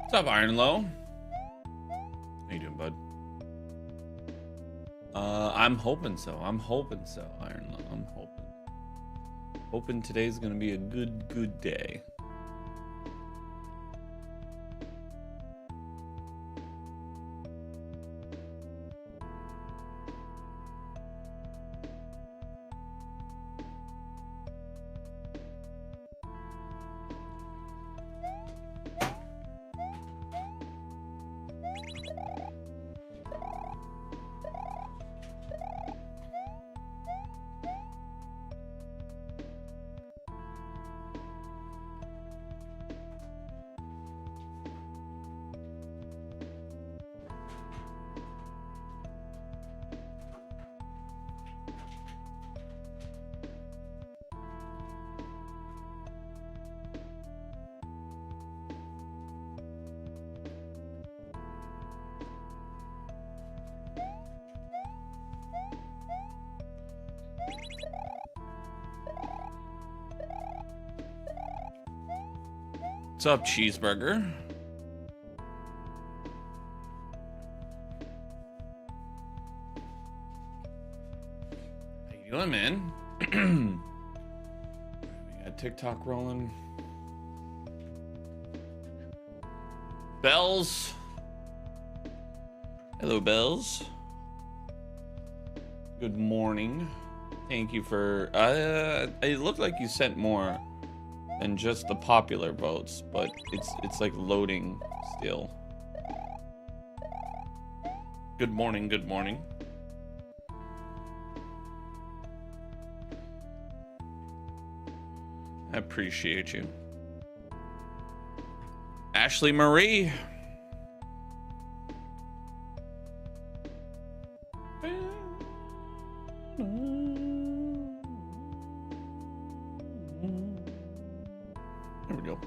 What's up, Iron Low? How you doing, bud? I'm hoping so. I'm hoping so, Iron Low. I'm hoping. Hoping today's gonna be a good day. What's up, Cheeseburger? How you doing, man? We got TikTok rolling. Bells. Hello, Bells. Good morning. Thank you for... it looked like you sent more than just the popular votes, but it's like loading still. Good morning, good morning. I appreciate you. Ashley Marie. There we go.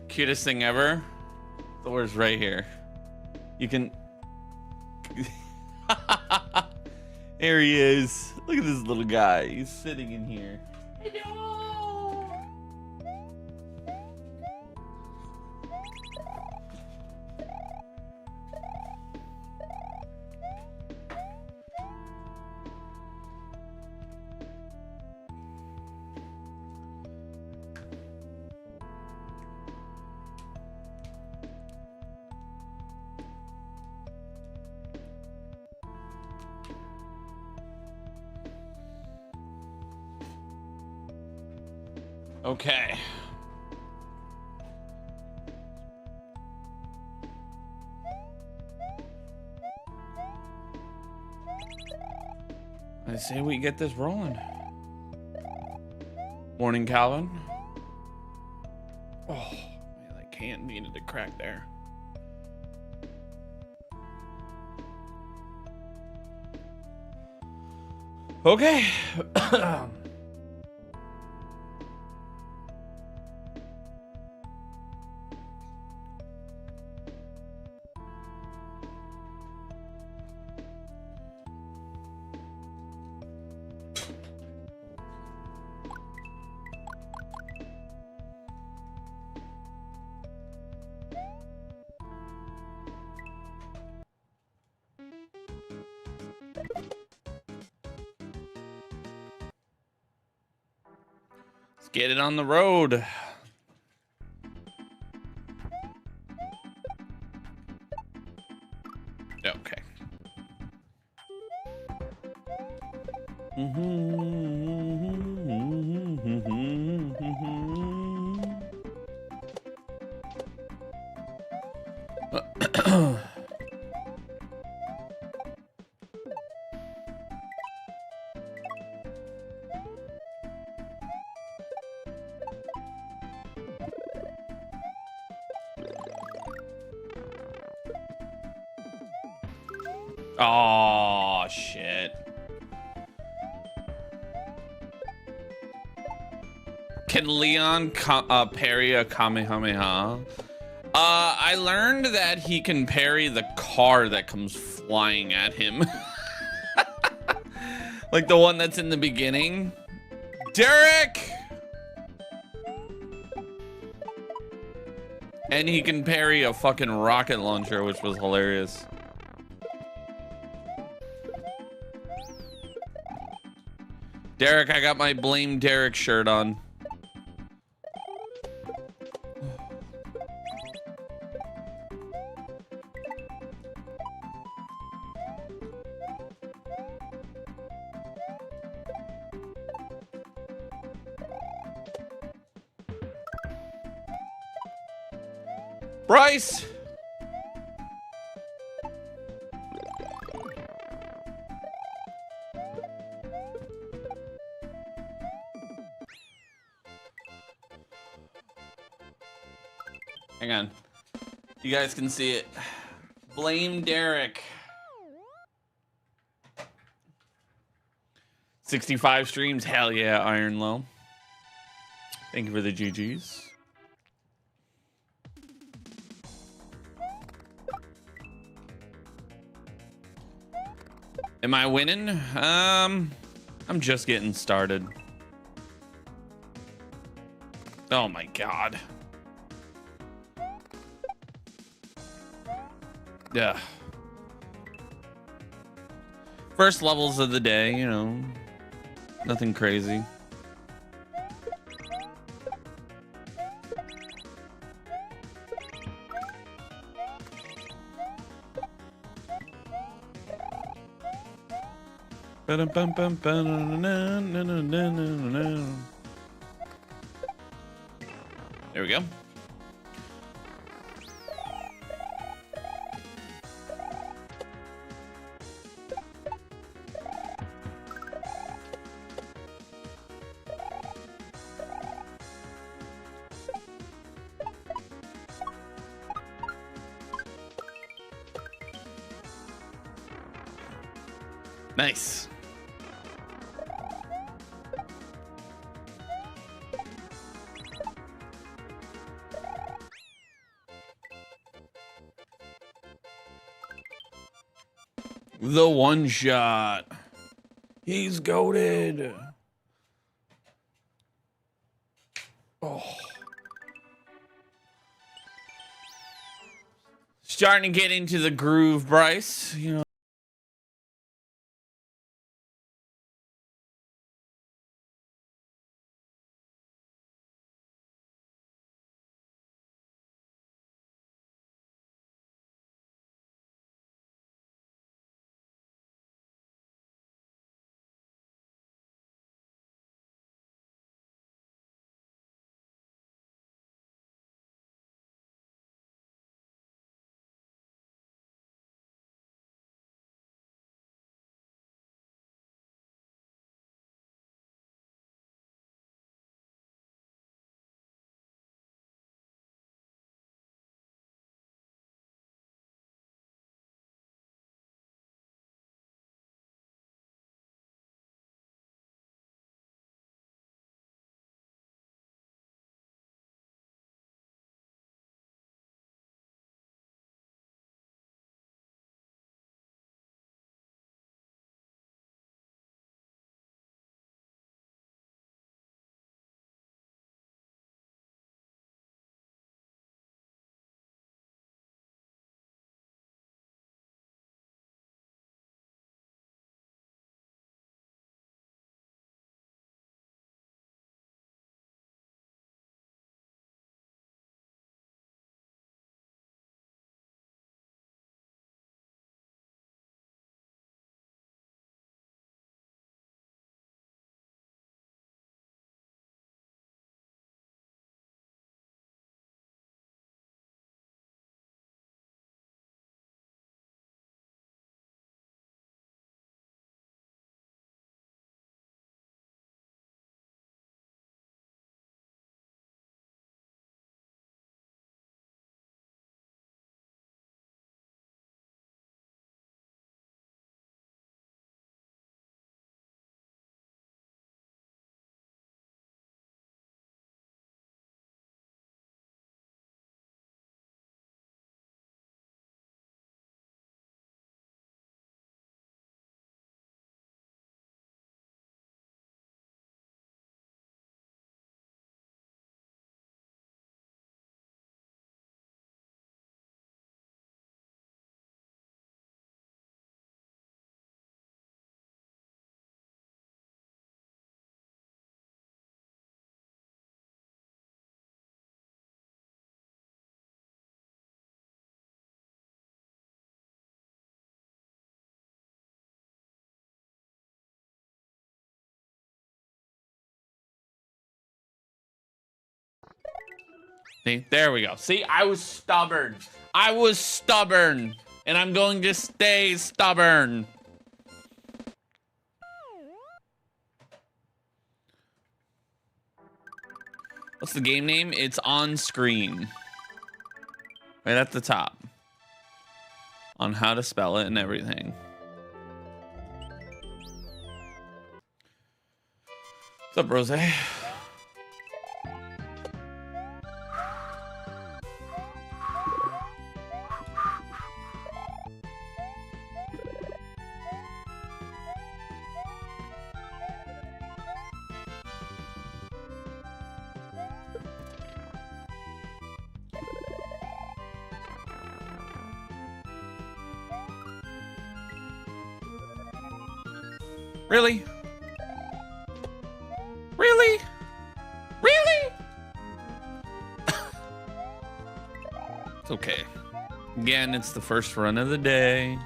Cutest thing ever. Thor's right here. You can... There he is. Look at this little guy. He's sitting in here. Hello. Okay. I say we get this rolling. Morning, Calvin. Oh, man, that can needed to crack there. Okay. Let's get it on the road. Okay. Oh, shit. Can Leon parry a Kamehameha? I learned that he can parry the car that comes flying at him. Like the one that's in the beginning. Derek! And he can parry a fucking rocket launcher, which was hilarious. Derek, I got my Blame Derek shirt on. Bryce! Hang on. You guys can see it. Blame Derek. 65 streams. Hell yeah, Iron Low. Thank you for the GGs. Am I winning? I'm just getting started. Oh my god. Yeah. First levels of the day, you know. Nothing crazy. There we go. Nice. The one shot. He's goated. Oh. Starting to get into the groove, Bryce. You know. See, there we go. See, I was stubborn. I was stubborn. And I'm going to stay stubborn. What's the game name? It's on screen. Right at the top. On how to spell it and everything. What's up, Rose? Really? Really? Really? It's okay. Again, it's the first run of the day.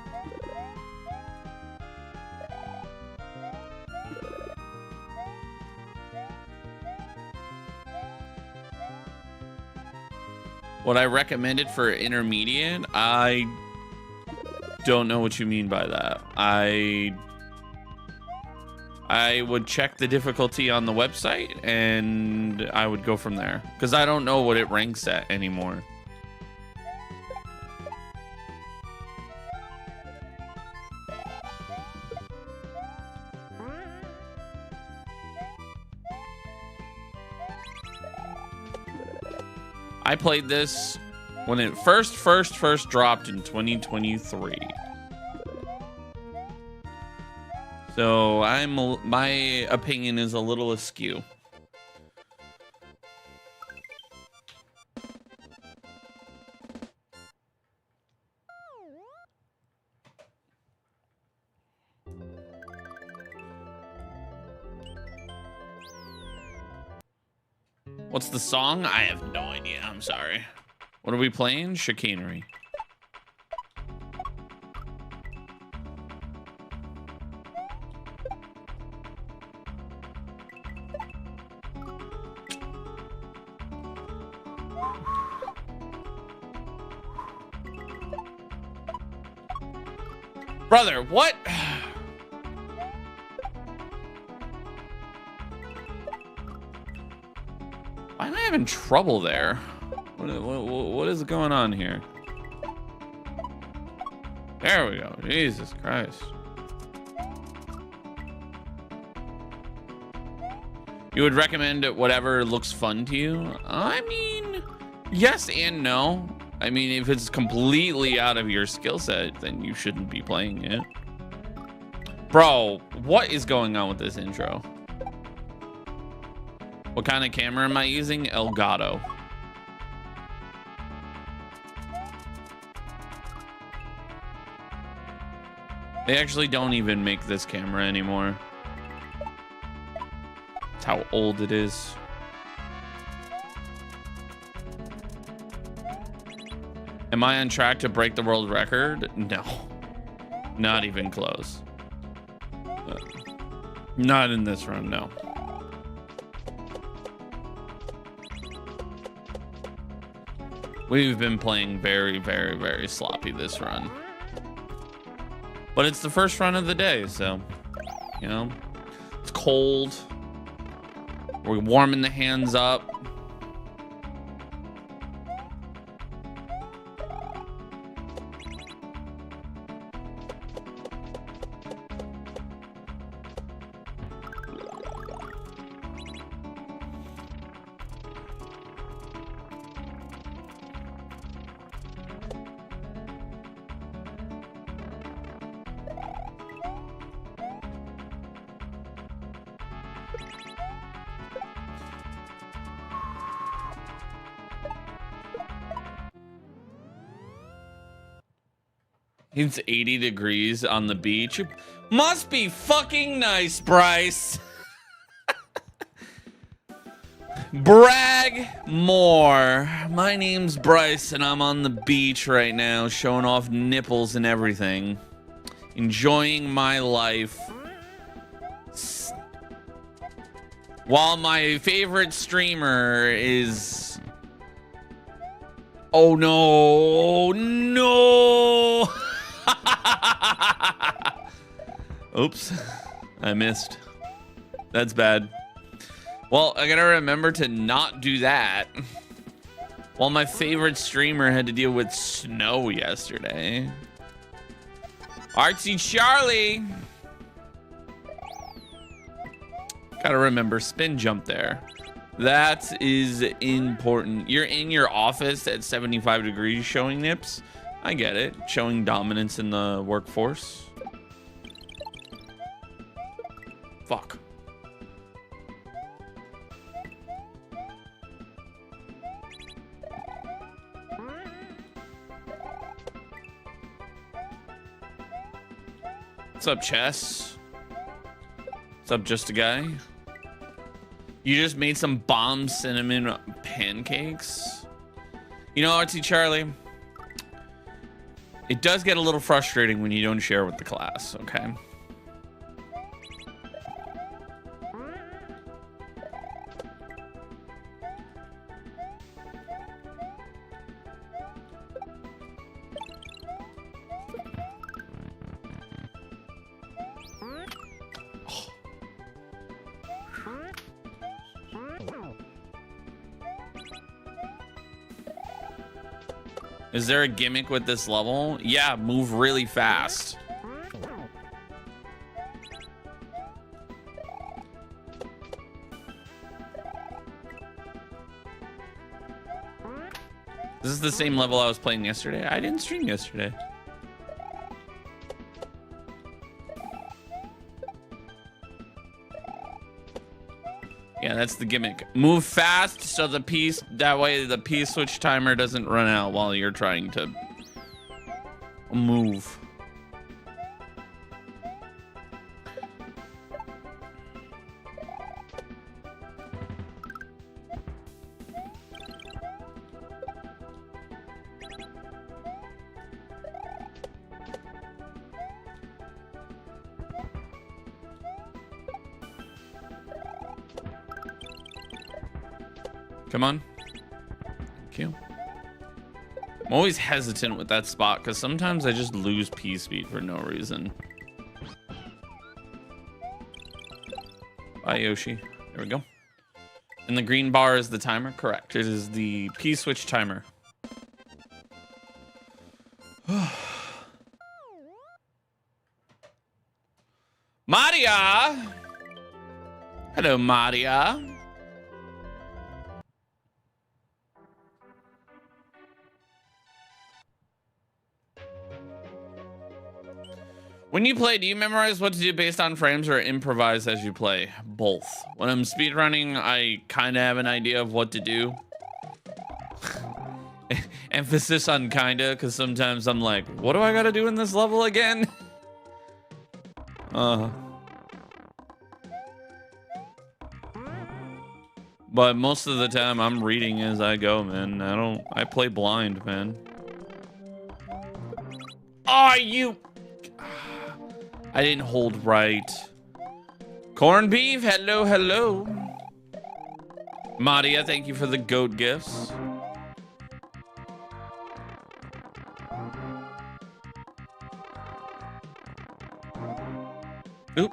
What I recommended for intermediate, I don't know what you mean by that. I would check the difficulty on the website and I would go from there because I don't know what it ranks at anymore. I played this when it first dropped in 2023. So my opinion is a little askew. What's the song? I have no idea. I'm sorry. What are we playing? Chicanery. Brother, what? Why am I having trouble there? What is going on here? There we go. Jesus Christ. You would recommend whatever looks fun to you? I mean, yes and no. I mean, if it's completely out of your skill set, then you shouldn't be playing it. Bro, what is going on with this intro? What kind of camera am I using? Elgato. They actually don't even make this camera anymore. That's how old it is. Am I on track to break the world record? No. Not even close. Not in this run, no. We've been playing very, very, very sloppy this run. But it's the first run of the day, so, you know, it's cold. We're warming the hands up. It's 80 degrees on the beach. Must be fucking nice, Bryce. Brag more. My name's Bryce and I'm on the beach right now showing off nipples and everything. Enjoying my life. While my favorite streamer is Oh no, no. Oops, I missed. That's bad. Well, I gotta remember to not do that. Well, my favorite streamer had to deal with snow yesterday. Artsy Charlie. Gotta remember, spin jump there. That is important. You're in your office at 75 degrees showing nips. I get it. Showing dominance in the workforce. Fuck. What's up, Chess? What's up, just a guy? You just made some bomb cinnamon pancakes? You know, Artsy Charlie, it does get a little frustrating when you don't share with the class, okay? Is there a gimmick with this level? Yeah, move really fast. This is the same level I was playing yesterday. I didn't stream yesterday. Yeah, that's the gimmick. Move fast so the piece, that way the P-switch timer doesn't run out while you're trying to move. Come on. Thank you. I'm always hesitant with that spot because sometimes I just lose P speed for no reason. Bye, Yoshi. There we go. And the green bar is the timer? Correct. It is the P switch timer. Maria! Hello, Maria. When you play, do you memorize what to do based on frames or improvise as you play? Both. When I'm speedrunning, I kind of have an idea of what to do. Emphasis on kinda, because sometimes I'm like, what do I gotta do in this level again? But most of the time I'm reading as I go, man. I play blind, man. Oh, you... I didn't hold right. Corned beef, hello, hello. Maria, thank you for the goat gifts. Oop.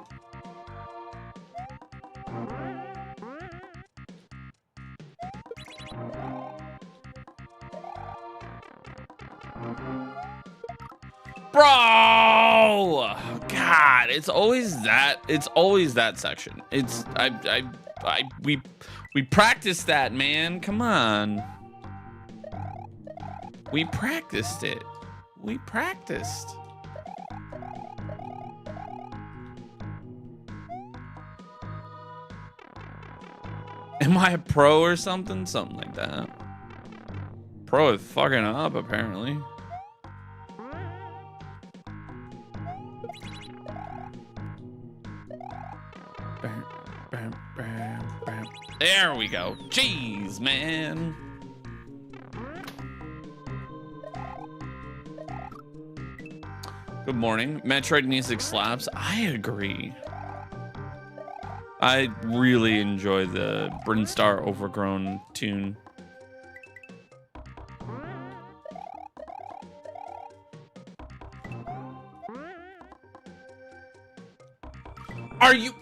Bro, God, it's always that section. We practiced that, man. Come on. We practiced it. We practiced. Am I a pro or something? Something like that. Pro is fucking up, apparently. There we go. Jeez, man. Good morning. Metroid music slaps. I agree. I really enjoy the Brinstar Overgrown tune. Are you?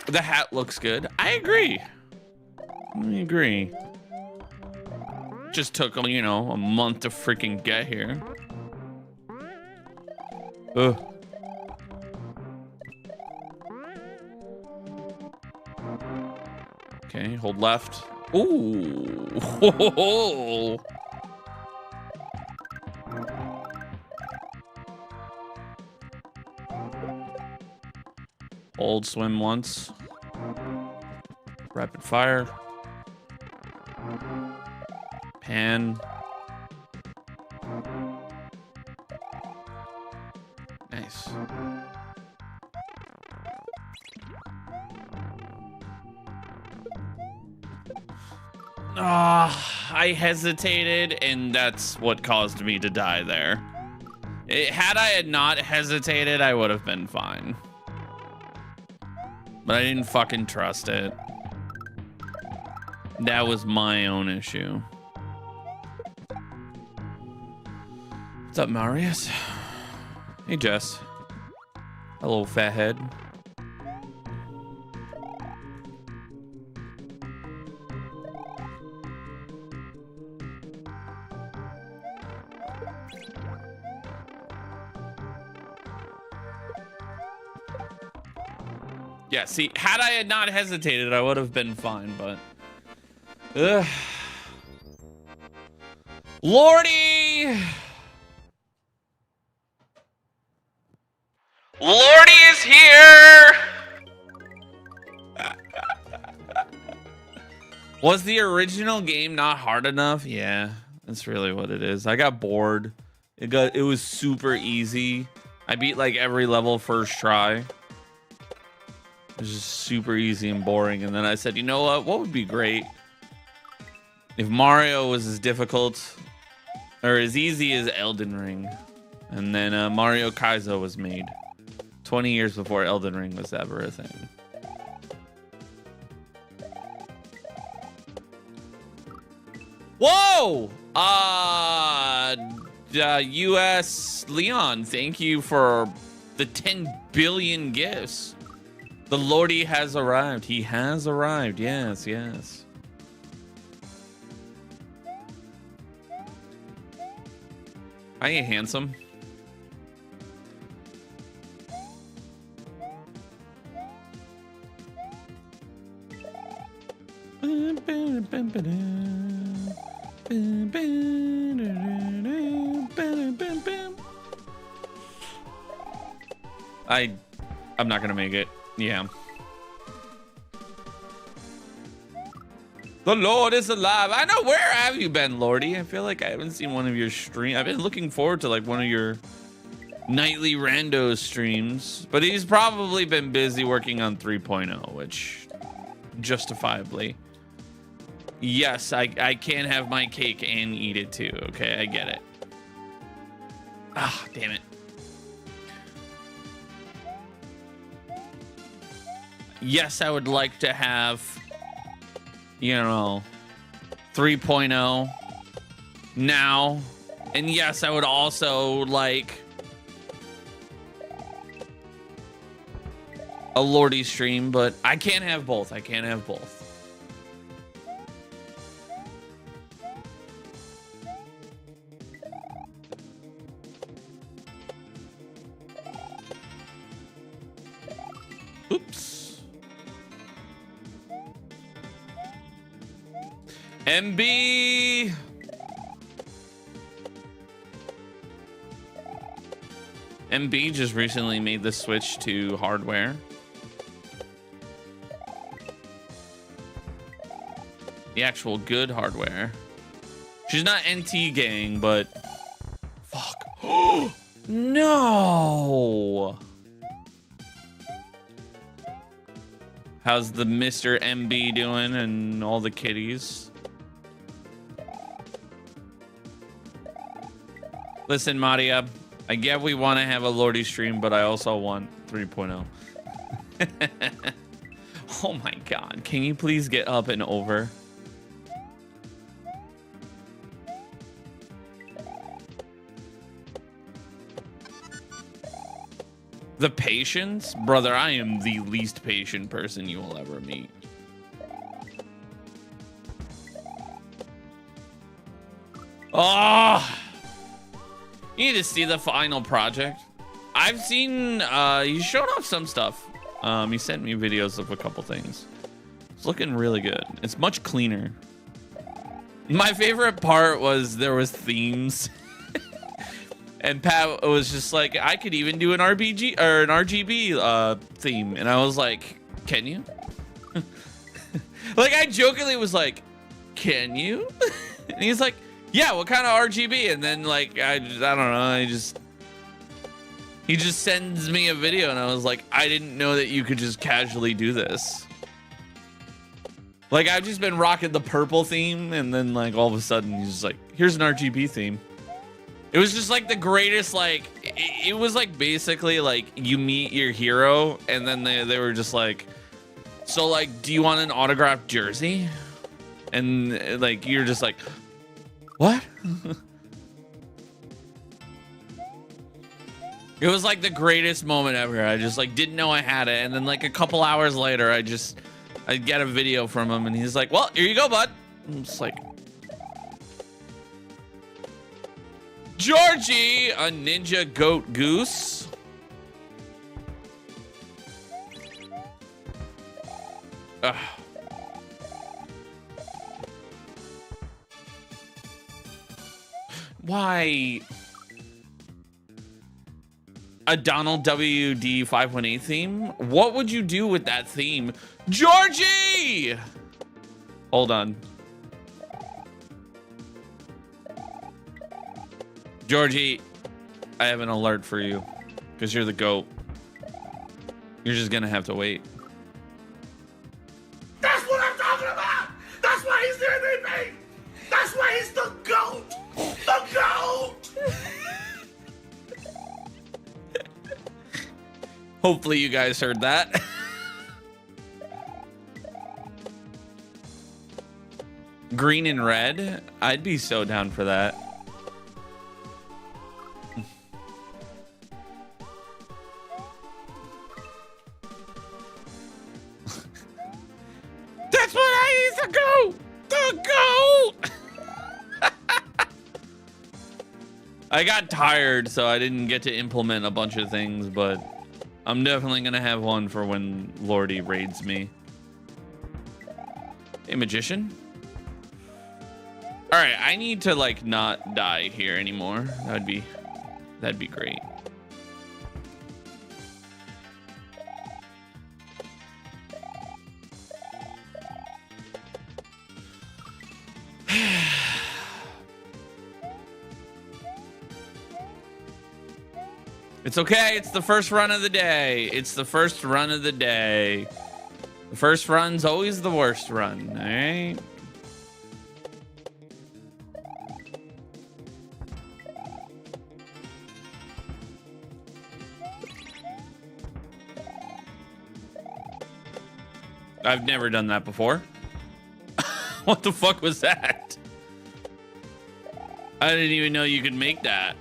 The hat looks good. I agree. I agree. Just took, you know, a month to freaking get here. Ugh. Okay, hold left. Ooh. Hold swim once. Rapid fire. Pan. Nice. I hesitated, and that's what caused me to die there. Had I had not hesitated, I would have been fine. But I didn't fucking trust it. That was my own issue. What's up, Marius? Hey, Jess. Hello, fathead. Yeah, see, had I had not hesitated, I would have been fine, but... Ugh. Lordy! Lordy is here! Was the original game not hard enough? Yeah, that's really what it is. I got bored. It was super easy. I beat like every level first try. It was just super easy and boring. And then I said, you know what would be great? If Mario was as difficult or as easy as Elden Ring. And then Mario Kaizo was made 20 years before Elden Ring was ever a thing. Whoa! US Leon, thank you for the 10 billion gifts. The Lordy has arrived. He has arrived. Yes, yes. Hi, handsome. I'm not gonna make it. Yeah. The Lord is alive. I know. Where have you been, Lordy? I feel like I haven't seen one of your streams. I've been looking forward to like one of your nightly rando streams, but he's probably been busy working on 3.0, which justifiably. Yes, I can't have my cake and eat it too. Okay, I get it. Ah, damn it. Yes, I would like to have, you know, 3.0 now. And yes, I would also like a Lordy stream, but I can't have both. I can't have both. Oops. MB. MB just recently made the switch to hardware. The actual good hardware. She's not NT gang, but fuck. No. How's the Mr. MB doing and all the kitties? Listen, Maria, I get we want to have a Lordy stream, but I also want 3.0. Oh my God. Can you please get up and over? The patience? Brother, I am the least patient person you will ever meet. Oh! You need to see the final project. I've seen, he's shown off some stuff. He sent me videos of a couple things. It's looking really good. It's much cleaner. My favorite part was there was themes. And Pat was just like, I could even do an RPG or an RGB theme. And I was like, can you? Like, I jokingly was like, can you? And he's like, yeah, what kind of RGB? And then like, I don't know. He just sends me a video and I was like, I didn't know that you could just casually do this. Like, I've just been rocking the purple theme. And then like all of a sudden he's just like, here's an RGB theme. It was just like the greatest, like, it was like basically like you meet your hero and then they were just like, so like, do you want an autographed jersey? And like, you're just like, what? It was like the greatest moment ever. I just like didn't know I had it. And then like a couple hours later, I get a video from him and he's like, well, here you go, bud. I'm just like, Georgie, a ninja goat goose. Ugh. Why? A Donald WD 518 theme? What would you do with that theme? Georgie! Hold on. Georgie, I have an alert for you because you're the GOAT. You're just gonna have to wait. That's what I'm talking about! That's why he's the MVP! That's why he's the GOAT! The GOAT! Hopefully you guys heard that. Green and red? I'd be so down for that. That's what I used to go! The GOAT! I got tired, so I didn't get to implement a bunch of things, but I'm definitely gonna have one for when Lordy raids me. Hey, magician? All right, I need to like not die here anymore. That'd be great. It's okay. It's the first run of the day. It's the first run of the day. The first run's always the worst run, all right? I've never done that before. What the fuck was that? I didn't even know you could make that.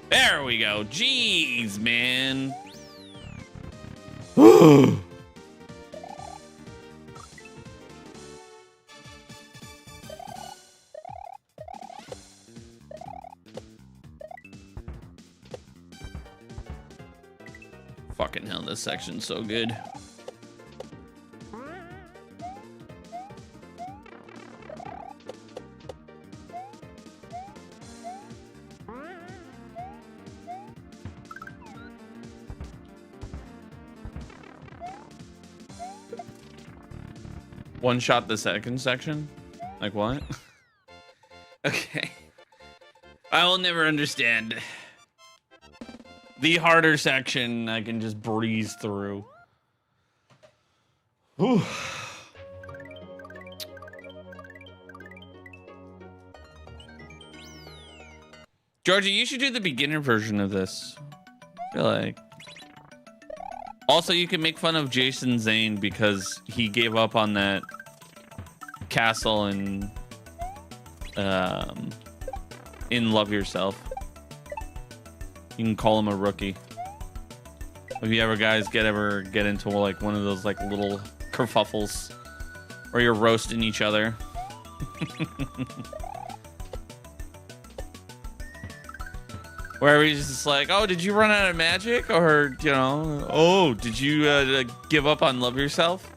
There we go. Jeez, man. Fucking hell, this section's so good. One shot the second section? Like what? Okay. I will never understand. The harder section I can just breeze through. Whew. Georgie, you should do the beginner version of this. I feel like. Also, you can make fun of Jason Zane because he gave up on that castle in Love Yourself. You can call him a rookie. If you ever guys get into like one of those like little kerfuffles where you're roasting each other. Where he's just like, oh, did you run out of magic? Or, you know, oh, did you give up on love yourself?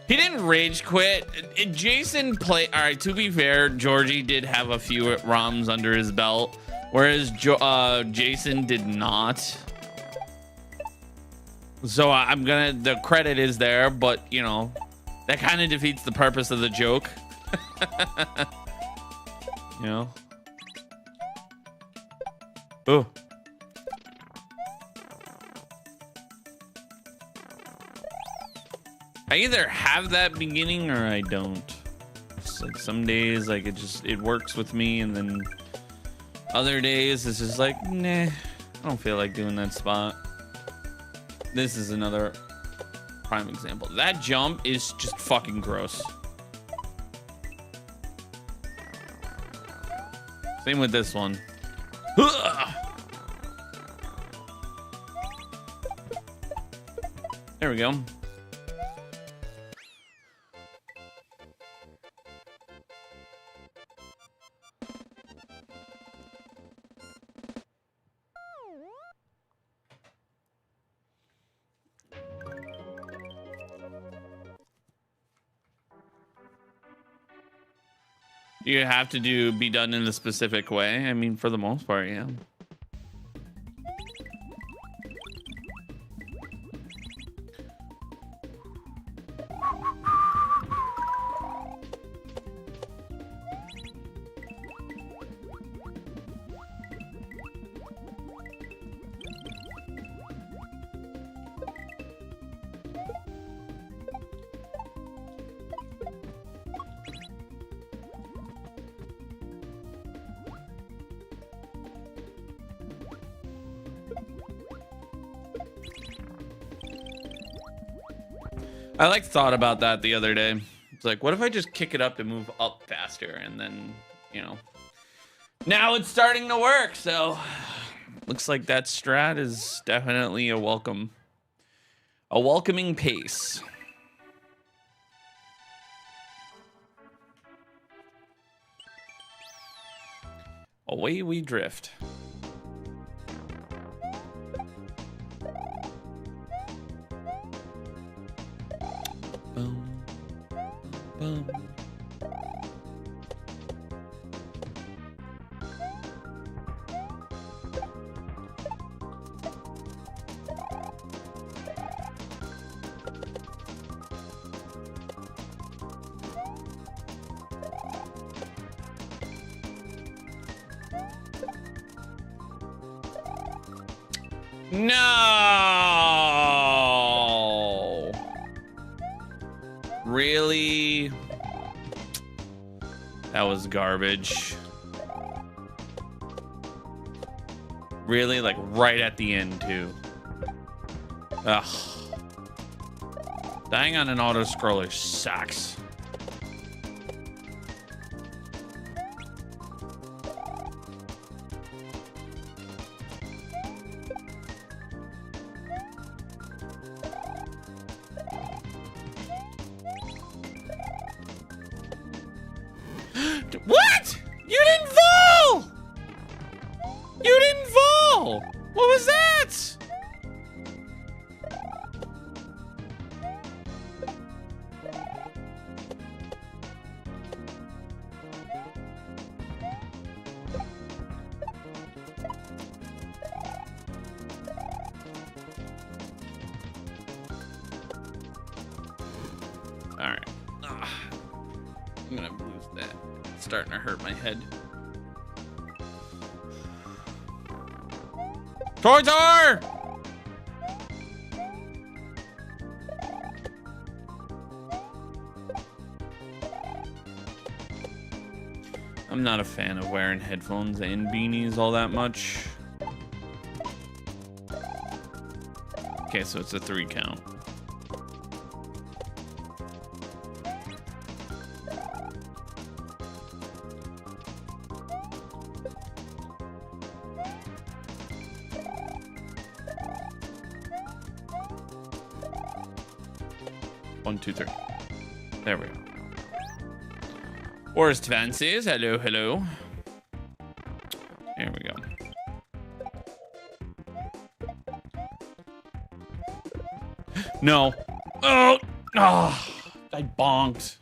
He didn't rage quit. Jason played. All right, to be fair, Georgie did have a few ROMs under his belt, whereas Jason did not. So the credit is there, but you know, that kind of defeats the purpose of the joke. You know? Oh. I either have that beginning or I don't. It's like some days like it works with me, and then other days it's just like, nah, I don't feel like doing that spot. This is another prime example. That jump is just fucking gross. Same with this one. There we go. You have to be done in a specific way. I mean, for the most part, yeah. I like thought about that the other day. It's like, what if I just kick it up and move up faster? And then, you know, now it's starting to work. So looks like that strat is definitely a welcoming pace. Away we drift. Boom, boom. No! Really? That was garbage. Really? Like right at the end, too. Ugh. Dying on an auto-scroller sucks. What? You didn't fall! You didn't fall! What was that? All right. Ugh. I'm gonna lose that. It's starting to hurt my head. Towards her! I'm not a fan of wearing headphones and beanies all that much. Okay, so it's a 3 count. 1, 2, 3. There we go. Worst fancies. Hello, hello. Here we go. No. Oh, I bonked.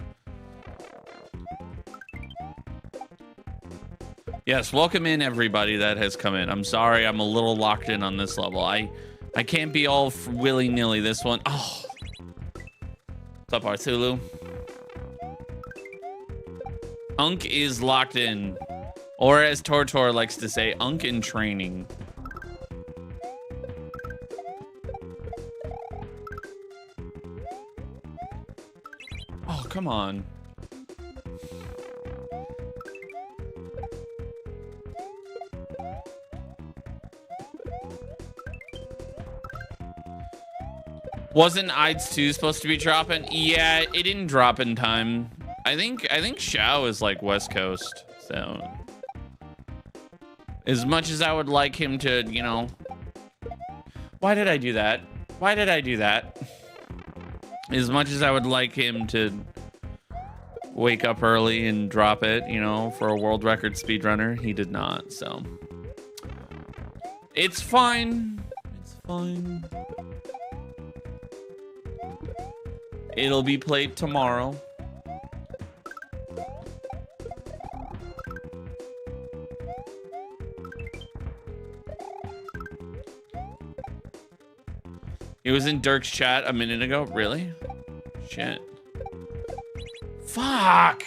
Yes, welcome in everybody that has come in. I'm sorry, I'm a little locked in on this level. I can't be all willy-nilly this one. Oh. What's up, Arthulu? Unk is locked in. Or as Tortor likes to say, Unk in training. Oh, come on. Wasn't IDS 2 supposed to be dropping? Yeah, it didn't drop in time. I think Xiao is like West Coast, so as much as I would like him to, you know. Why did I do that? Why did I do that? As much as I would like him to wake up early and drop it, you know, for a world record speedrunner, he did not, so. It's fine. It's fine. It'll be played tomorrow. It was in Dirk's chat a minute ago. Really? Shit. Fuck.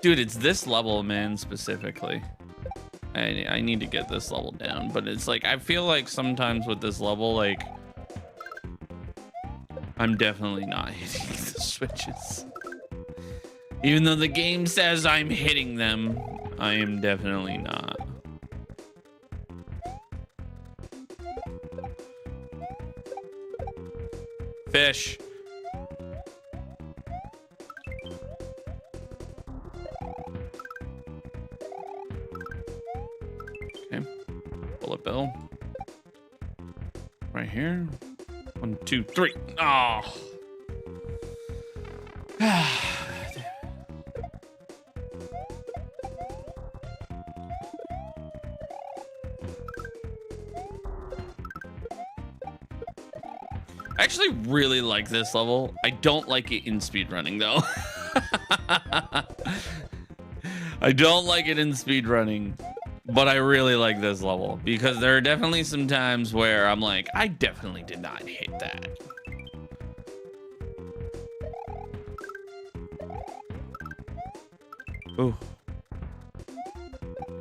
Dude, it's this level, man, specifically. I need to get this level down, but it's like, I feel like sometimes with this level, like, I'm definitely not hitting the switches. Even though the game says I'm hitting them, I am definitely not. Fish. Okay. Bullet bill. Right here. 1, 2, 3. Oh. I actually really like this level. I don't like it in speedrunning though. I don't like it in speedrunning, but I really like this level because there are definitely some times where I'm like, I definitely did not hit that. Ooh.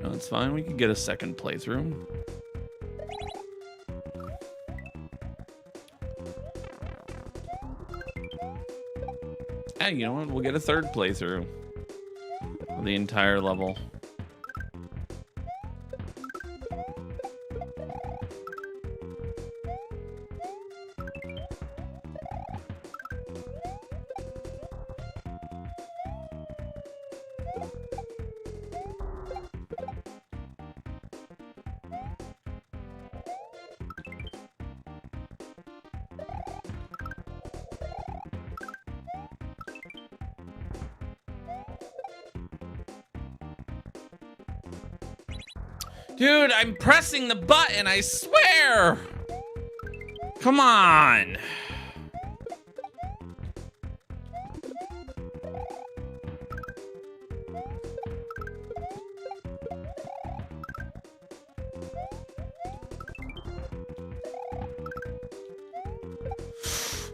No, it's fine. We can get a second playthrough. Hey, you know what? We'll get a third playthrough of the entire level. Dude, I'm pressing the button, I swear! Come on!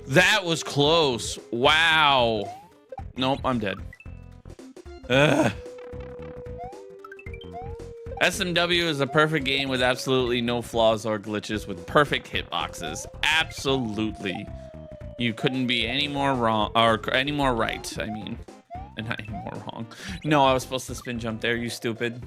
That was close. Wow. Nope, I'm dead. Ugh. SMW is a perfect game with absolutely no flaws or glitches with perfect hitboxes. Absolutely. You couldn't be any more wrong or any more right. I mean, not any more wrong. No, I was supposed to spin jump there, you stupid.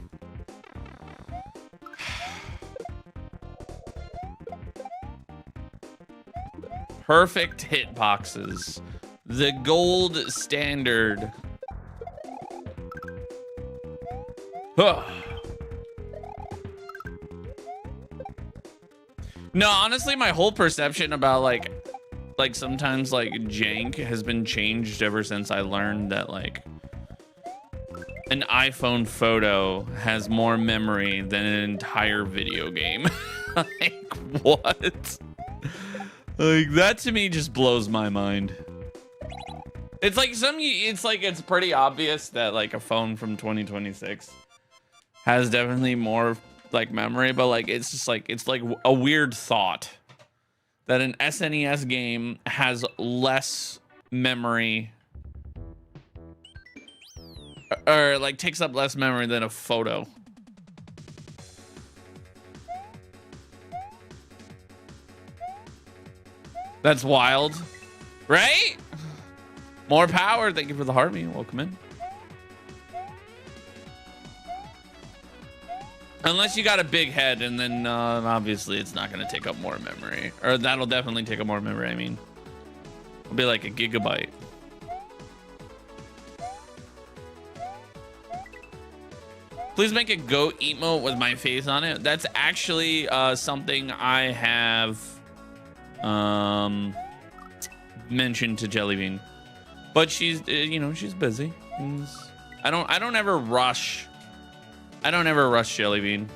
Perfect hitboxes. The gold standard No, honestly, my whole perception about like sometimes like jank has been changed ever since I learned that like an iPhone photo has more memory than an entire video game. Like, what? Like, that to me just blows my mind. It's like it's pretty obvious that like a phone from 2026 has definitely more like memory, but like it's like a weird thought that an SNES game has less memory or like takes up less memory than a photo. That's wild, right? More power. Thank you for the heart meal. Welcome in. Unless you got a big head, and then obviously it's not going to take up more memory. Or that'll definitely take up more memory, I mean. It'll be like a gigabyte. Please make a goat emote with my face on it. That's actually something I have mentioned to Jellybean. But she's, you know, she's busy. I don't ever rush. I don't ever rush Jellybean,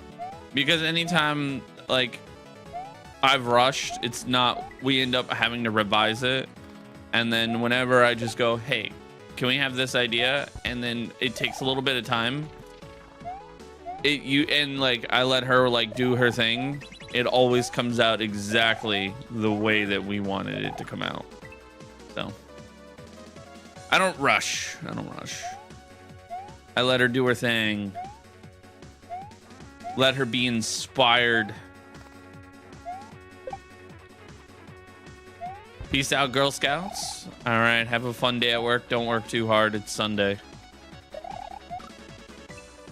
because anytime like I've rushed, it's not, we end up having to revise it. And then whenever I just go, hey, can we have this idea? And then it takes a little bit of time. And like I let her like do her thing. It always comes out exactly the way that we wanted it to come out. So I don't rush. I don't rush. I let her do her thing. Let her be inspired. Peace out, Girl Scouts. All right, have a fun day at work. Don't work too hard. It's Sunday.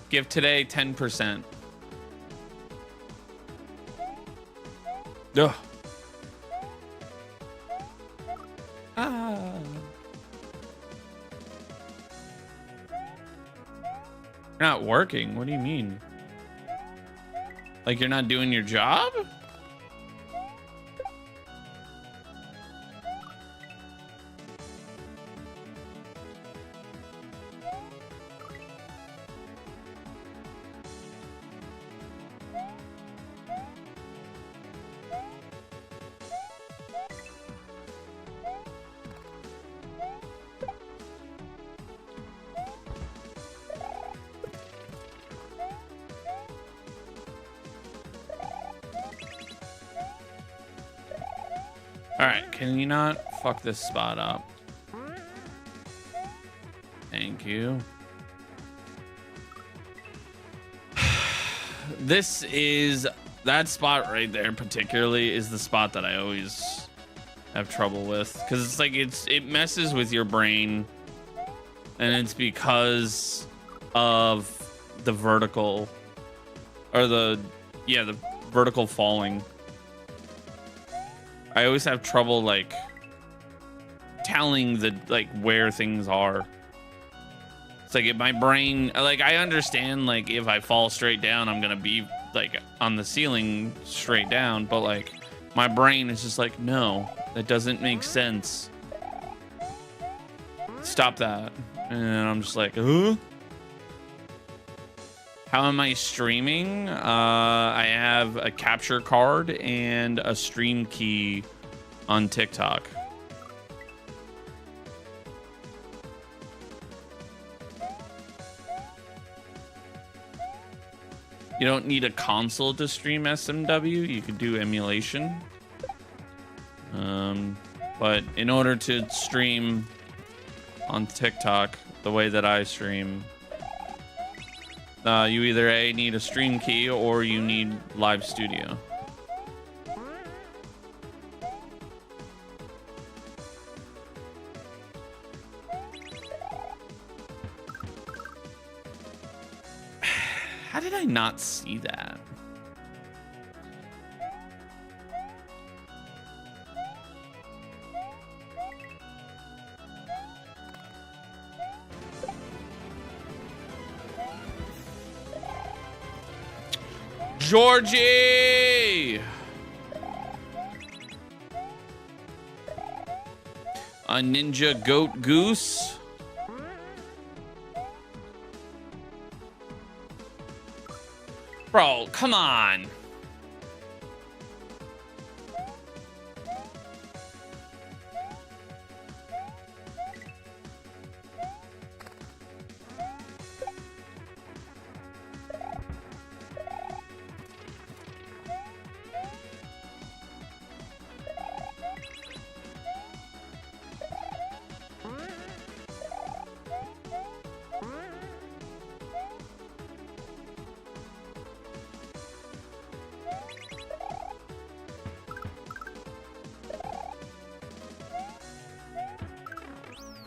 Give today 10%. Ugh. Ah. You're not working. What do you mean? Like you're not doing your job? All right, can you not fuck this spot up? Thank you. This is, that spot right there particularly is the spot that I always have trouble with, because it's like it messes with your brain, and it's because of the vertical, or the vertical falling. I always have trouble like telling the like where things are. It's like if my brain, like I understand like if I fall straight down, I'm gonna be like on the ceiling straight down, but like my brain is just like, no, that doesn't make sense. Stop that. And I'm just like, huh? How am I streaming? I have a capture card and a stream key on TikTok. You don't need a console to stream SMW. You could do emulation. But in order to stream on TikTok the way that I stream, you either A, need a stream key, or you need live studio. How did I not see that? Georgie! A ninja goat goose. Bro, come on.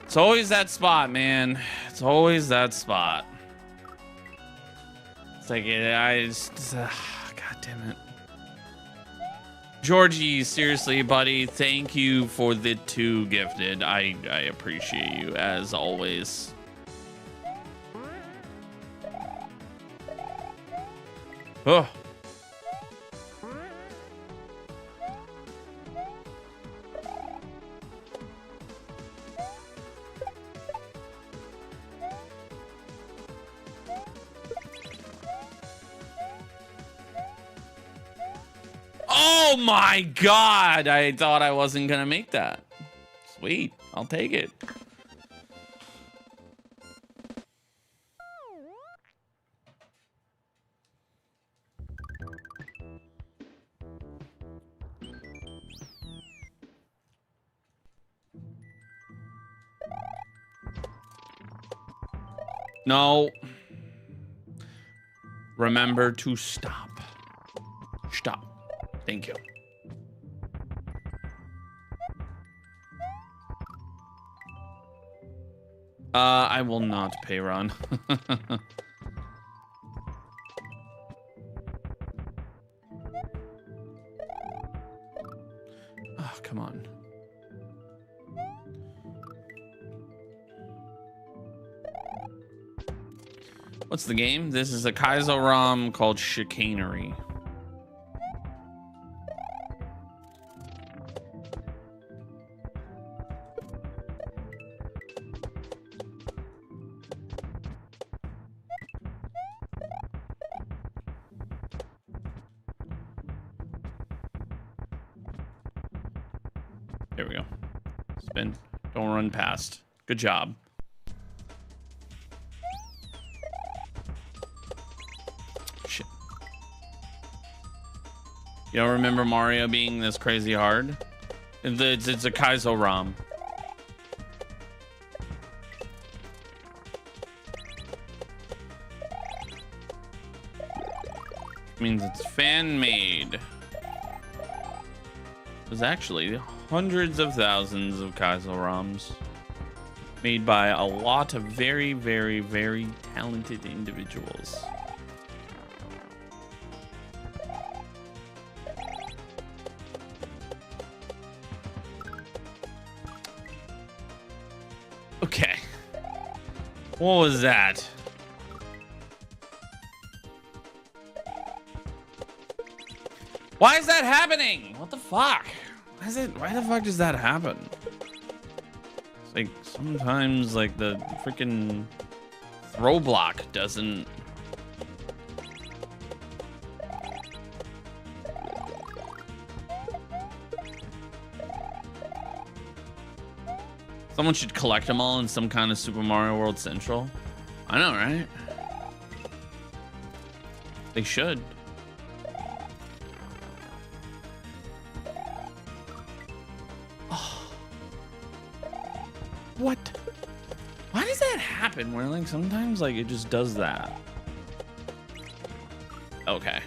It's always that spot, man. It's always that spot. It's like, God damn it. Georgie, seriously, buddy, thank you for the 2 gifted. I appreciate you, as always. Oh. Oh my God, I thought I wasn't gonna make that. Sweet, I'll take it. No. Remember to stop. Stop. Thank you. I will not pay run. Oh, come on. What's the game? This is a kaizo ROM called Chicanery. There we go. Spin. Don't run past. Good job. Shit. You don't remember Mario being this crazy hard? It's a kaizo ROM. Means it's fan made. There's actually hundreds of thousands of kaizo ROMs made by a lot of very, very, very talented individuals. Okay. What was that? Why is that happening? What the fuck? Why the fuck does that happen? It's like sometimes like the freaking throw block doesn't. Someone should collect them all in some kind of Super Mario World Central. I know, right? They should. What? Why does that happen where like sometimes like it just does that? Okay.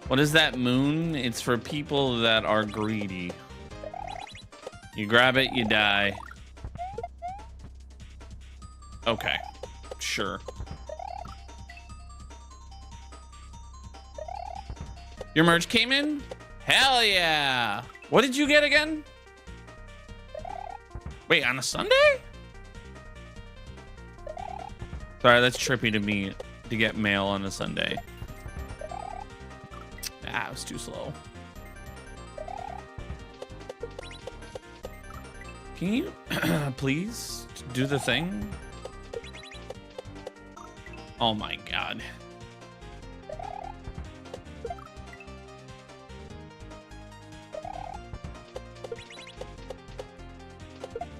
What is that moon? It's for people that are greedy. You grab it, you die. Okay, sure. Your merch came in? Hell yeah. What did you get again? Wait, on a Sunday? Sorry, that's trippy to me to get mail on a Sunday. Ah, it was too slow. Can you please do the thing? Oh my God.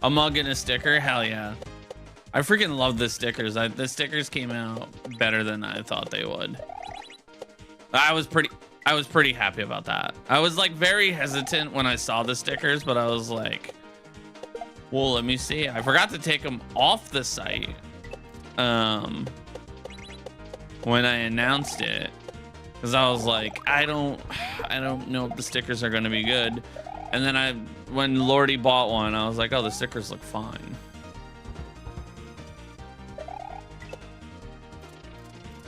A mug and a sticker? Hell yeah. I freaking love the stickers. The stickers came out better than I thought they would. I was pretty happy about that. I was like very hesitant when I saw the stickers, but I was like, well, let me see. I forgot to take them off the site when I announced it, because I was like, I don't know if the stickers are going to be good. And then when Lordy bought one, I was like, oh, the stickers look fine.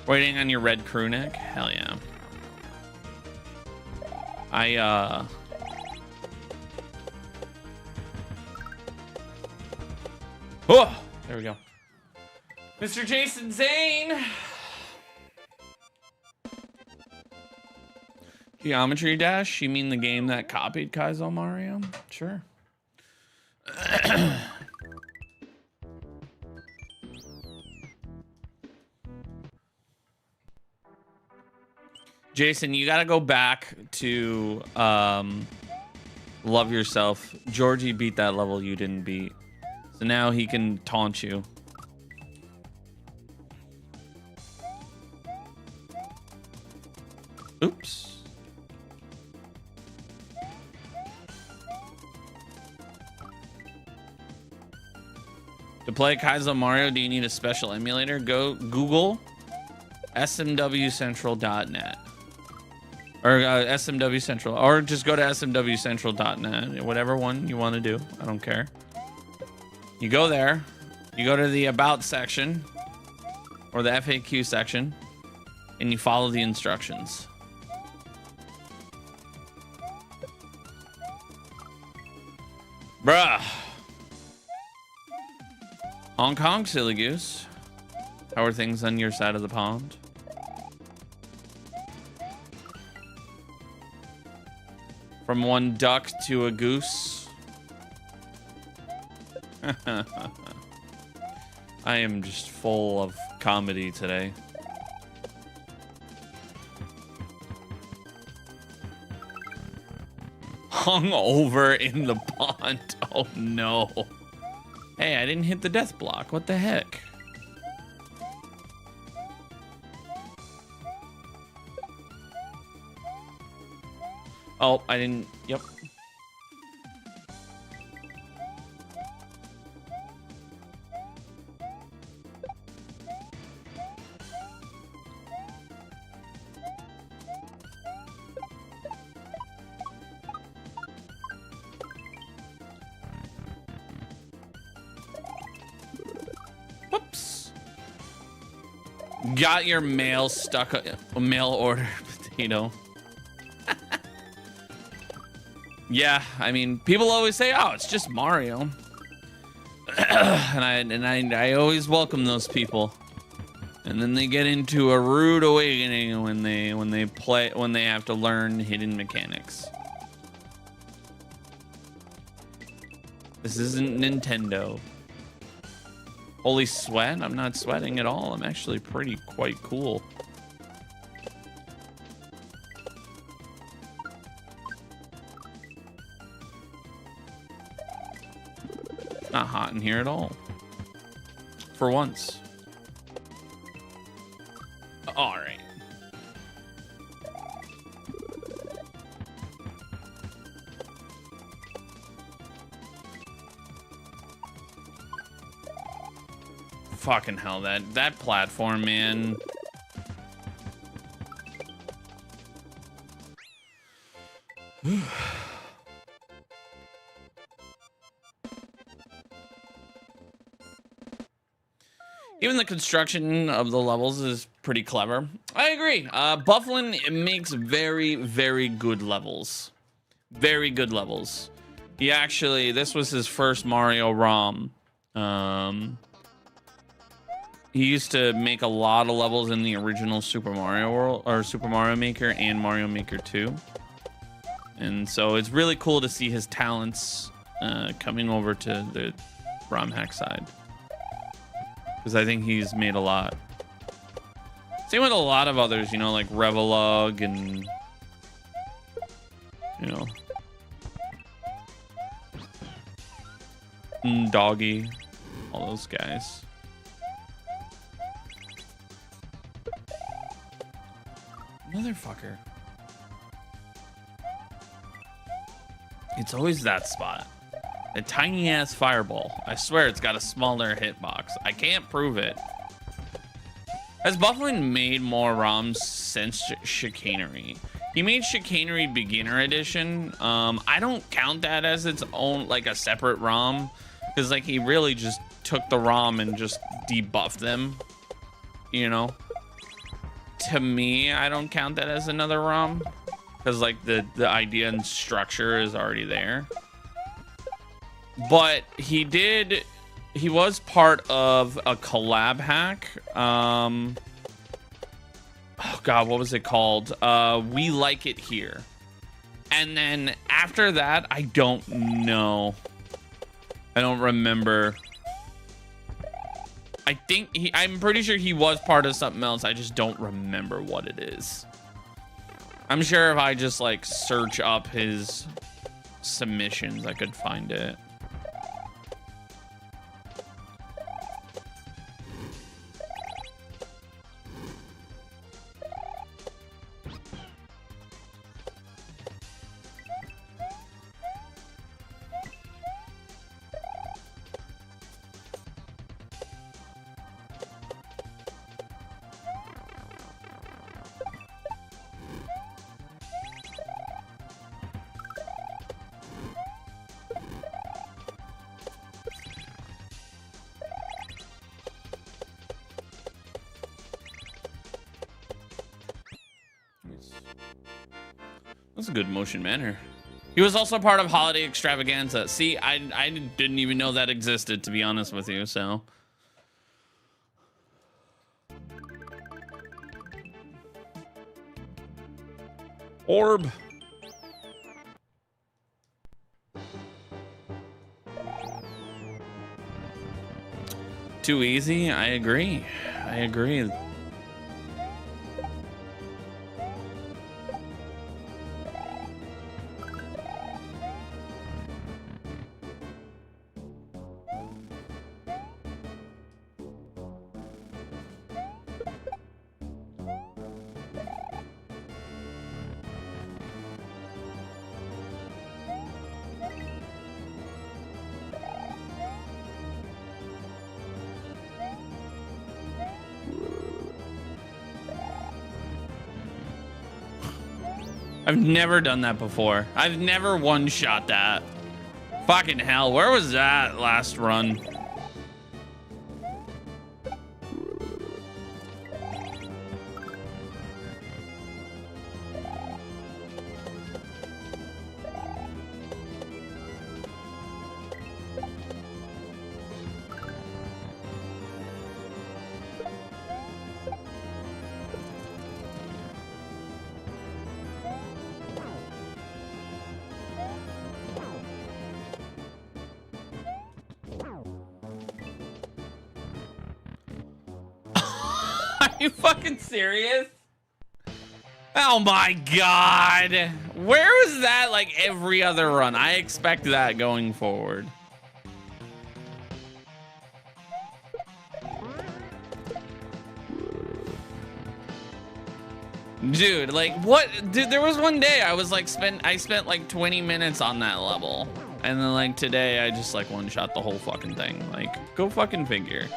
Waiting on your red crew neck? Hell yeah. Oh, there we go. Mr. Jason Zane. Geometry Dash? You mean the game that copied Kaizo Mario? Sure. Jason, you gotta go back to Love Yourself. Georgie beat that level you didn't beat. So now he can taunt you. Oops. To play Kaizo Mario, do you need a special emulator? Go Google smwcentral.net. Or SMW Central. Or just go to smwcentral.net. Whatever one you want to do. I don't care. You go there. You go to the About section. Or the FAQ section. And you follow the instructions. Bruh. Hong Kong, silly goose. How are things on your side of the pond? From one duck to a goose. I am just full of comedy today. Hung over in the pond. Oh no. Hey, I didn't hit the death block. What the heck? Oh, I didn't. Yep. Whoops. Got your mail stuck. Mail order potato. Yeah, I mean, people always say, "Oh, it's just Mario," and I always welcome those people, and then they get into a rude awakening when they have to learn hidden mechanics. This isn't Nintendo. Holy sweat! I'm not sweating at all. I'm actually quite cool. Not hot in here at all. For once. All right. Fucking hell, that platform, man. Even the construction of the levels is pretty clever. I agree. Buflen makes very, very good levels. Very good levels. He actually, this was his first Mario ROM. He used to make a lot of levels in the original Super Mario World, or Super Mario Maker and Mario Maker 2. And so it's really cool to see his talents coming over to the ROM hack side. Because I think he's made a lot. Same with a lot of others, you know, like Revelog and, you know, Doggy, all those guys. Motherfucker. It's always that spot. A tiny ass fireball. I swear it's got a smaller hitbox. I can't prove it. Has Buflen made more ROMs since Chicanery? He made Chicanery Beginner Edition. I don't count that as its own, like a separate ROM. Because like he really just took the ROM and just debuffed them. You know? To me, I don't count that as another ROM. Because like the idea and structure is already there. But he was part of a collab hack. Oh God, what was it called? We Like It Here. And then after that, I don't know. I don't remember. I'm pretty sure he was part of something else. I just don't remember what it is. I'm sure if I just like search up his submissions, I could find it. That's a good motion manner. He was also part of Holiday Extravaganza. See, I didn't even know that existed, to be honest with you, so. Orb. Too easy? I agree. I agree. I've never done that before. I've never one-shot that. Fucking hell, where was that last run? Are you fucking serious? Oh my God. Where was that like every other run? I expect that going forward. Dude, like what? Dude, there was one day I was like I spent like 20 minutes on that level. And then like today I just like one-shot the whole fucking thing. Like, go fucking figure.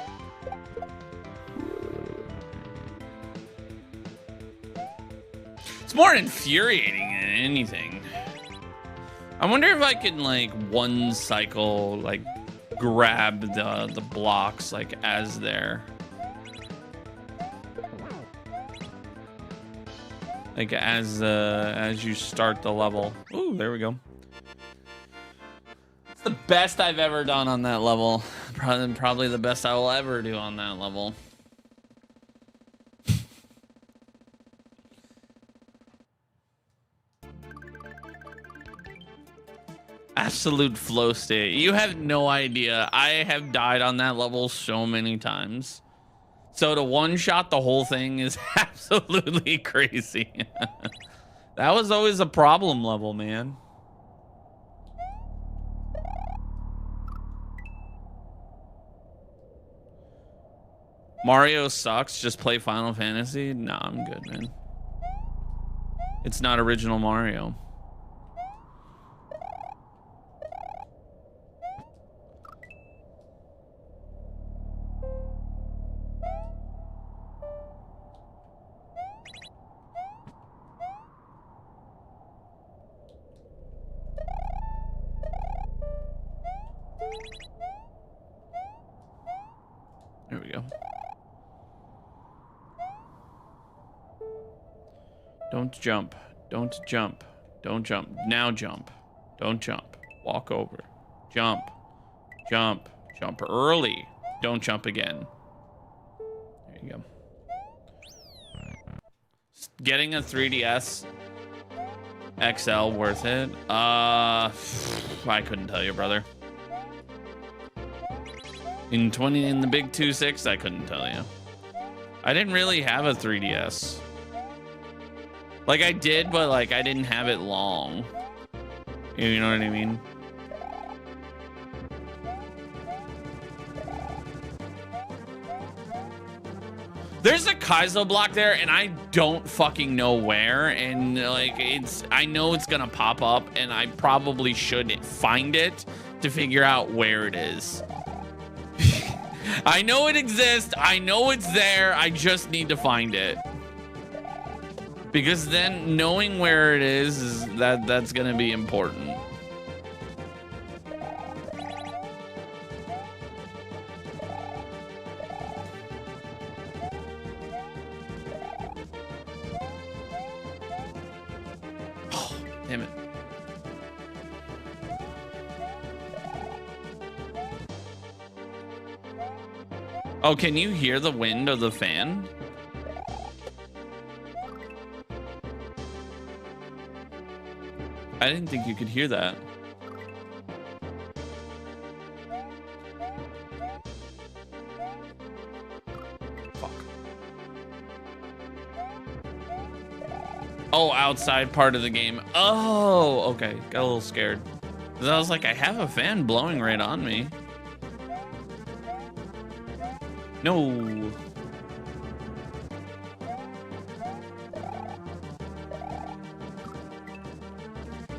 It's more infuriating than anything. I wonder if I can like one cycle, like grab the blocks like as they're Like as you start the level. Ooh, there we go. It's the best I've ever done on that level. Probably the best I will ever do on that level. Absolute flow state. You have no idea. I have died on that level so many times. So to one-shot the whole thing is absolutely crazy. That was always a problem level, man. Mario sucks. Just play Final Fantasy. No, I'm good, man. It's not original Mario. There we go. Don't jump. Don't jump. Don't jump. Now jump. Don't jump. Walk over. Jump. Jump. Jump early. Don't jump again. There you go. Getting a 3DS XL worth it? I couldn't tell you, brother. In the big 2.6, I couldn't tell you. I didn't really have a 3DS. Like I did, but like I didn't have it long. You know what I mean? There's a kaizo block there and I don't fucking know where, and like I know it's gonna pop up and I probably should find it to figure out where it is. I know it exists, I know it's there, I just need to find it. Because then knowing where it is that's gonna be important. Oh, damn it. Oh, can you hear the wind of the fan? I didn't think you could hear that. Fuck. Oh, outside part of the game. Oh, okay. Got a little scared. 'Cause I was like, I have a fan blowing right on me. No.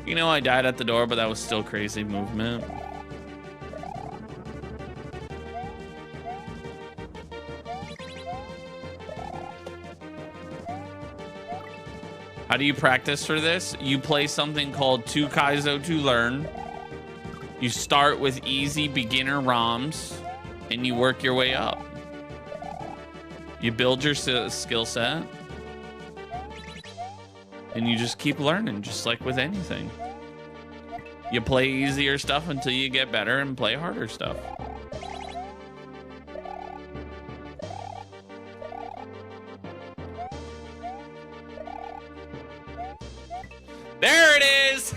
You know, I died at the door, but that was still crazy movement. How do you practice for this? You play something called 2 Kaizo to learn. You start with easy beginner ROMs and you work your way up. You build your skill set and you just keep learning, just like with anything. You play easier stuff until you get better and play harder stuff. There it is.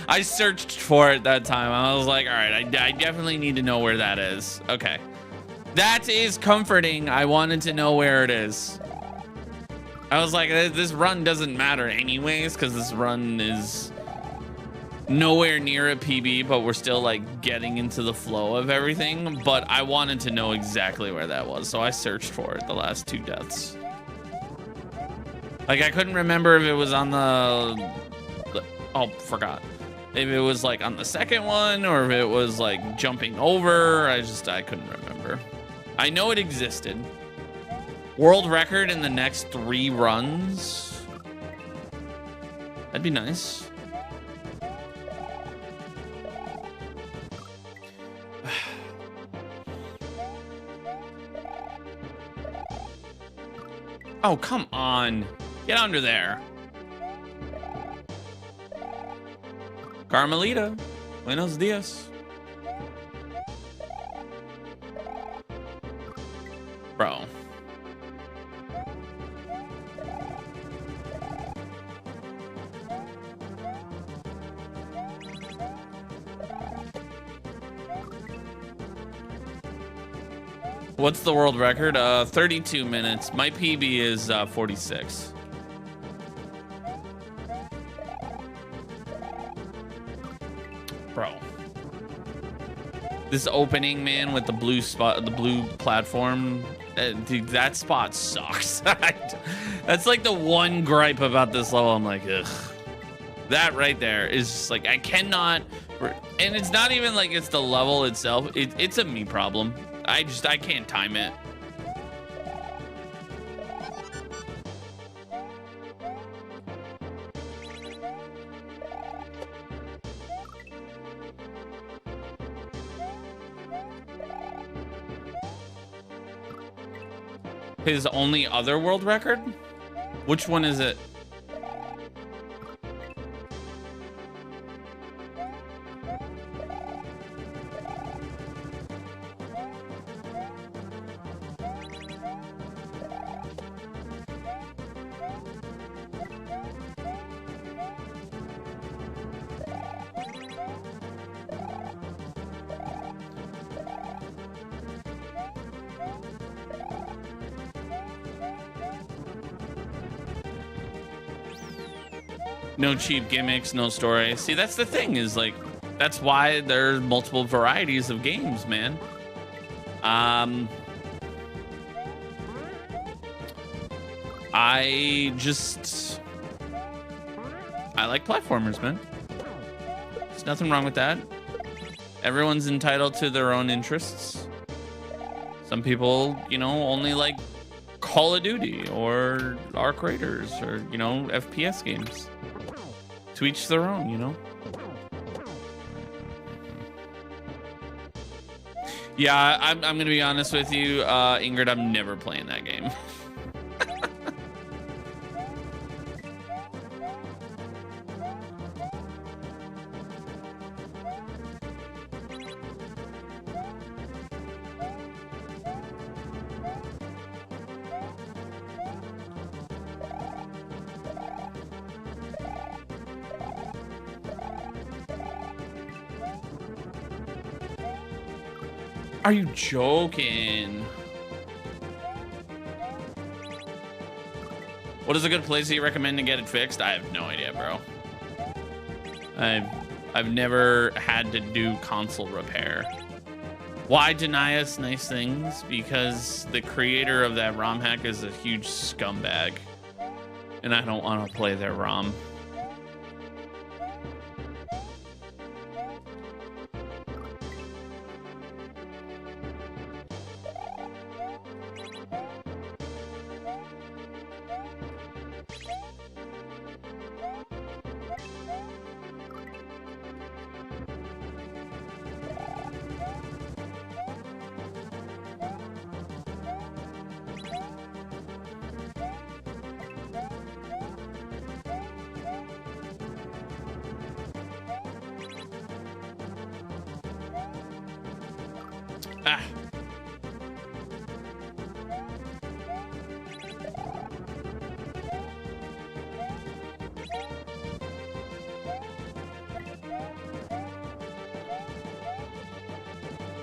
I searched for it that time. I was like, all right, I definitely need to know where that is. Okay. That is comforting. I wanted to know where it is. I was like, this run doesn't matter anyways, because this run is nowhere near a PB, but we're still like getting into the flow of everything. But I wanted to know exactly where that was, so I searched for it the last 2 deaths. Like, I couldn't remember if it was on the oh, forgot. If it was like on the second one or if it was like jumping over. I couldn't remember. I know it existed. World record in the next 3 runs. That'd be nice. Oh, come on. Get under there. Carmelita. Buenos dias. Bro. What's the world record? 32 minutes. My PB is 46. Bro. This opening, man, with the blue spot, the blue platform, dude, that spot sucks. That's like the one gripe about this level. I'm like, ugh. That right there is just like, I cannot, and it's not even like it's the level itself. It's a me problem. I can't time it. His only other world record? Which one is it? No cheap gimmicks, no story. See, that's the thing, is like, that's why there's multiple varieties of games, man. I like platformers, man. There's nothing wrong with that. Everyone's entitled to their own interests. Some people, you know, only like Call of Duty or Arc Raiders or, you know, FPS games. To each their own, you know? Yeah, I'm gonna be honest with you, Ingrid, I'm never playing that game. Are you joking? What is a good place that you recommend to get it fixed? I have no idea, bro. I've never had to do console repair. Why deny us nice things? Because the creator of that ROM hack is a huge scumbag, and I don't want to play their ROM.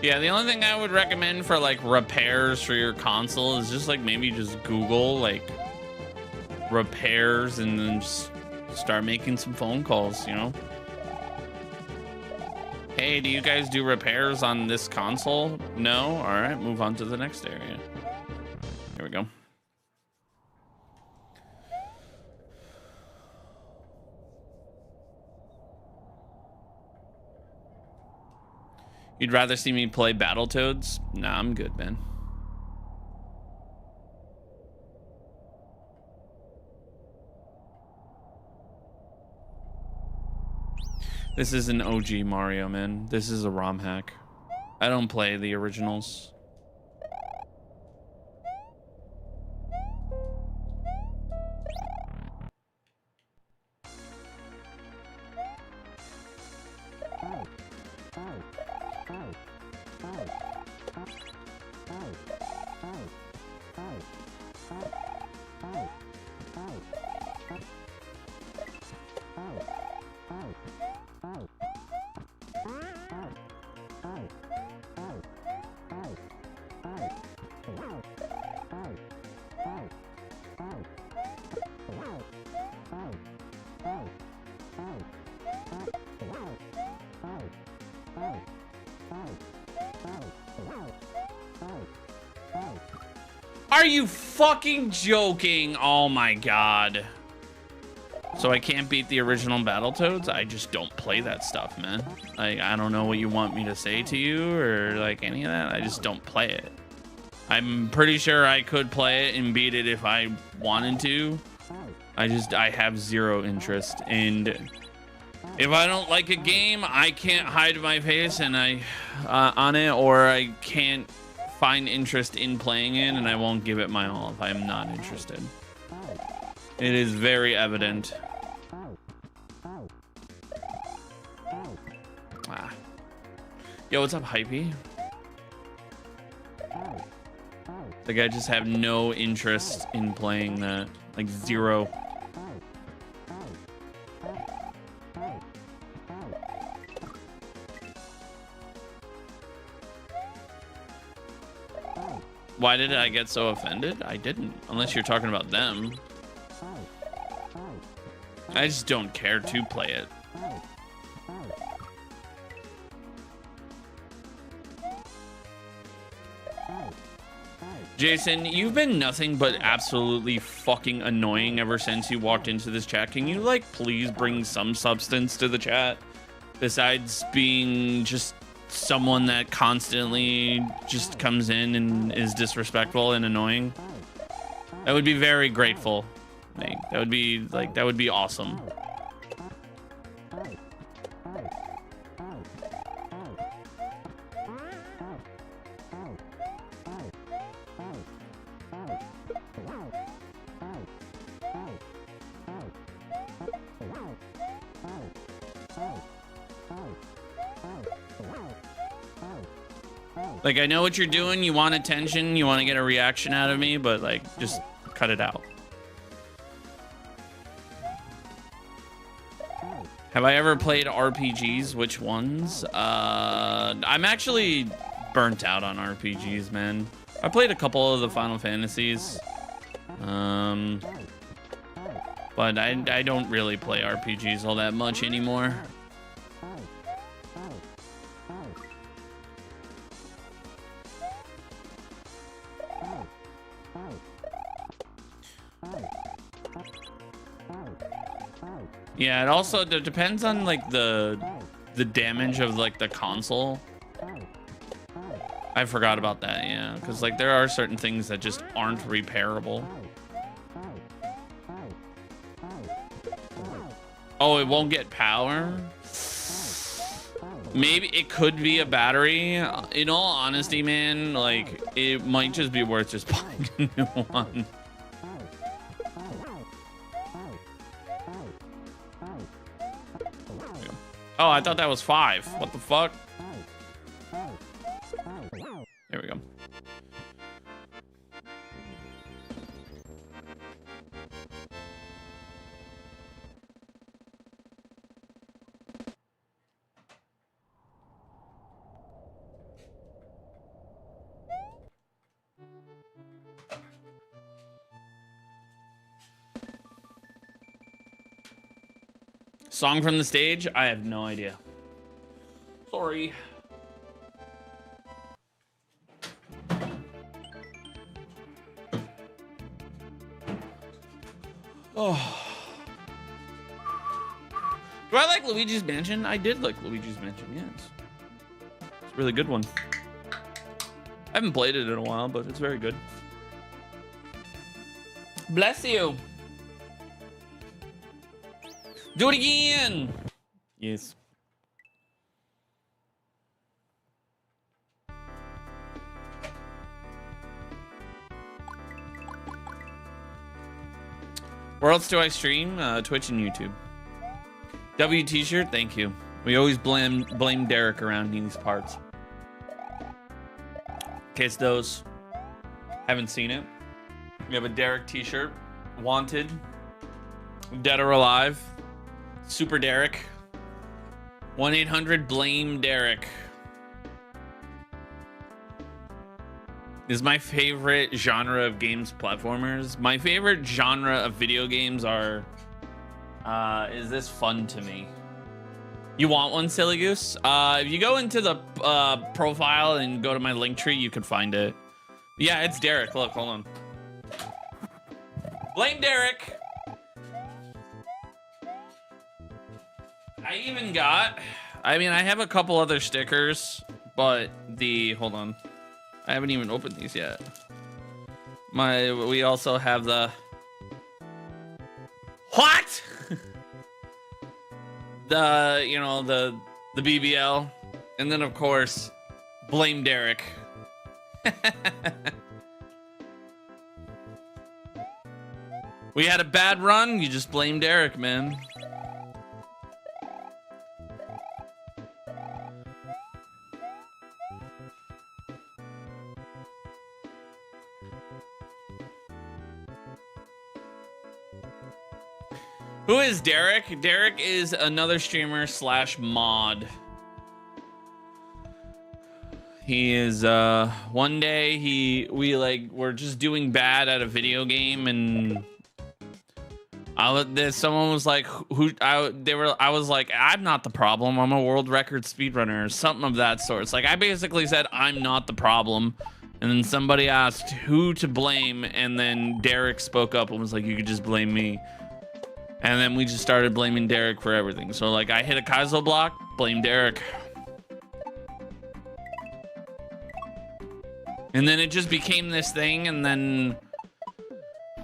Yeah, the only thing I would recommend for like repairs for your console is just like maybe just Google like repairs and then just start making some phone calls, you know? Hey, do you guys do repairs on this console? No? All right, move on to the next area. Here we go. You'd rather see me play Battletoads? Nah, I'm good, man. This is an OG Mario, man. This is a ROM hack. I don't play the originals. Are you fucking joking? Oh my god. So I can't beat the original Battletoads? I just don't play that stuff, man. Like, I don't know what you want me to say to you or like any of that. I just don't play it. I'm pretty sure I could play it and beat it if I wanted to. I have zero interest. And if I don't like a game, I can't hide my face and on it, or I can't find interest in playing it, and I won't give it my all if I'm not interested. It is very evident. Ah. Yo, what's up, Hypey? Like, I just have no interest in playing that. Like, zero. Why did I get so offended? I didn't, unless you're talking about them. I just don't care to play it. Jason, you've been nothing but absolutely fucking annoying ever since you walked into this chat. Can you, like, please bring some substance to the chat besides being just someone that constantly just comes in and is disrespectful and annoying? I would be very grateful. Like, that would be awesome. Like, I know what you're doing. You want attention. You want to get a reaction out of me, but, like, just cut it out. Have I ever played RPGs? Which ones? I'm actually burnt out on RPGs, man. I played a couple of the Final Fantasies. But I don't really play RPGs all that much anymore. Yeah, it also depends on, like, the damage of, like, the console. I forgot about that, yeah, because, like, there are certain things that just aren't repairable. Oh, it won't get power? Maybe it could be a battery. In all honesty, man, like, it might just be worth just buying a new one. Oh, I thought that was 5. What the fuck? There we go. Song from the stage? I have no idea. Sorry. Oh. Do I like Luigi's Mansion? I did like Luigi's Mansion, yes. It's a really good one. I haven't played it in a while, but it's very good. Bless you. Do it again. Yes. Where else do I stream? Twitch and YouTube. W t-shirt, thank you. We always blame Derek around these parts. Kiss those. Haven't seen it. We have a Derek t-shirt. Wanted. Dead or alive. Super Derek. 1-800-BLAME-DEREK. This is my favorite genre of games platformers. My favorite genre of video games are... is this fun to me? You want one, Silly Goose? If you go into the profile and go to my link tree, you can find it. Yeah, it's Derek. Look, hold on. Blame Derek. I even got... I mean, I have a couple other stickers, but hold on. I haven't even opened these yet. We also have the... What? the BBL. And then, of course, Blame Derek. We had a bad run, you just blame Derek, man. Who is Derek? Derek is another streamer / mod. He is one day we're just doing bad at a video game, and someone was like, I was like, I'm not the problem, I'm a world record speedrunner, or something of that sort. It's like I basically said I'm not the problem, and then somebody asked who to blame, and then Derek spoke up and was like, you could just blame me. And then we just started blaming Derek for everything. So like I hit a kaizo block, blame Derek. And then it just became this thing, and then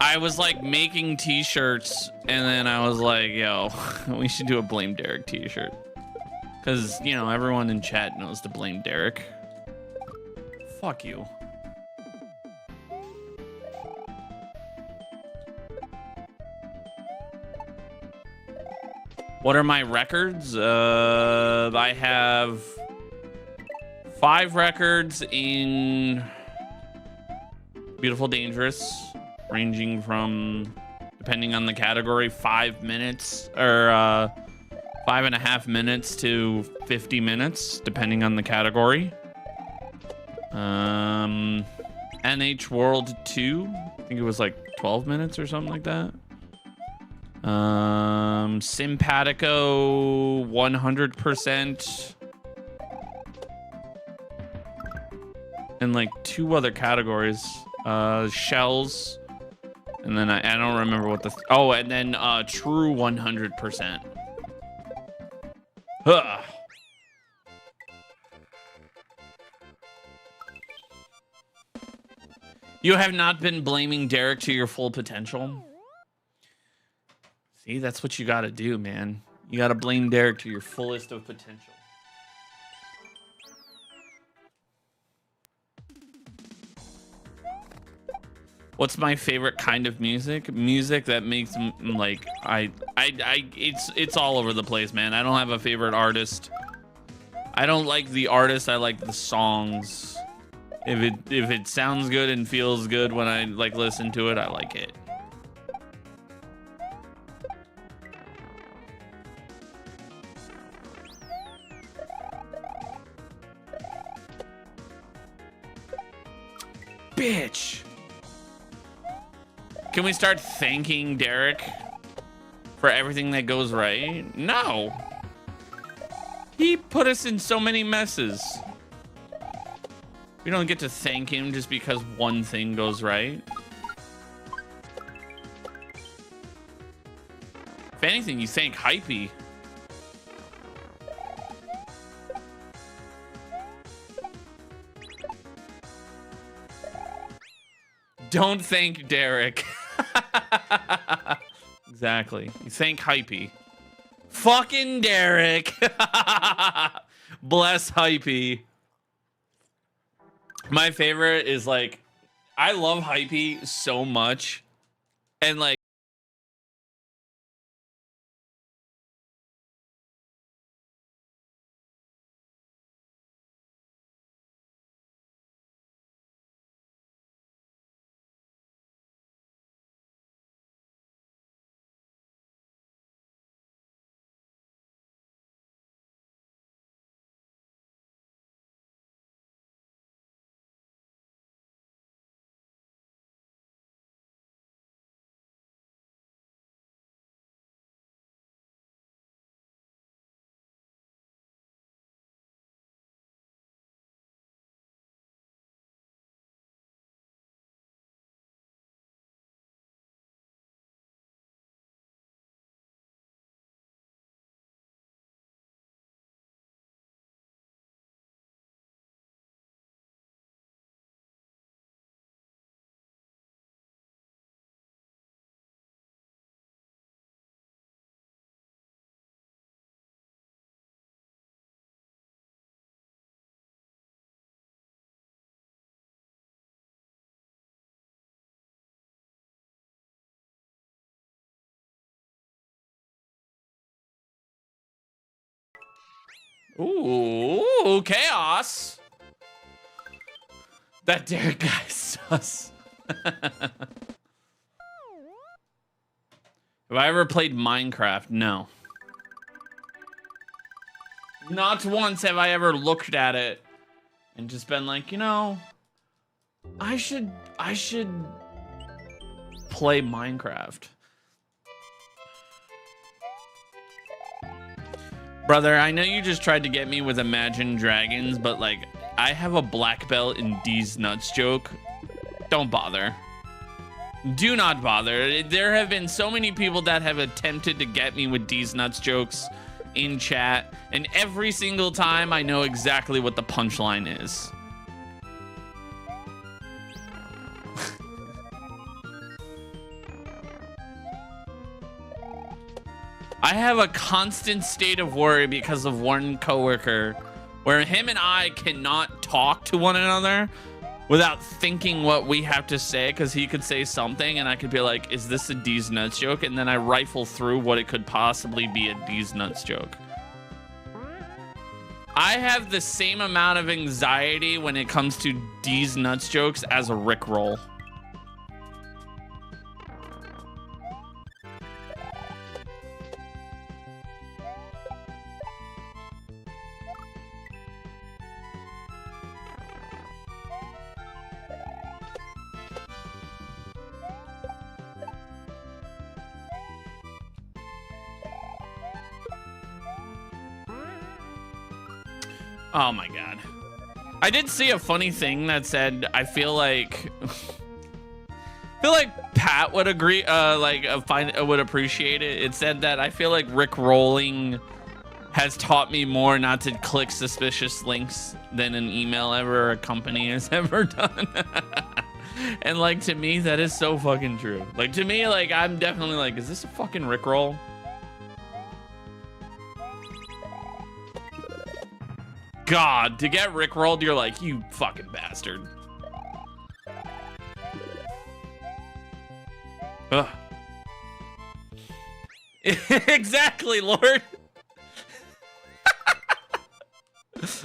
I was like making t-shirts, and then I was like, yo, we should do a Blame Derek t-shirt. Because, you know, everyone in chat knows to blame Derek. Fuck you. What are my records? I have 5 records in Beautiful Dangerous, ranging from, depending on the category, 5 minutes or 5.5 minutes to 50 minutes, depending on the category. NH World 2, I think it was like 12 minutes or something like that. Simpatico 100%. And like 2 other categories. Shells. And then I don't remember what and then True 100%. Huh. You have not been blaming Derek to your full potential. See, that's what you gotta do, man. You gotta blame Derek to your fullest of potential. What's my favorite kind of music? Music that makes like it's all over the place, man. I don't have a favorite artist. I don't like the artist, I like the songs. If it sounds good and feels good when I like listen to it, I like it. Bitch. Can we start thanking Derek for everything that goes right? No. He put us in so many messes. We don't get to thank him just because one thing goes right. If anything, you thank Hypey. Don't thank Derek. Exactly. You thank Hypey. Fucking Derek. Bless Hypey. My favorite is like, I love Hypey so much. And like, Ooh, chaos. That Derek guy's sus. Have I ever played Minecraft? No. Not once have I ever looked at it and just been like, you know, I should play Minecraft. Brother, I know you just tried to get me with Imagine Dragons, but like, I have a black belt in D's nuts joke. Don't bother. Do not bother. There have been so many people that have attempted to get me with D's nuts jokes in chat, and every single time I know exactly what the punchline is. I have a constant state of worry because of one coworker where him and I cannot talk to one another without thinking what we have to say, because he could say something and I could be like, is this a D's nuts joke? And then I rifle through what it could possibly be a D's nuts joke. I have the same amount of anxiety when it comes to D's nuts jokes as a Rickroll. Oh my god. I did see a funny thing that said, I feel like Pat would agree, would appreciate it. It said that I feel like Rick rolling has taught me more not to click suspicious links than an email ever or a company has ever done. And like, to me, that is so fucking true. Like, to me, like, I'm definitely like, is this a fucking Rickroll? God, to get Rickrolled, you're like, you fucking bastard. Ugh. Exactly, Lord. It's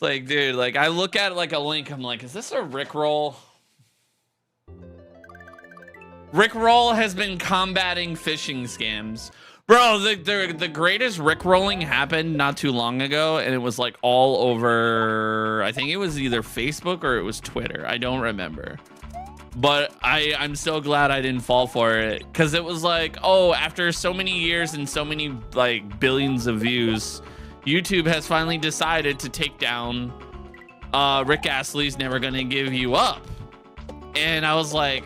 like, dude, like, I look at like a link, I'm like, is this a Rickroll? Rickroll has been combating phishing scams. Bro, the greatest Rickrolling happened not too long ago, and it was like all over, I think it was either Facebook or it was Twitter. I don't remember. But I'm so glad I didn't fall for it, because it was like, oh, after so many years and so many like billions of views, YouTube has finally decided to take down Rick Astley's Never Gonna Give You Up. And I was like,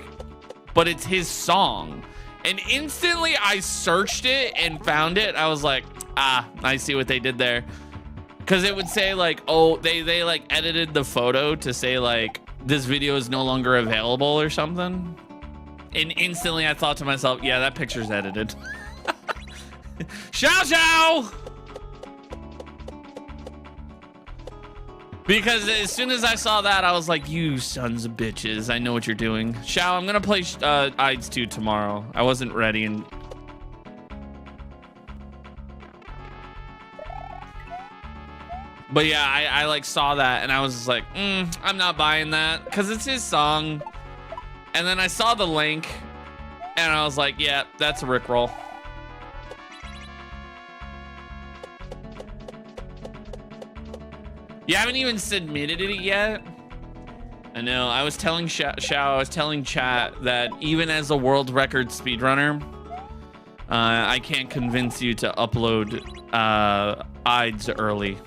but it's his song. And instantly I searched it and found it. I was like, ah, I see what they did there. Because it would say like, oh, they like edited the photo to say like, this video is no longer available or something. And instantly I thought to myself, yeah, that picture's edited. Xiao Xiao! Because as soon as I saw that, I was like, you sons of bitches, I know what you're doing. Xiao, I'm gonna play Ides 2 tomorrow. I wasn't ready and... But yeah, I like saw that and I was just like, I'm not buying that, because it's his song. And then I saw the link and I was like, yeah, that's a Rickroll. You haven't even submitted it yet? I know. I was telling I was telling chat that even as a world record speedrunner, I can't convince you to upload Ides early.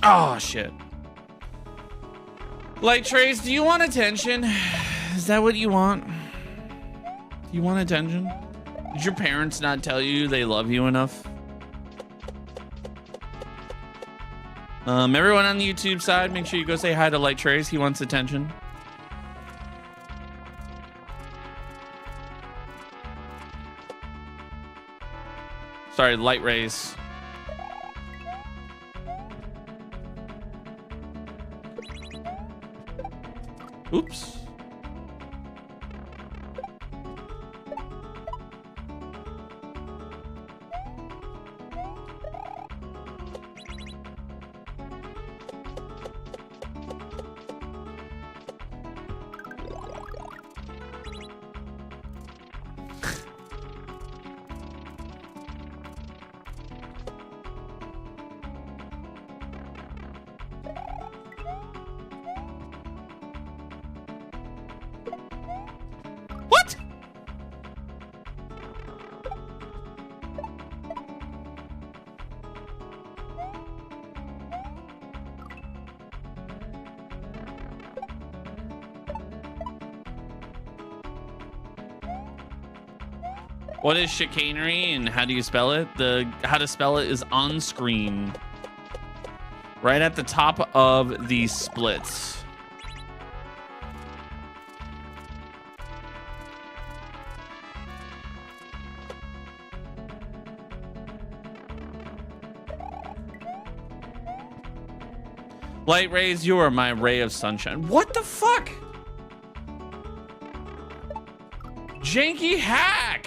Oh, shit. Light Trace, do you want attention? Is that what you want? Do you want attention? Did your parents not tell you they love you enough? Everyone on the YouTube side, make sure you go say hi to Light Trace. He wants attention. Sorry, Light Rays. Oops. What? What is chicanery and how do you spell it? The how to spell it is on screen. Right at the top of the splits. Light Rays, you are my ray of sunshine. What the fuck? Janky hack.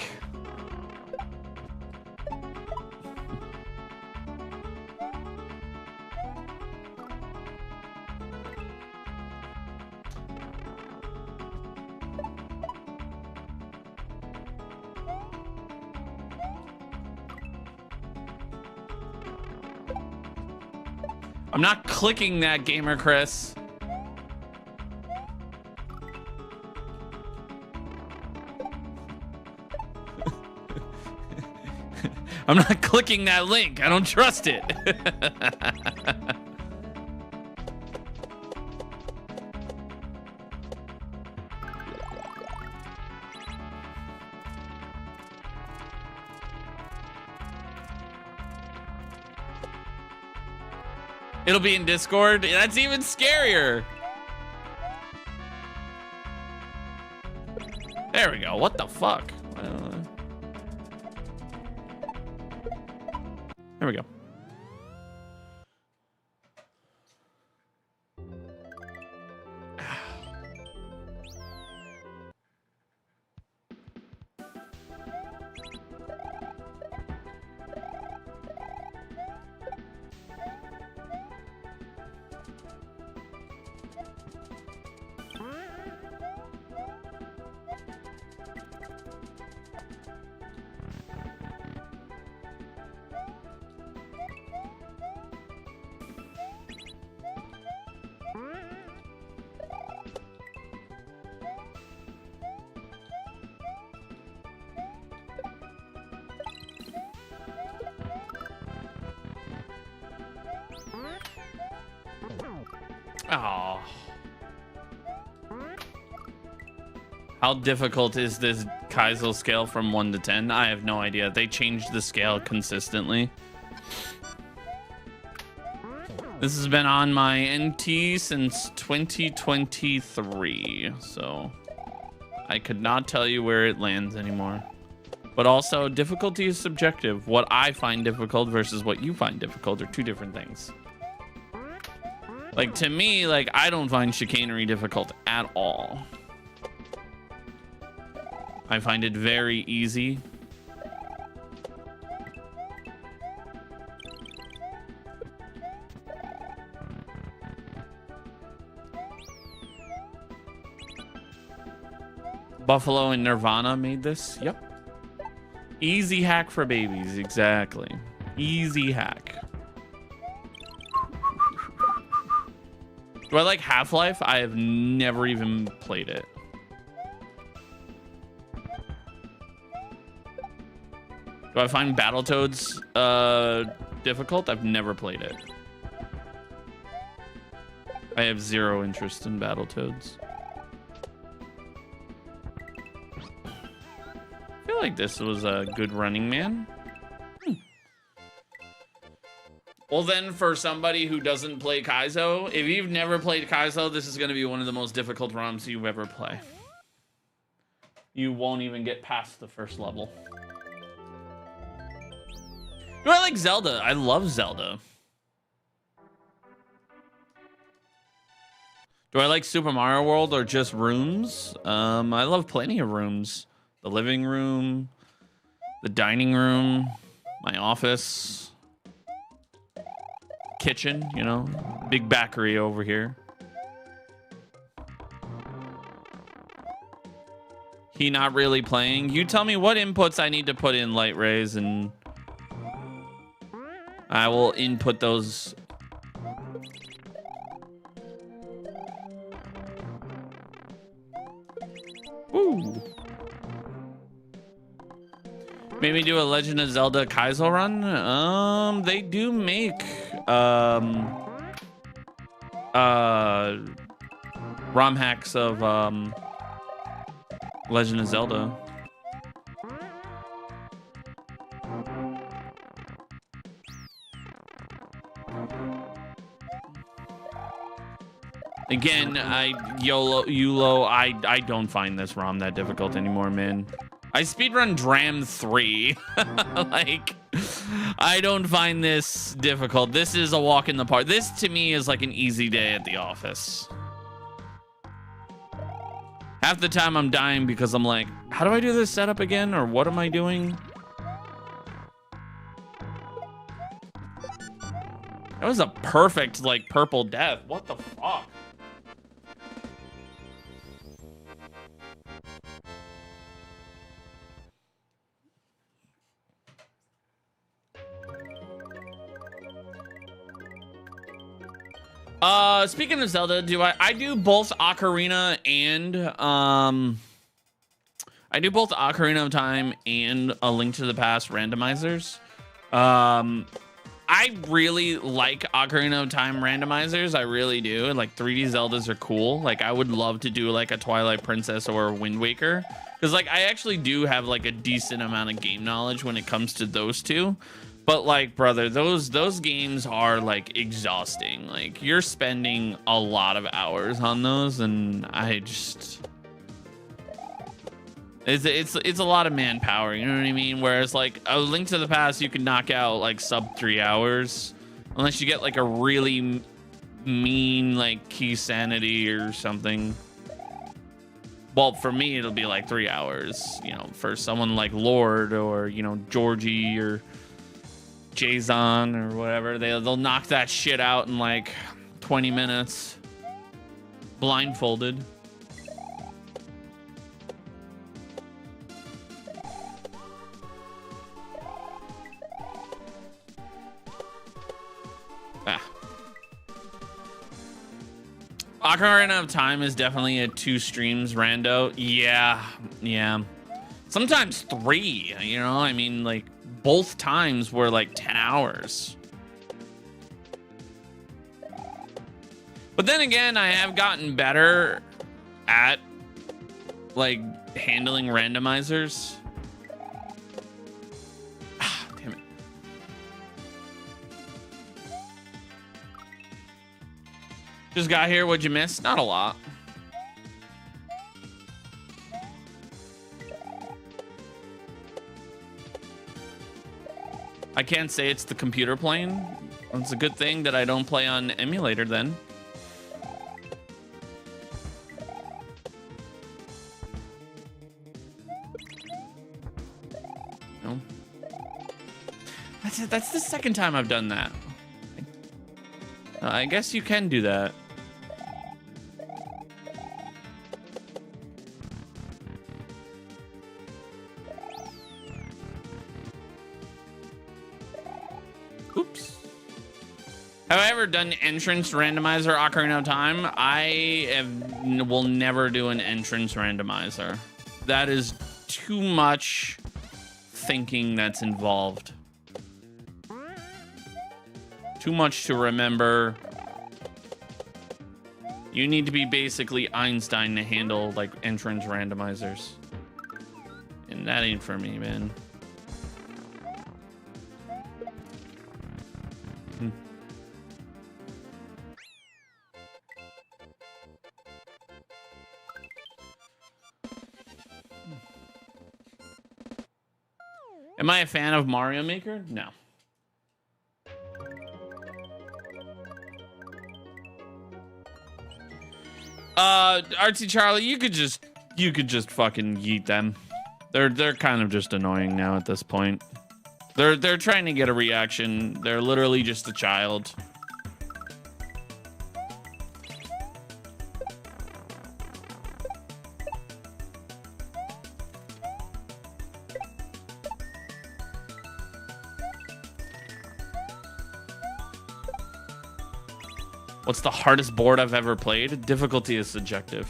I'm not clicking that, Gamer Chris. I'm not clicking that link. I don't trust it. It'll be in Discord. That's even scarier. There we go. What the fuck? There we go. Oh. How difficult is this kaizo scale from 1 to 10? I have no idea. They changed the scale consistently. This has been on my NT since 2023, so I could not tell you where it lands anymore. But also, difficulty is subjective. What I find difficult versus what you find difficult are two different things. Like, to me, like, I don't find chicanery difficult at all. I find it very easy. Buffalo and Nirvana made this. Yep. Easy hack for babies. Exactly. Easy hack. Do I like Half-Life? I have never even played it. Do I find Battletoads difficult? I've never played it. I have zero interest in Battletoads. I feel like this was a good Running Man. Well, then for somebody who doesn't play Kaizo, if you've never played Kaizo, this is going to be one of the most difficult ROMs you ever play. You won't even get past the first level. Do I like Zelda? I love Zelda. Do I like Super Mario World or just rooms? I love plenty of rooms. The living room, the dining room, my office, kitchen, you know, big bakery over here. He not really playing. You tell me what inputs I need to put in, Light Rays, and I will input those. Ooh. Maybe do a Legend of Zelda Kaizo run. They do make ROM hacks of Legend of Zelda. Again, I don't find this ROM that difficult anymore, man. I speedrun Dram 3. Like, I don't find this difficult. This is a walk in the park. This, to me, is like an easy day at the office. Half the time I'm dying because I'm like, how do I do this setup again? Or what am I doing? That was a perfect, like, purple death. What the fuck? Speaking of Zelda, I do both Ocarina and I do both Ocarina of Time and A Link to the Past randomizers. I really like Ocarina of Time randomizers. I really do. Like 3D Zeldas are cool. Like I would love to do like a Twilight Princess or a Wind Waker, because like I actually do have like a decent amount of game knowledge when it comes to those two. But like, brother, those games are like exhausting. Like you're spending a lot of hours on those, and I just it's a lot of manpower, you know what I mean? Whereas like A Link to the Past, you can knock out like sub 3 hours, unless you get like a really mean like key sanity or something. Well, for me, it'll be like 3 hours, you know, for someone like Lord or, you know, Georgie or Jason or whatever, they'll knock that shit out in like 20 minutes blindfolded. Ocarina of Time is definitely a 2 streams rando. Yeah. Sometimes 3, you know, I mean, like both times were like 10 hours. But then again, I have gotten better at like handling randomizers. Ah, damn it. Just got here, what'd you miss? Not a lot. I can't say it's the computer playing. It's a good thing that I don't play on emulator then. No. That's the second time I've done that. I guess you can do that. Oops. Have I ever done entrance randomizer Ocarina of Time? Will never do an entrance randomizer. That is too much thinking that's involved. Too much to remember. You need to be basically Einstein to handle like entrance randomizers. And that ain't for me, man. Am I a fan of Mario Maker? No. Artsy Charlie, you could just fucking yeet them. They're kind of just annoying now at this point. They're trying to get a reaction. They're literally just a child. What's the hardest board I've ever played? Difficulty is subjective.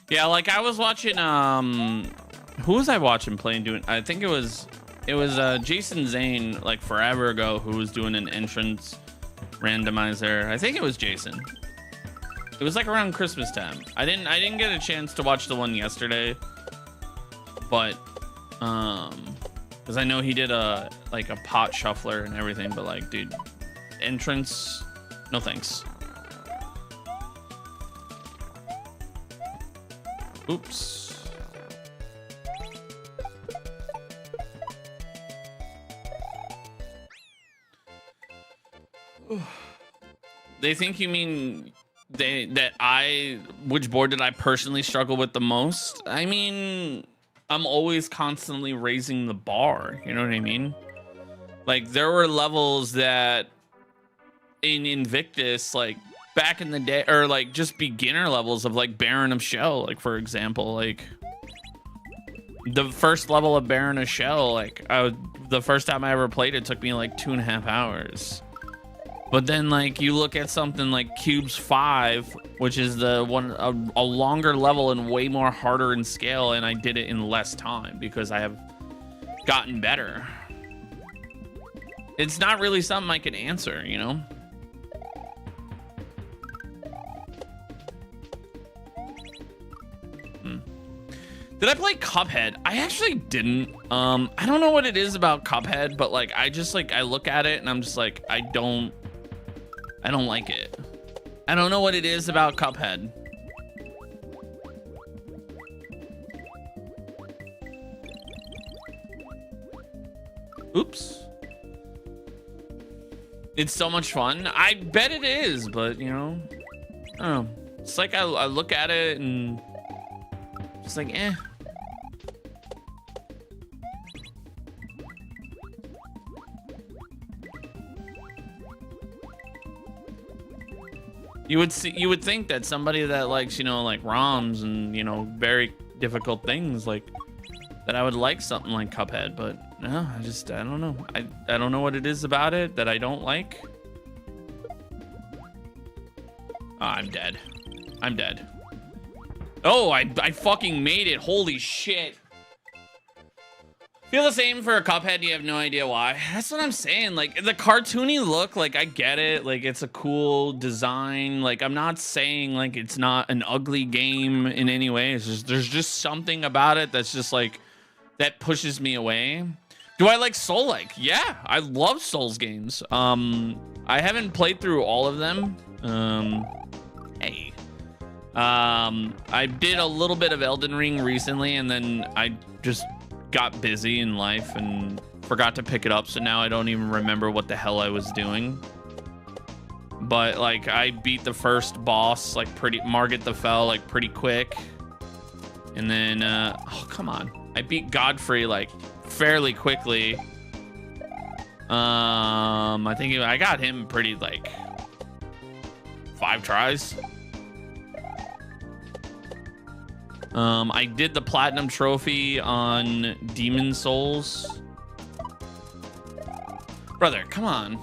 Yeah, like I was watching, who was I watching doing? I think it was Jason Zane, like forever ago, who was doing an entrance randomizer. I think it was Jason. It was like around Christmas time. I didn't get a chance to watch the one yesterday, but because I know he did a pot shuffler and everything, but like, dude, entrance, no thanks. Oops. They think you mean which board did I personally struggle with the most? I mean, I'm always constantly raising the bar, you know what I mean? Like there were levels that in Invictus, like back in the day, or like just beginner levels of like Baron of Shell, like for example, like the first level of Baron of Shell, like the first time I ever played it took me like 2.5 hours. But then like you look at something like Cubes 5, which is the one a longer level and way more harder in scale, and I did it in less time because I have gotten better. It's not really something I can answer, you know? Did I play Cuphead? I actually didn't. I don't know what it is about Cuphead, but like I just like I look at it and I'm just like I don't like it. I don't know what it is about Cuphead. Oops. It's so much fun. I bet it is, but you know, I don't know. It's like I look at it and just like, eh. You would think that somebody that likes, you know, like ROMs and, you know, very difficult things, like that I would like something like Cuphead, but no, I don't know. I don't know what it is about it that I don't like. Oh, I'm dead. I'm dead. Oh, I fucking made it. Holy shit. Feel the same for a Cuphead, you have no idea why. That's what I'm saying. Like the cartoony look, like I get it. Like it's a cool design. Like I'm not saying like it's not an ugly game in any way. It's just there's just something about it that's just like that pushes me away. Do I like Soul-like? Yeah, I love Souls games. I haven't played through all of them. Hey. I did a little bit of Elden Ring recently, and then I just got busy in life and forgot to pick it up, so now I don't even remember what the hell I was doing. But like I beat the first boss, like Margit the Fell, like pretty quick. And then oh come on, I beat Godfrey like fairly quickly. I think I got him pretty like 5 tries. I did the platinum trophy on Demon Souls. Brother, come on.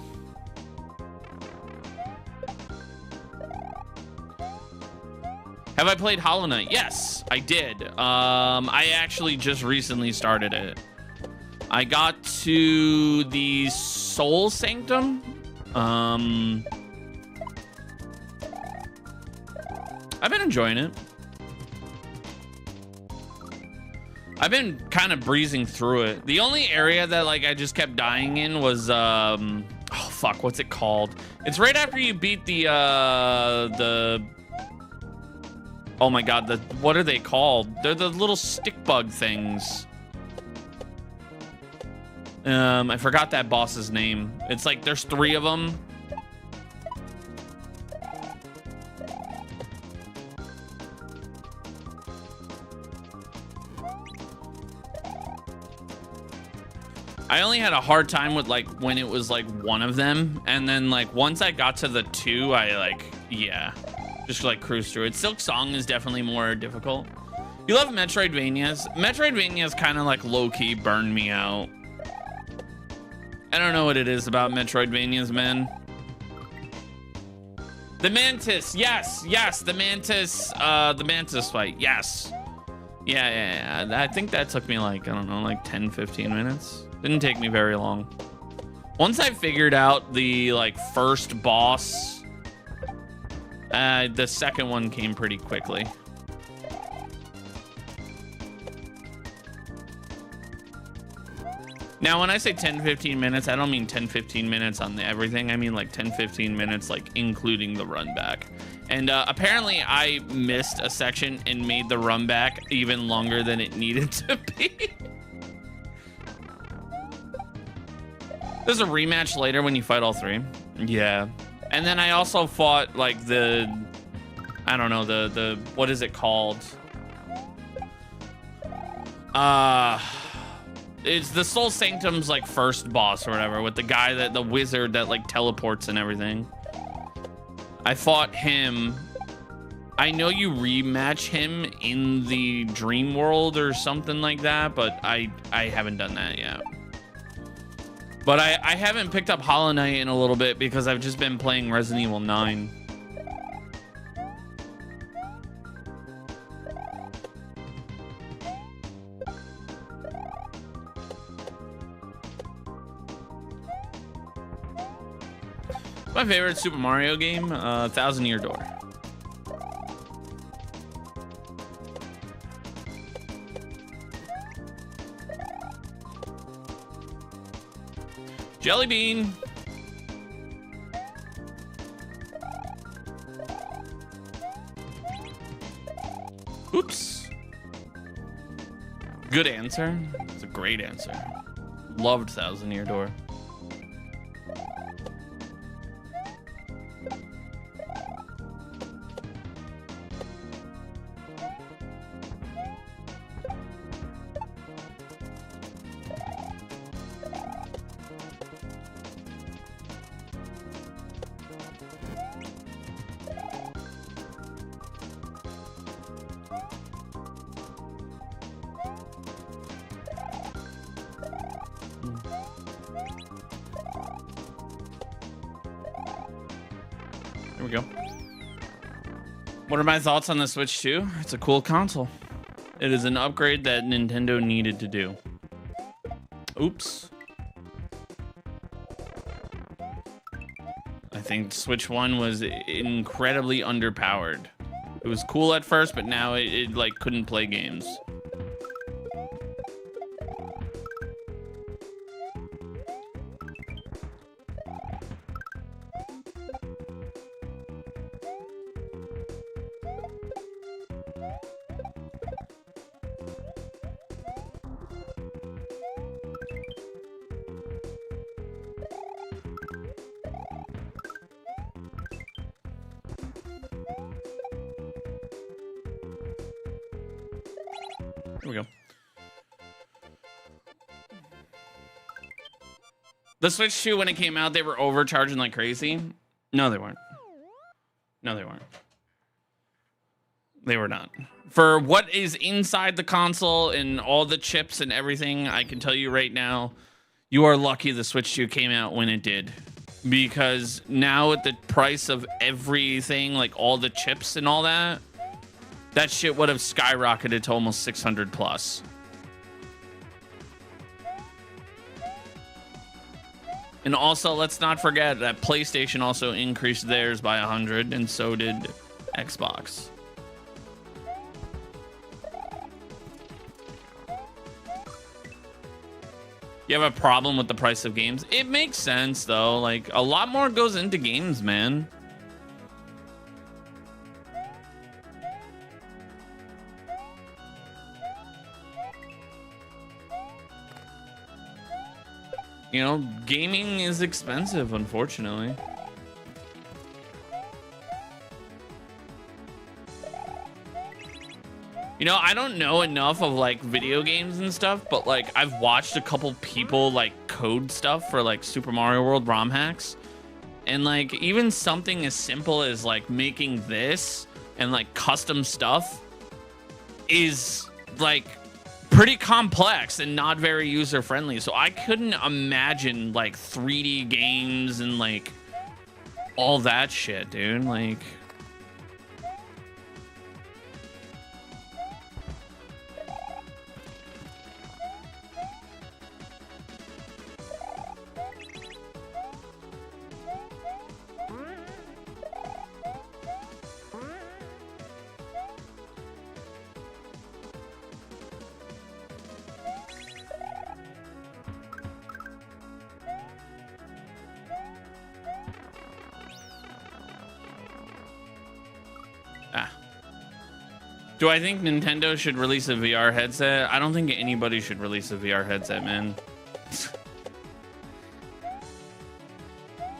Have I played Hollow Knight? Yes, I did. I actually just recently started it. I got to the Soul Sanctum. I've been enjoying it. I've been kind of breezing through it. The only area that like I just kept dying in was oh fuck, what's it called? It's right after you beat the oh my god, what are they called? They're the little stick bug things. I forgot that boss's name. It's like there's 3 of them. I only had a hard time with like when it was like one of them, and then like once I got to the 2, I like, yeah, just like cruise through it. Silk Song is definitely more difficult. You love Metroidvanias? Metroidvanias kind of like low-key burned me out. I don't know what it is about Metroidvanias, man. The Mantis, yes, the Mantis fight, yes. Yeah. I think that took me like, I don't know, like 10, 15 minutes. Didn't take me very long. Once I figured out the like first boss, the second one came pretty quickly. Now, when I say 10, 15 minutes, I don't mean 10, 15 minutes on everything. I mean like 10, 15 minutes, like including the run back. And apparently I missed a section and made the run back even longer than it needed to be. There's a rematch later when you fight all 3. Yeah. And then I also fought like I don't know, the what is it called? It's the Soul Sanctum's like first boss or whatever, with the guy the wizard that like teleports and everything. I fought him. I know you rematch him in the dream world or something like that, but I haven't done that yet. But I haven't picked up Hollow Knight in a little bit because I've just been playing Resident Evil 9. My favorite Super Mario game, Thousand Year Door. Jelly bean. Oops. Good answer. It's a great answer. Loved Thousand Year Door. Here we go. What are my thoughts on the Switch 2? It's a cool console. It is an upgrade that Nintendo needed to do. Oops. I think Switch 1 was incredibly underpowered. It was cool at first, but now it like couldn't play games. Here we go. The Switch 2, when it came out, they were overcharging like crazy. No, they weren't. No, they weren't. They were not. For what is inside the console and all the chips and everything, I can tell you right now, you are lucky the Switch 2 came out when it did. Because now at the price of everything, like all the chips and all that, that shit would have skyrocketed to almost 600 plus. And also, let's not forget that PlayStation also increased theirs by 100, and so did Xbox. You have a problem with the price of games? It makes sense, though. Like, a lot more goes into games, man. You know, gaming is expensive, unfortunately. You know, I don't know enough of like video games and stuff, but like I've watched a couple people like code stuff for like Super Mario World ROM hacks. And like even something as simple as like making this and like custom stuff is like pretty complex and not very user friendly. So I couldn't imagine like 3D games and like all that shit, dude. Like, do I think Nintendo should release a VR headset? I don't think anybody should release a VR headset, man.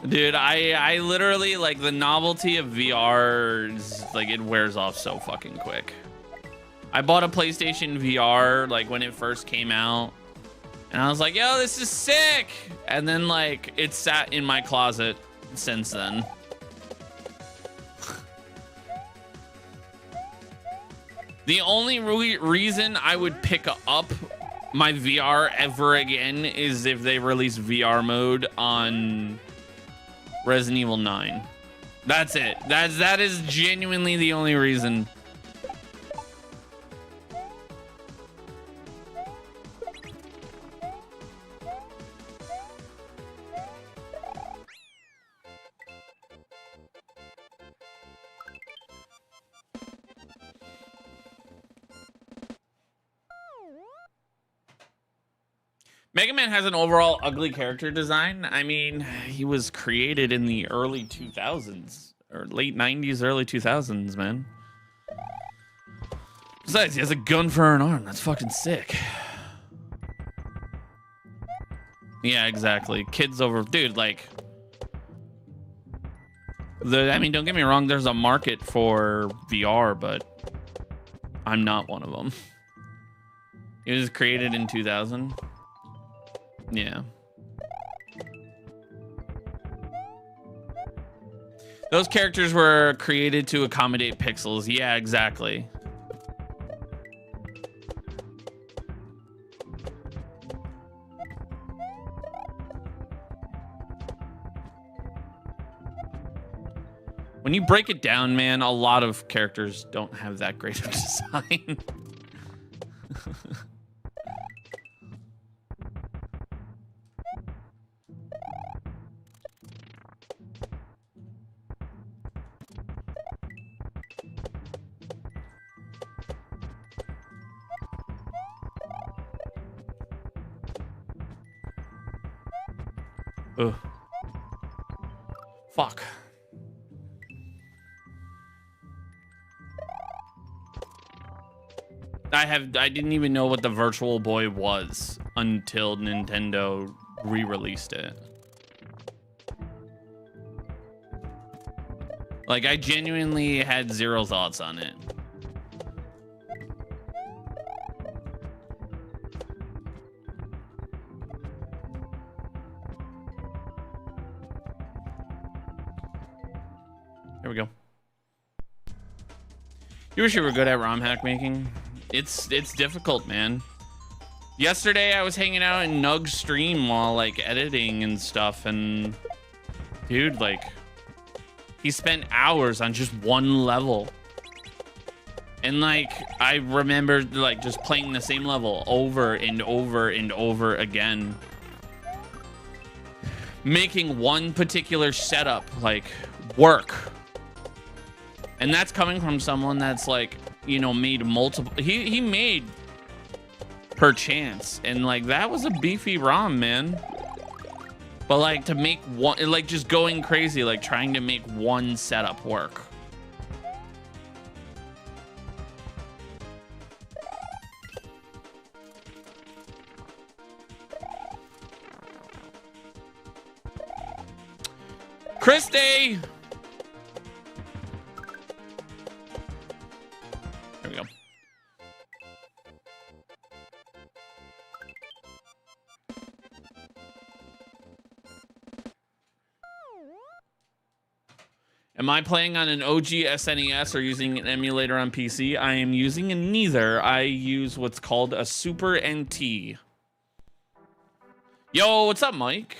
Dude, I literally, like, the novelty of VR is, like, it wears off so fucking quick. I bought a PlayStation VR, like, when it first came out. And I was like, yo, this is sick! And then, like, it sat in my closet since then. The only reason I would pick up my VR ever again is if they release VR mode on Resident Evil 9. That's it. That is genuinely the only reason. Mega Man has an overall ugly character design. I mean, he was created in the early 2000s, or late 90s, early 2000s, man. Besides, he has a gun for an arm. That's fucking sick. Yeah, exactly. Kids over... Dude, like... I mean, don't get me wrong, there's a market for VR, but I'm not one of them. It was created in 2000. Yeah. Those characters were created to accommodate pixels. Yeah, exactly. When you break it down, man, a lot of characters don't have that great of design. Ugh. Fuck. I didn't even know what the Virtual Boy was until Nintendo re-released it. Like, I genuinely had zero thoughts on it. Here we go. You wish you were good at ROM hack making. It's difficult, man. Yesterday I was hanging out in Nug's stream while like editing and stuff, and dude, like, he spent hours on just one level. And like, I remember like just playing the same level over and over and over again. Making one particular setup like work. And that's coming from someone that's like, you know, made multiple, he made Per Chance, and like that was a beefy ROM, man. But like to make one, like just going crazy, like trying to make one setup work. Christy! There we go. Am I playing on an OG SNES or using an emulator on PC? I am using neither. I use what's called a Super NT. Yo, what's up, Mike?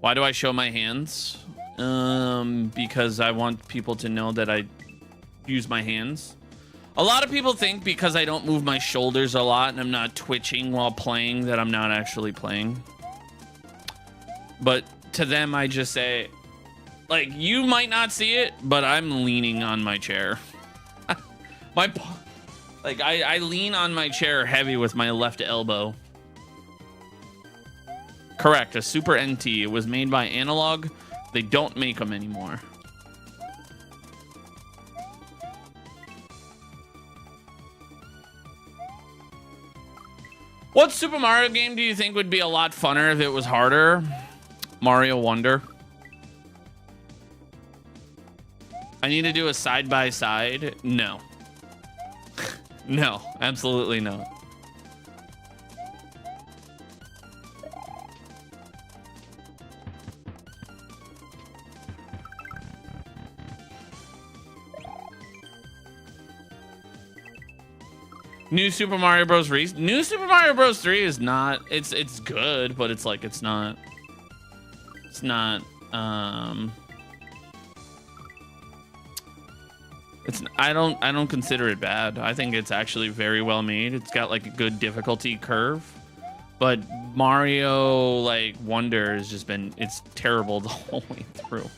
Why do I show my hands? Because I want people to know that I use my hands. A lot of people think because I don't move my shoulders a lot and I'm not twitching while playing that I'm not actually playing. But to them, I just say, like, you might not see it, but I'm leaning on my chair. I lean on my chair heavy with my left elbow. Correct, a Super NT. It was made by Analog. They don't make them anymore. What Super Mario game do you think would be a lot funner if it was harder? Mario Wonder. I need to do a side-by-side? No. No, absolutely not. New Super Mario Bros. 3. New Super Mario Bros. 3 is not. It's good, but it's like it's not. It's not. It's. I don't consider it bad. I think it's actually very well made. It's got like a good difficulty curve, but Mario like Wonder has just been. It's terrible the whole way through.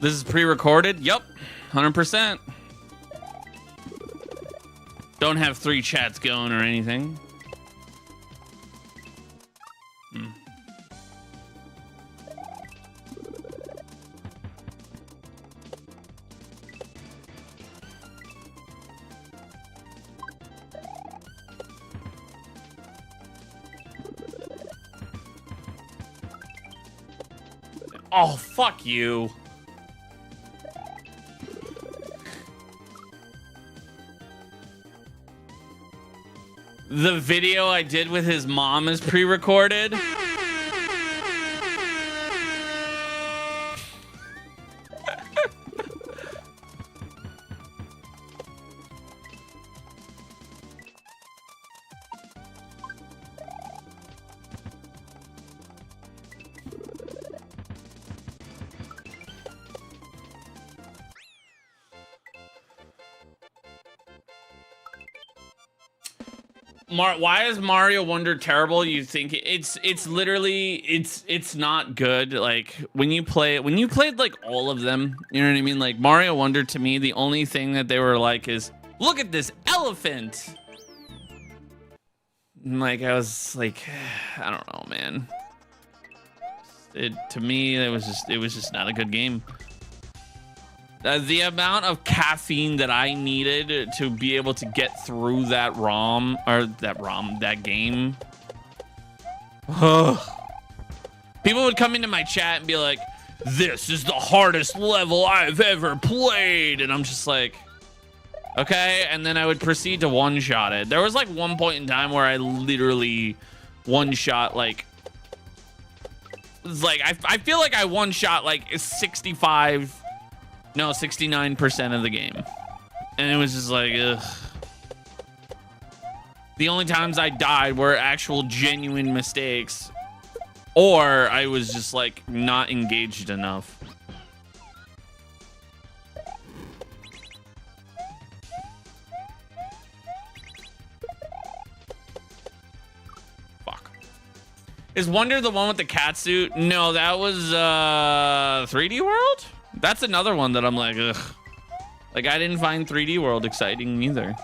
This is pre-recorded? Yep, 100%. Don't have 3 chats going or anything. Oh, fuck you. The video I did with his mom is pre-recorded. Why is Mario Wonder terrible? You think it's literally it's not good. Like when you played like all of them, you know what I mean? Like Mario Wonder, to me, the only thing that they were like is, look at this elephant. And like I was like, I don't know, man. to me, it was just not a good game. The amount of caffeine that I needed to be able to get through that game. People would come into my chat and be like, "This is the hardest level I've ever played," and I'm just like, okay. And then I would proceed to one-shot it. There was like one point in time where I literally one-shot like I feel like I one-shot like 69% of the game, and it was just like, ugh. The only times I died were actual genuine mistakes, or I was just like not engaged enough. Fuck. Is Wonder the one with the cat suit? No, that was 3D World? That's another one that I'm like, ugh. Like, I didn't find 3D World exciting either.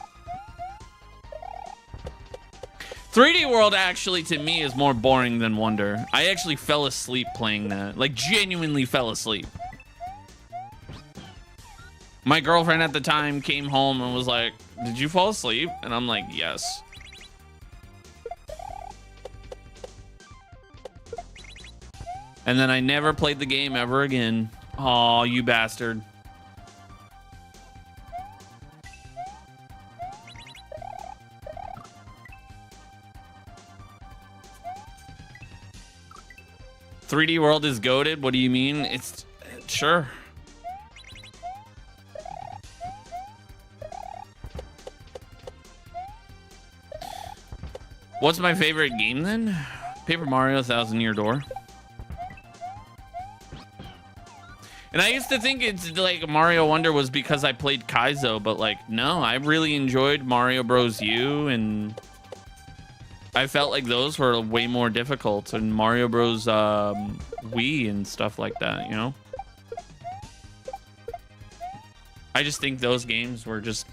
3D World actually, to me, is more boring than Wonder. I actually fell asleep playing that. Like, genuinely fell asleep. My girlfriend at the time came home and was like, "Did you fall asleep?" And I'm like, "Yes." And then I never played the game ever again. Oh, you bastard. "3D World is goated." What do you mean? It's sure. What's my favorite game then? Paper Mario: Thousand Year Door. And I used to think it's like Mario Wonder was because I played Kaizo, but like, no, I really enjoyed Mario Bros. U, and I felt like those were way more difficult, and Mario Bros. Wii and stuff like that, you know? I just think those games were just,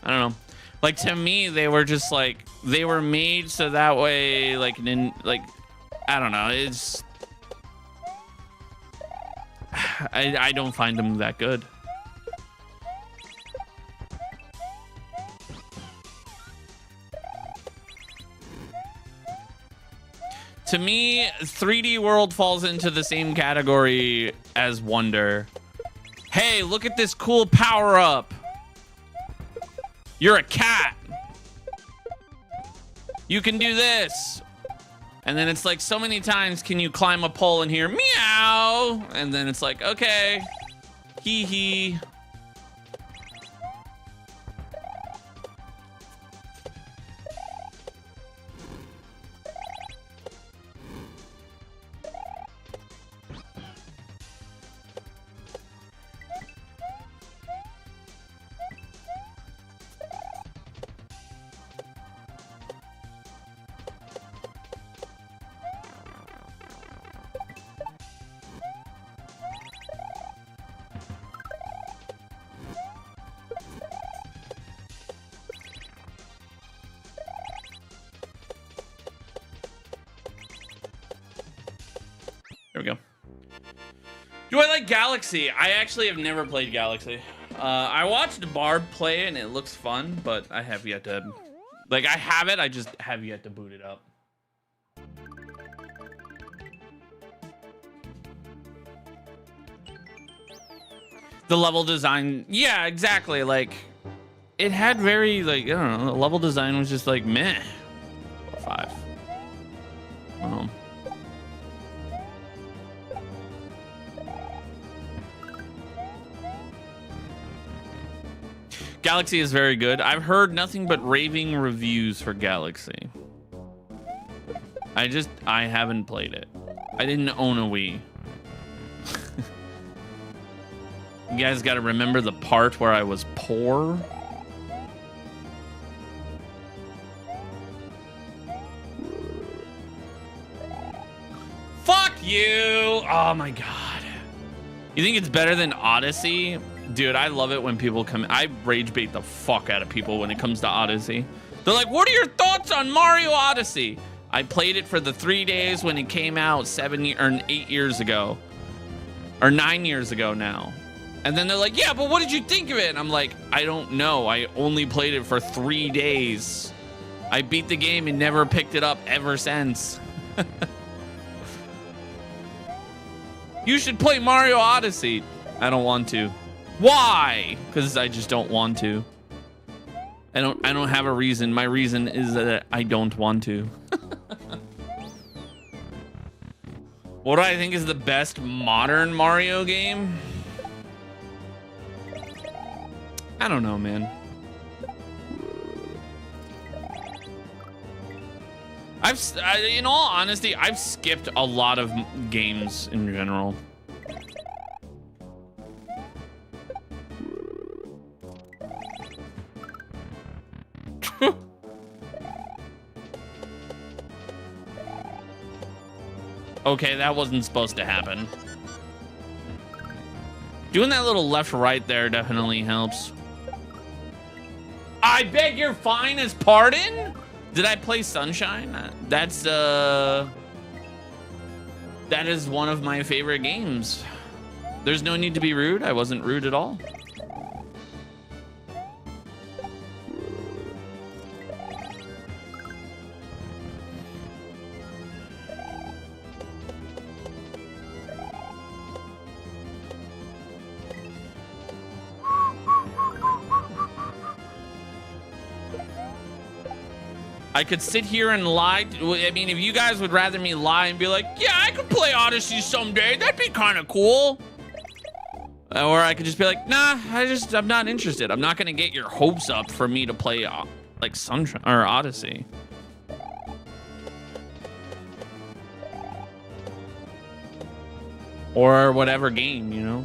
I don't know. Like, to me, they were just like, they were made so that way, like, I don't know, it's, I don't find them that good. To me, 3D World falls into the same category as Wonder. Hey, look at this cool power-up. You're a cat. You can do this. And then it's like, so many times can you climb a pole and hear meow? And then it's like, okay, hee hee. There we go. Do I like Galaxy? I actually have never played Galaxy. I watched Barb play it and it looks fun, but I have yet to, like, I have it, I just have yet to boot it up. The level design, yeah, exactly. Like, it had very, like, I don't know, the level design was just like meh. 5. Galaxy is very good. I've heard nothing but raving reviews for Galaxy. I haven't played it. I didn't own a Wii. You guys got to remember the part where I was poor. Fuck you! Oh my god. You think it's better than Odyssey? Dude, I love it when people come. I rage bait the fuck out of people when it comes to Odyssey. They're like, what are your thoughts on Mario Odyssey? I played it for the 3 days when it came out 8 years ago. Or 9 years ago now. And then they're like, yeah, but what did you think of it? And I'm like, I don't know. I only played it for 3 days. I beat the game and never picked it up ever since. You should play Mario Odyssey. I don't want to. Why? Because I just don't want to. I don't have a reason. My reason is that I don't want to. What do I think is the best modern Mario game? I don't know, man. In all honesty, I've skipped a lot of games in general. Okay, that wasn't supposed to happen. Doing that little left-right there definitely helps. I beg your finest pardon? Did I play Sunshine? That is one of my favorite games. There's no need to be rude. I wasn't rude at all. I could sit here and lie. I mean, if you guys would rather me lie and be like, yeah, I could play Odyssey someday, that'd be kind of cool. Or I could just be like, nah, I'm not interested. I'm not gonna get your hopes up for me to play like Sunshine or Odyssey. Or whatever game, you know?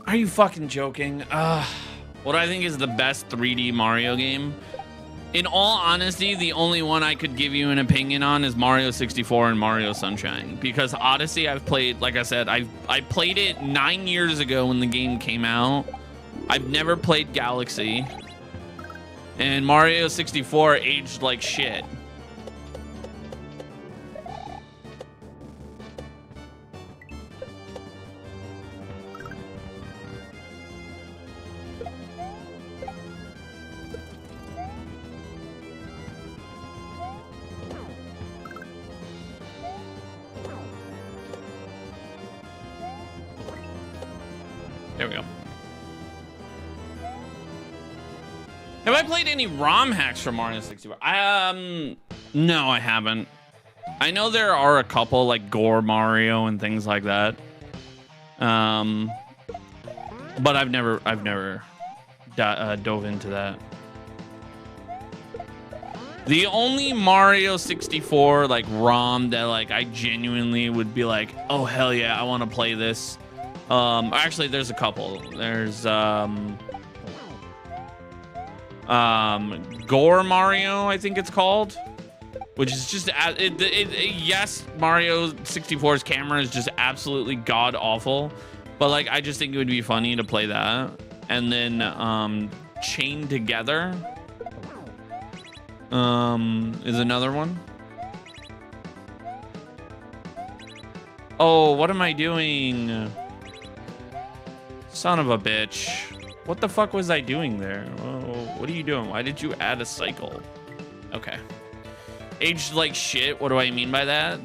Are you fucking joking? What I think is the best 3D Mario game? In all honesty, the only one I could give you an opinion on is Mario 64 and Mario Sunshine. Because Odyssey, I've played, like I said, I played it 9 years ago when the game came out. I've never played Galaxy. And Mario 64 aged like shit. There we go. Have I played any ROM hacks for Mario 64? No, I haven't. I know there are a couple like Gore Mario and things like that. But I've never dove into that. The only Mario 64 like ROM that like I genuinely would be like, oh hell yeah, I want to play this. Actually, there's a couple. There's Gore Mario, I think it's called, which is just yes, Mario 64's camera is just absolutely god awful, but like I just think it would be funny to play that. And then Chained Together is another one. Oh, what am I doing? Son of a bitch. What the fuck was I doing there? Oh, what are you doing? Why did you add a cycle? Okay. Aged like shit. What do I mean by that?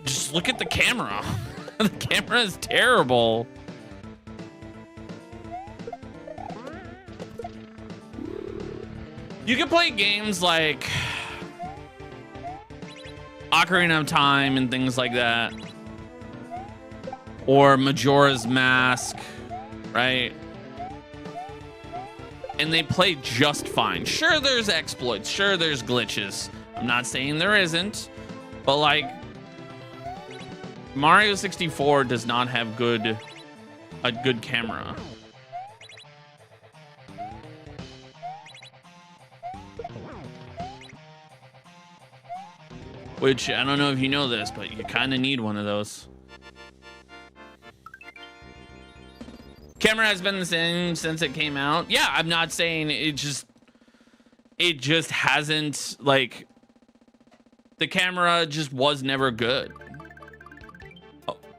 Just look at the camera. The camera is terrible. You can play games like Ocarina of Time and things like that. Or Majora's Mask, right? And they play just fine. Sure, there's exploits. Sure, there's glitches. I'm not saying there isn't. But, like, Mario 64 does not have a good camera. which I don't know if you know this, but you kind of need one of those. Camera has been the same since it came out. Yeah, I'm not saying it just hasn't, like, the camera just was never good.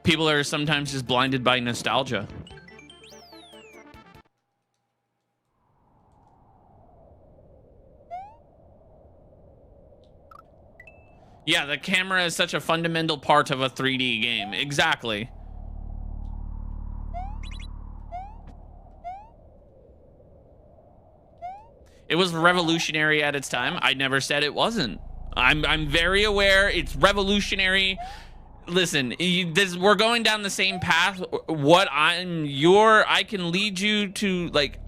People are sometimes just blinded by nostalgia. Yeah, the camera is such a fundamental part of a 3D game. Exactly. It was revolutionary at its time. I never said it wasn't. I'm very aware it's revolutionary. Listen, we're going down the same path. I can lead you to, like,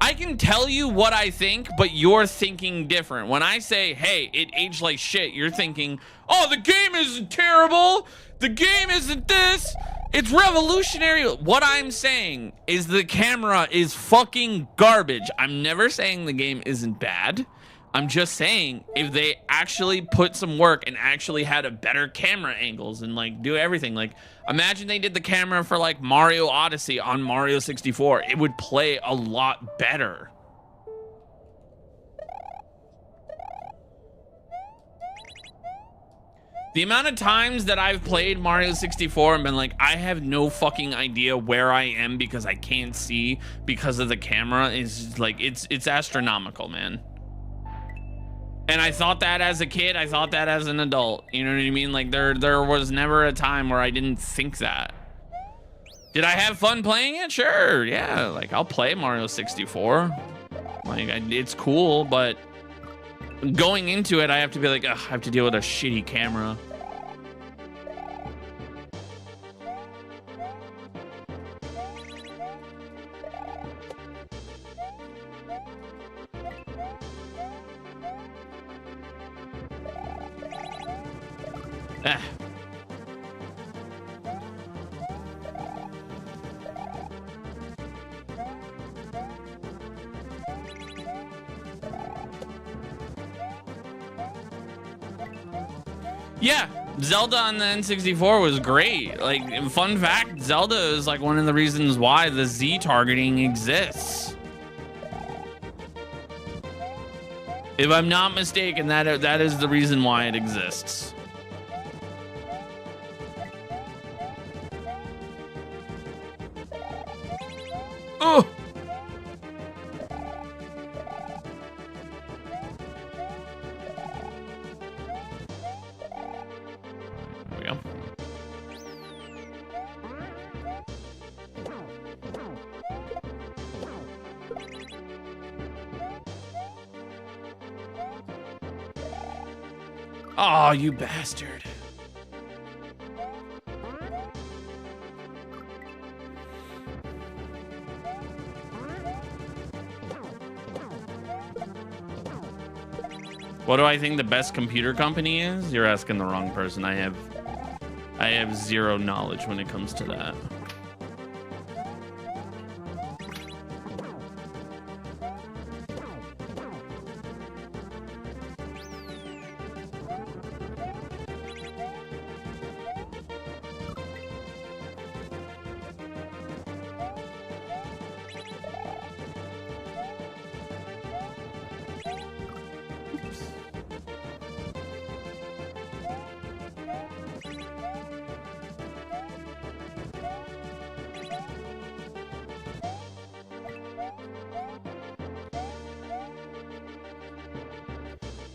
I can tell you what I think, but you're thinking different. When I say, hey, it aged like shit, you're thinking, oh, the game isn't terrible. The game isn't this. It's revolutionary. What I'm saying is the camera is fucking garbage. I'm never saying the game isn't bad. I'm just saying if they actually put some work and actually had a better camera angles and, like, do everything, like, imagine they did the camera for, like, Mario Odyssey on Mario 64. It would play a lot better. The amount of times that I've played Mario 64 and been like, I have no fucking idea where I am because I can't see because of the camera is, like, it's astronomical, man. And I thought that as a kid, I thought that as an adult. You know what I mean? Like, there was never a time where I didn't think that. Did I have fun playing it? Sure, yeah. Like, I'll play Mario 64. Like, it's cool, but going into it, I have to be like, ugh, I have to deal with a shitty camera. Ah. Yeah, Zelda on the N64 was great. Like, fun fact, Zelda is like one of the reasons why the Z targeting exists. If I'm not mistaken, that is the reason why it exists. Oh! There we go. Oh, you bastard. What do I think the best computer company is? You're asking the wrong person. I have zero knowledge when it comes to that.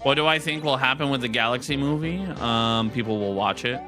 What do I think will happen with the Galaxy movie? People will watch it.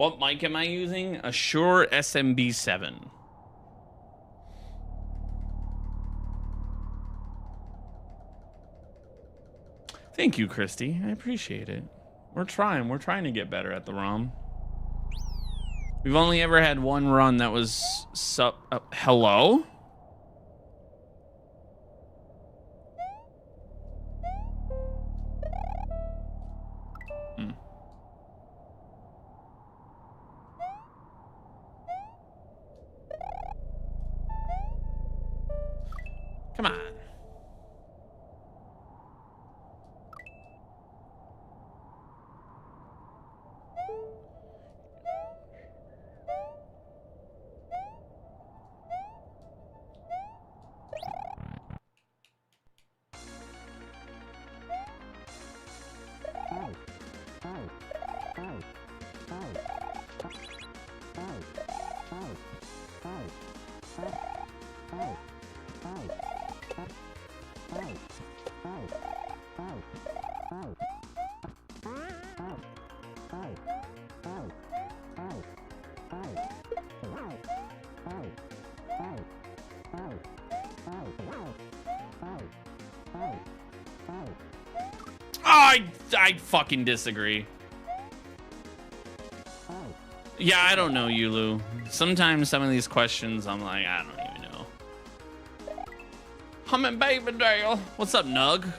What mic am I using? A Shure SMB7. Thank you, Christy. I appreciate it. We're trying to get better at the ROM. We've only ever had one run that was hello? Come on. I fucking disagree. Yeah, I don't know, Yulu. Sometimes some of these questions, I'm like, I don't even know. Humming Baby Dale. What's up, Nug?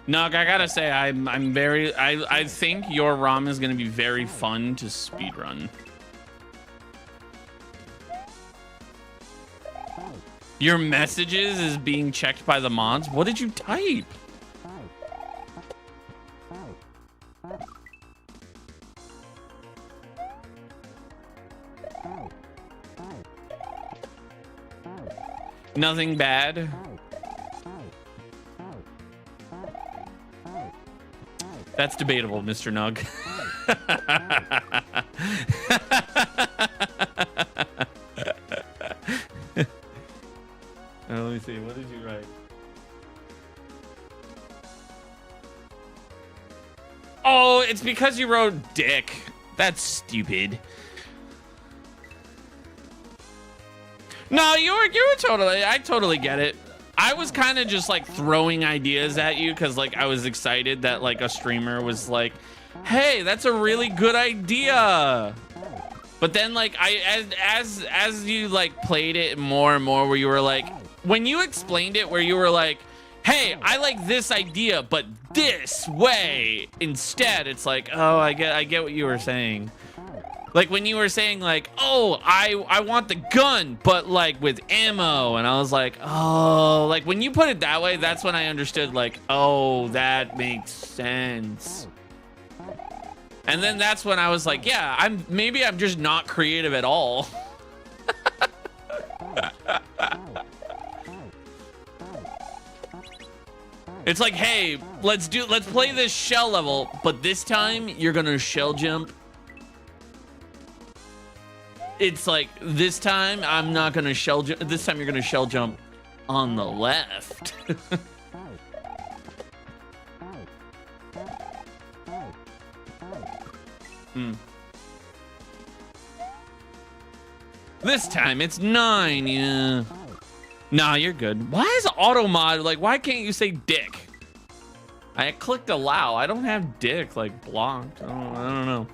Nug, I gotta say, I think your ROM is gonna be very fun to speedrun. Your messages is being checked by the mods. What did you type? Nothing bad. That's debatable, Mr. Nug. Let me see. What did you write? Oh, it's because you wrote dick. That's stupid. No, you were totally. I totally get it. I was kind of just like throwing ideas at you because like I was excited that like a streamer was like, "Hey, that's a really good idea." But then like as you like played it more and more, where you were like, when you explained it, where you were like, "Hey, I like this idea, but this way instead," it's like, oh, I get what you were saying. Like when you were saying like, oh, I want the gun, but like with ammo. And I was like, oh, like when you put it that way, that's when I understood like, oh, that makes sense. And then that's when I was like, yeah, maybe I'm just not creative at all. It's like, hey, let's play this shell level, but this time you're gonna shell jump. It's like, this time I'm not gonna shell jump. This time you're gonna shell jump on the left. This time it's 9, yeah. Nah, you're good. Why is auto mod, like, why can't you say dick? I clicked allow. I don't have dick, like, blocked. I don't know.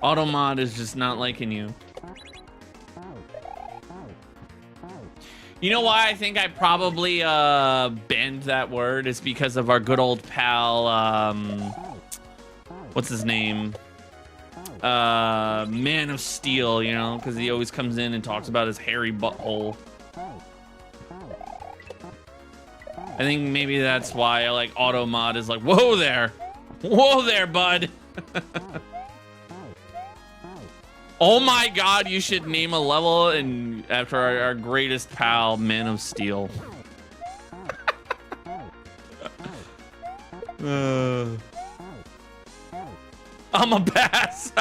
Auto mod is just not liking you. You know why I think I probably banned that word? It's because of our good old pal, what's his name? Man of Steel, you know, because he always comes in and talks about his hairy butthole. I think maybe that's why like auto mod is like, whoa there, bud. Oh my god, you should name a level and after our greatest pal, Man of Steel. I'm a bass.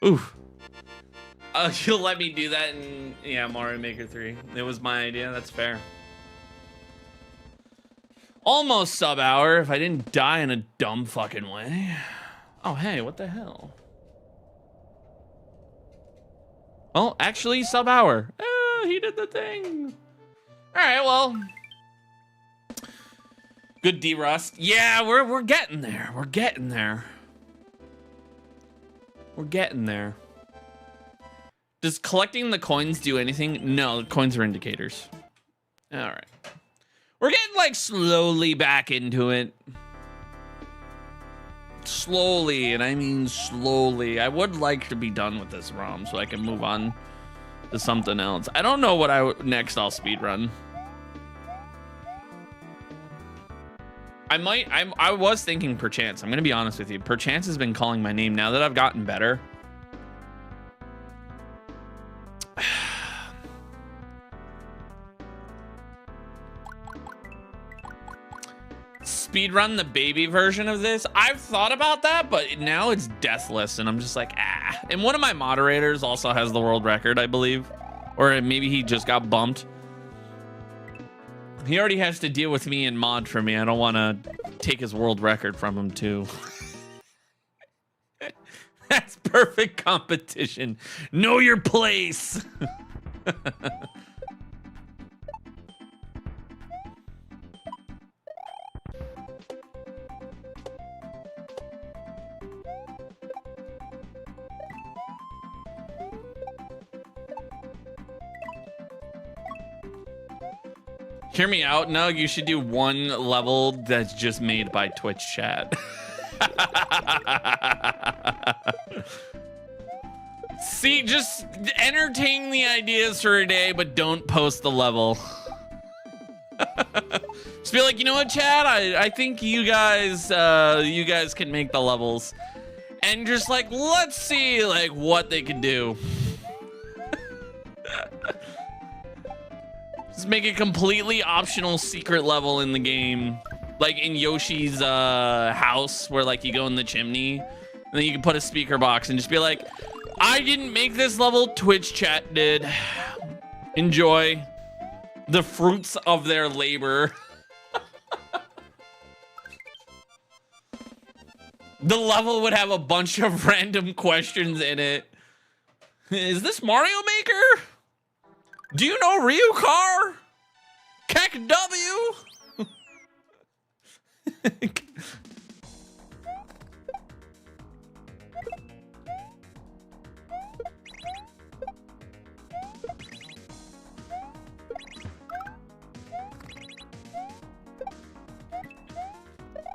Oof. You'll let me do that in, yeah, Mario Maker 3. It was my idea. That's fair. Almost sub hour if I didn't die in a dumb fucking way. Oh, hey, what the hell? Oh, actually, sub hour. Oh, he did the thing. All right, well. Good D-Rust. Yeah, we're getting there. We're getting there. We're getting there. Does collecting the coins do anything? No, the coins are indicators. All right. We're getting like slowly back into it. Slowly, and I mean slowly. I would like to be done with this ROM so I can move on to something else. I don't know what next I'll speedrun. I was thinking Perchance. I'm gonna be honest with you. Perchance has been calling my name now that I've gotten better. Speedrun the baby version of this. I've thought about that, but now it's deathless, and I'm just like, ah. And one of my moderators also has the world record, I believe. Or maybe he just got bumped. He already has to deal with me and mod for me. I don't want to take his world record from him, too. That's perfect competition. Know your place. Hear me out, Nug. You should do one level that's just made by Twitch chat. See, just entertain the ideas for a day, but don't post the level. Just be like, you know what, chat? I think you guys can make the levels, and just like, let's see like what they can do. Just make a completely optional secret level in the game. Like in Yoshi's house, where like you go in the chimney, and then you can put a speaker box and just be like, I didn't make this level, Twitch chat did. Enjoy the fruits of their labor. The level would have a bunch of random questions in it. Is this Mario Maker? Do you know Ryukar? Kek W?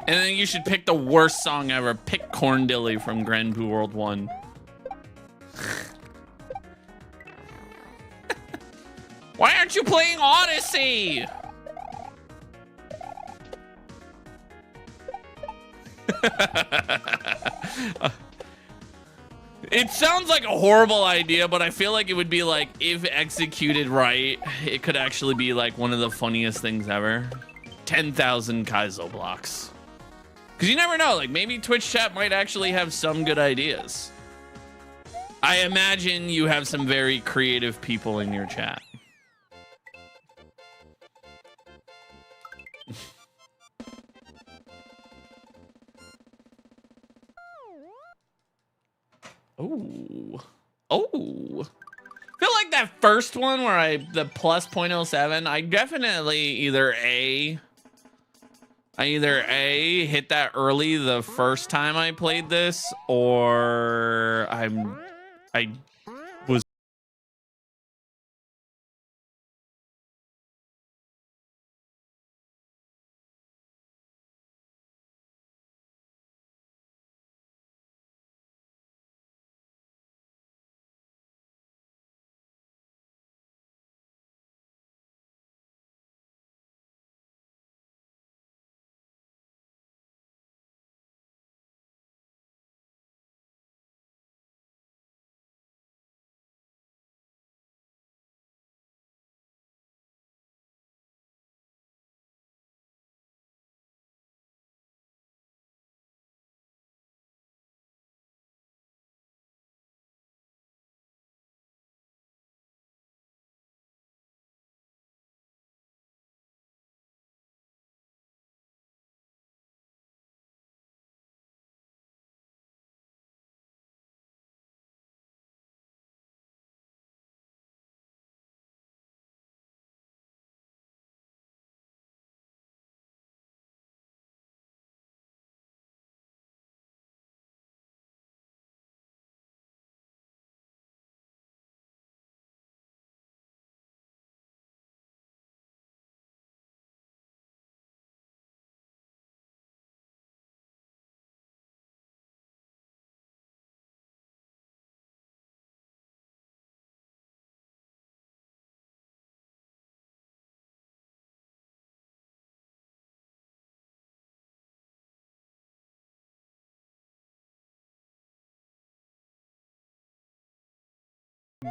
And then you should pick the worst song ever. Pick Corn Dilly from Grand Blue World 1. Why aren't you playing Odyssey? It sounds like a horrible idea, but I feel like it would be like, if executed right, it could actually be like one of the funniest things ever. 10,000 kaizo blocks. Because you never know, like maybe Twitch chat might actually have some good ideas. I imagine you have some very creative people in your chat. Oh. Oh. I feel like that first one where the plus .07, I definitely either A, hit that early the first time I played this, or I was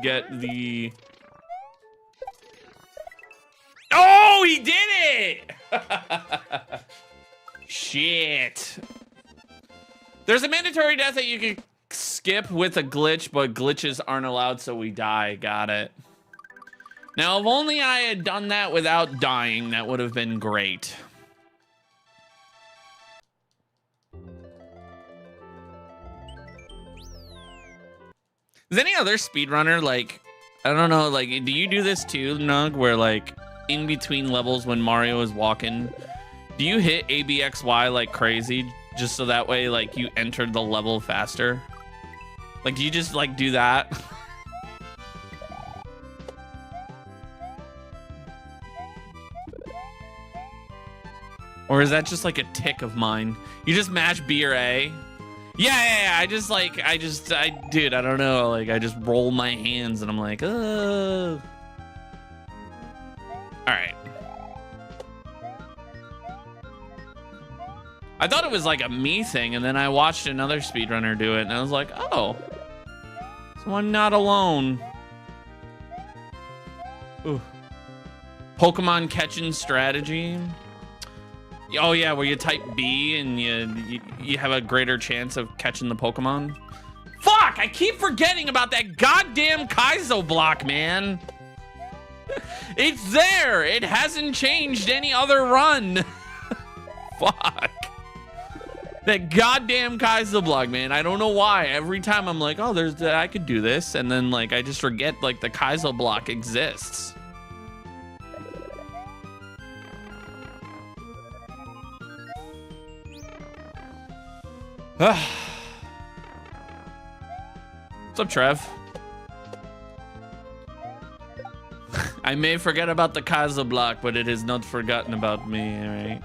get the... Oh, he did it! Shit. There's a mandatory death that you can skip with a glitch, but glitches aren't allowed, so we die. Got it. Now, if only I had done that without dying, that would have been great. Is any other speedrunner, like, I don't know, like, do you do this too, Nug, where, like, in between levels when Mario is walking, do you hit ABXY like crazy just so that way, like, you enter the level faster? Like, do you just, like, do that? Or is that just, like, a tick of mine? You just mash B or A? Yeah, dude, I don't know. Like, I just roll my hands and I'm like, ugh. All right. I thought it was like a me thing, and then I watched another speedrunner do it, and I was like, oh, so I'm not alone. Ooh. Pokemon catching strategy. Oh yeah, where you type B and you have a greater chance of catching the Pokemon. Fuck! I keep forgetting about that goddamn kaizo block, man. It's there. It hasn't changed any other run. Fuck. That goddamn kaizo block, man. I don't know why. Every time I'm like, oh, I could do this, and then like I just forget like the kaizo block exists. What's up, Trev? I may forget about the kaizo block, but it is not forgotten about me, alright?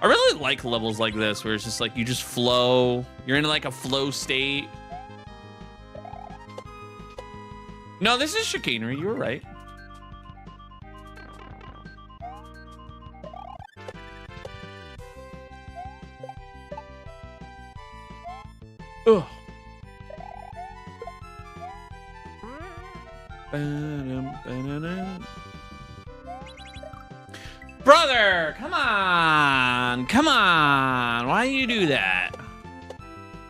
I really like levels like this, where it's just like, you just flow. You're in like a flow state. No, this is Chicanery, you were right. Ugh. Brother, come on. Come on. Why do you do that?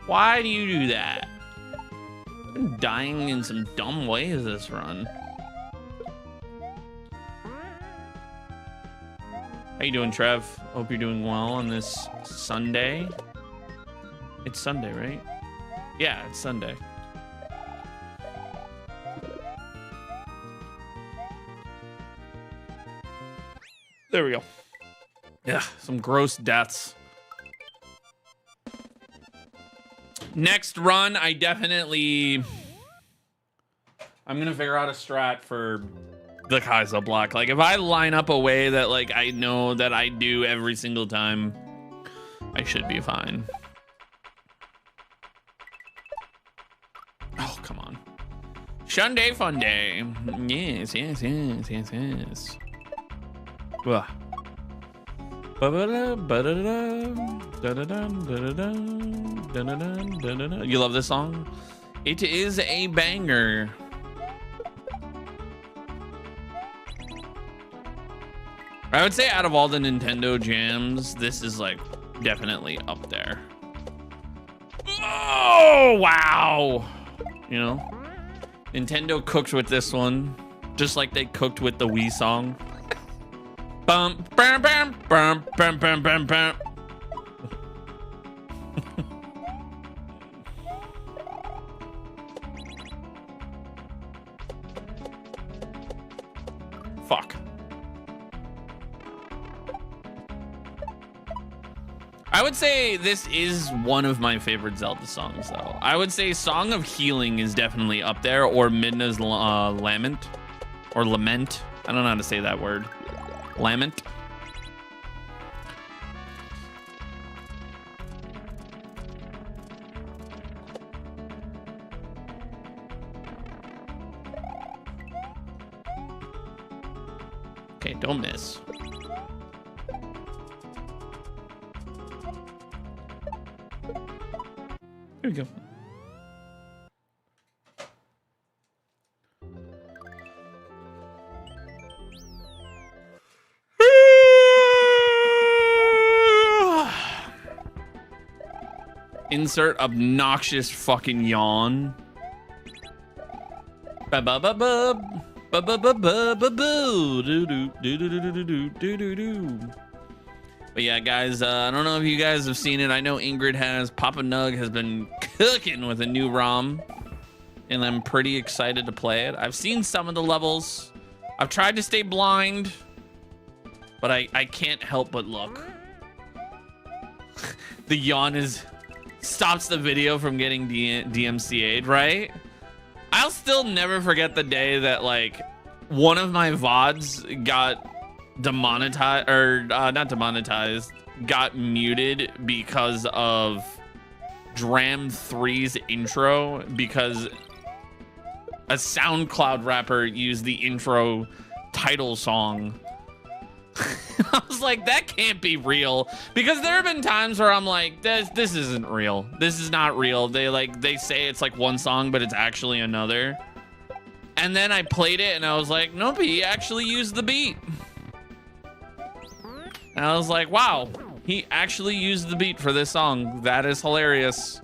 Why do you do that? I've been dying in some dumb ways this run. How you doing, Trev? Hope you're doing well on this Sunday. It's Sunday, right? Yeah, it's Sunday. There we go. Yeah, some gross deaths. Next run, I'm gonna figure out a strat for the kaizo block. Like, if I line up a way that like I know that I do every single time, I should be fine. Oh, come on. Sunday fun day. Yes, yes, yes, yes, yes. Ugh. You love this song? It is a banger. I would say out of all the Nintendo jams, this is like definitely up there. Oh, wow. You know, Nintendo cooked with this one, just like they cooked with the Wii song. Bum, bam, bam, bam, bam, bam, bam, bam. Fuck. I would say this is one of my favorite Zelda songs, though. I would say Song of Healing is definitely up there, or Midna's Lament, or Lament. I don't know how to say that word. Lament. Okay, don't miss. Here we go. insert obnoxious fucking yawn. Ba ba ba ba ba ba ba ba ba boo do do do do do do do do do do. But yeah, guys, I don't know if you guys have seen it. I know Ingrid has. Papa Nug has been cooking with a new ROM, and I'm pretty excited to play it. I've seen some of the levels. I've tried to stay blind, but I can't help but look. The yawn stops the video from getting DMCA'd, right? I'll still never forget the day that like one of my VODs got demonetized, or not demonetized, got muted because of Dram 3's intro, because a SoundCloud rapper used the intro title song. I was like, that can't be real, because there have been times where I'm like, this isn't real. This is not real. They say it's like one song, but it's actually another. And then I played it and I was like, nope, he actually used the beat. And I was like, wow, he actually used the beat for this song. That is hilarious.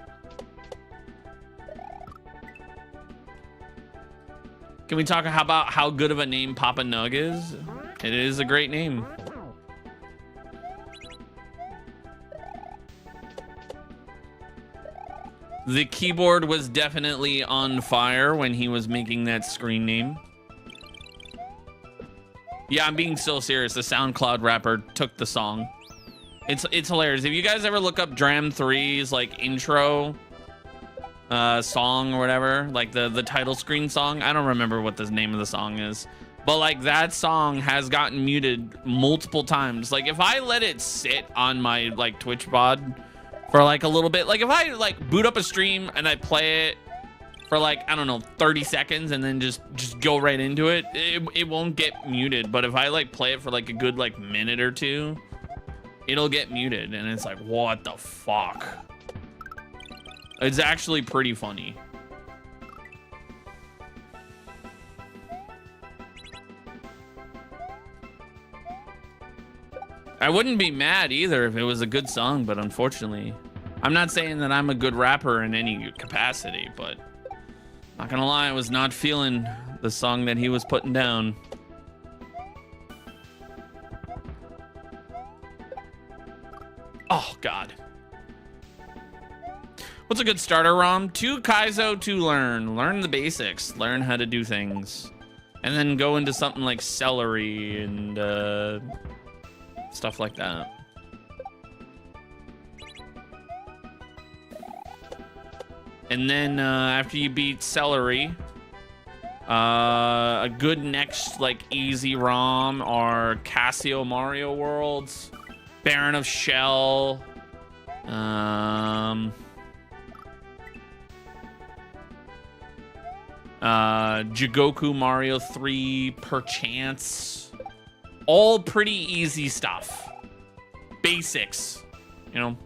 Can we talk about how good of a name Papa Nug is? It is a great name. The keyboard was definitely on fire when he was making that screen name. Yeah, I'm being so serious. The SoundCloud rapper took the song. It's hilarious. If you guys ever look up Dram 3's like intro song or whatever, like the title screen song, I don't remember what the name of the song is, but like that song has gotten muted multiple times. Like if I let it sit on my like Twitch VOD for like a little bit, like if I like boot up a stream and I play it for like, I don't know, 30 seconds and then just go right into it, it won't get muted. But if I like play it for like a good like minute or two, it'll get muted. And it's like, what the fuck? It's actually pretty funny. I wouldn't be mad either if it was a good song, but unfortunately, I'm not saying that I'm a good rapper in any capacity, but not gonna lie, I was not feeling the song that he was putting down. Oh, God. What's a good starter ROM? 2 kaizo to learn. Learn the basics. Learn how to do things. And then go into something like celery and stuff like that. And then after you beat celery, a good next like easy ROM are Casio Mario Worlds, Baron of Shell, Jigoku Mario 3, perchance. All pretty easy stuff. Basics, you know.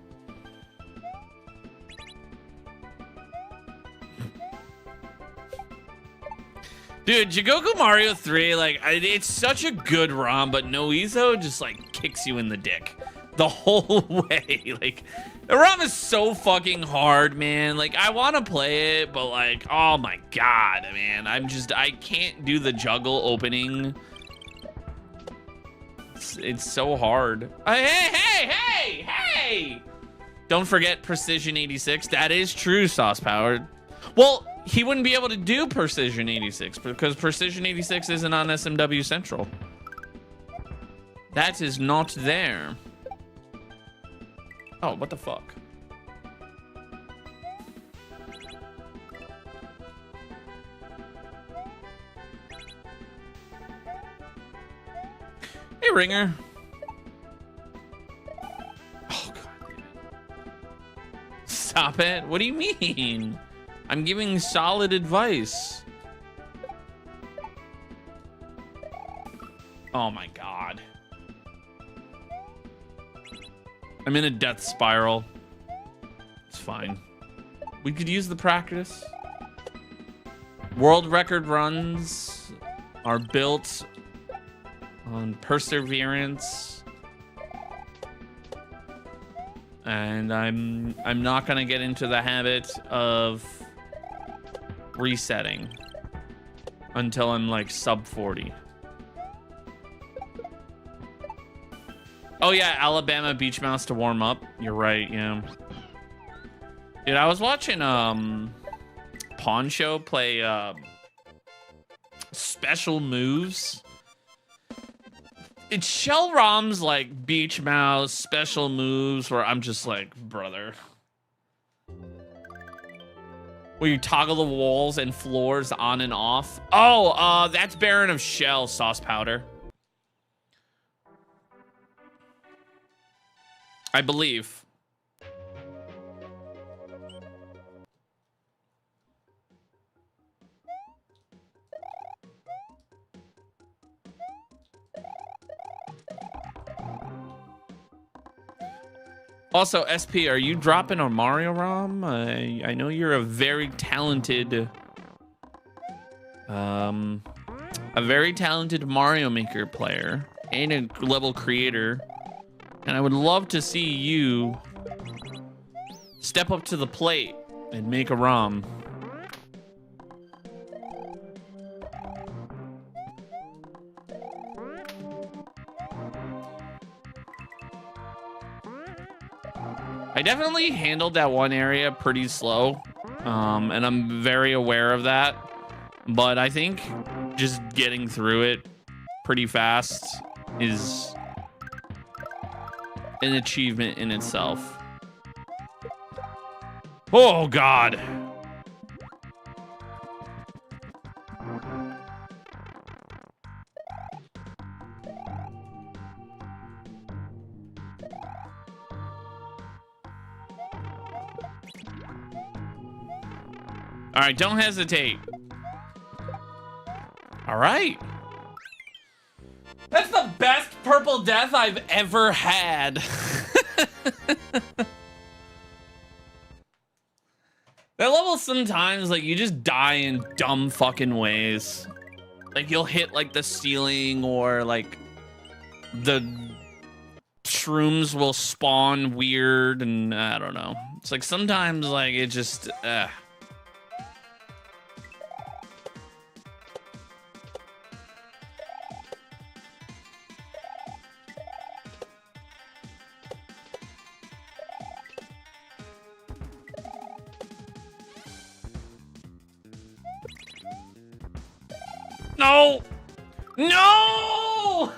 Dude, Jigoku Mario 3, like, it's such a good ROM, but Noizo just, like, kicks you in the dick the whole way. Like, the ROM is so fucking hard, man. Like, I want to play it, but, like, oh my God, man. I can't do the juggle opening. It's so hard. Hey! Don't forget Precision 86. That is true, Sauce Powered. Well, he wouldn't be able to do Precision 86 because Precision 86 isn't on SMW Central. That is not there. Oh, what the fuck? Hey, Ringer. Oh, God. Stop it. What do you mean? I'm giving solid advice. Oh my God. I'm in a death spiral. It's fine. We could use the practice. World record runs are built on perseverance. and I'm not gonna get into the habit of resetting until I'm like sub 40. Oh yeah, Alabama Beach Mouse to warm up. You're right, yeah. Dude, I was watching Pawn Show play special moves. It's Shell ROM's like Beach Mouse special moves where I'm just like, brother. Where you toggle the walls and floors on and off. Oh, that's Baron of Shell, Sauce Powder. I believe. Also, SP, are you dropping a Mario ROM? I know you're a very talented, Mario Maker player and a level creator, and I would love to see you step up to the plate and make a ROM. I definitely handled that one area pretty slow, and I'm very aware of that. But I think just getting through it pretty fast is an achievement in itself. Oh, God. All right, don't hesitate. All right. That's the best purple death I've ever had. That level sometimes, like, you just die in dumb fucking ways. Like, you'll hit, like, the ceiling or, like, the shrooms will spawn weird and I don't know. It's like sometimes, like, it just, No! No!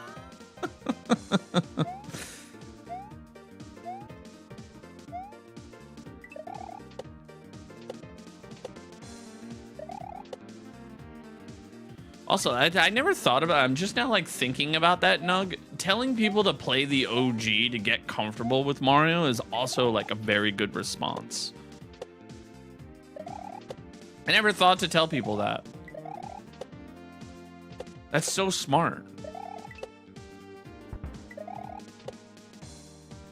Also, I never thought about it. I'm just now like thinking about that, Nug. Telling people to play the OG to get comfortable with Mario is also like a very good response. I never thought to tell people that. That's so smart.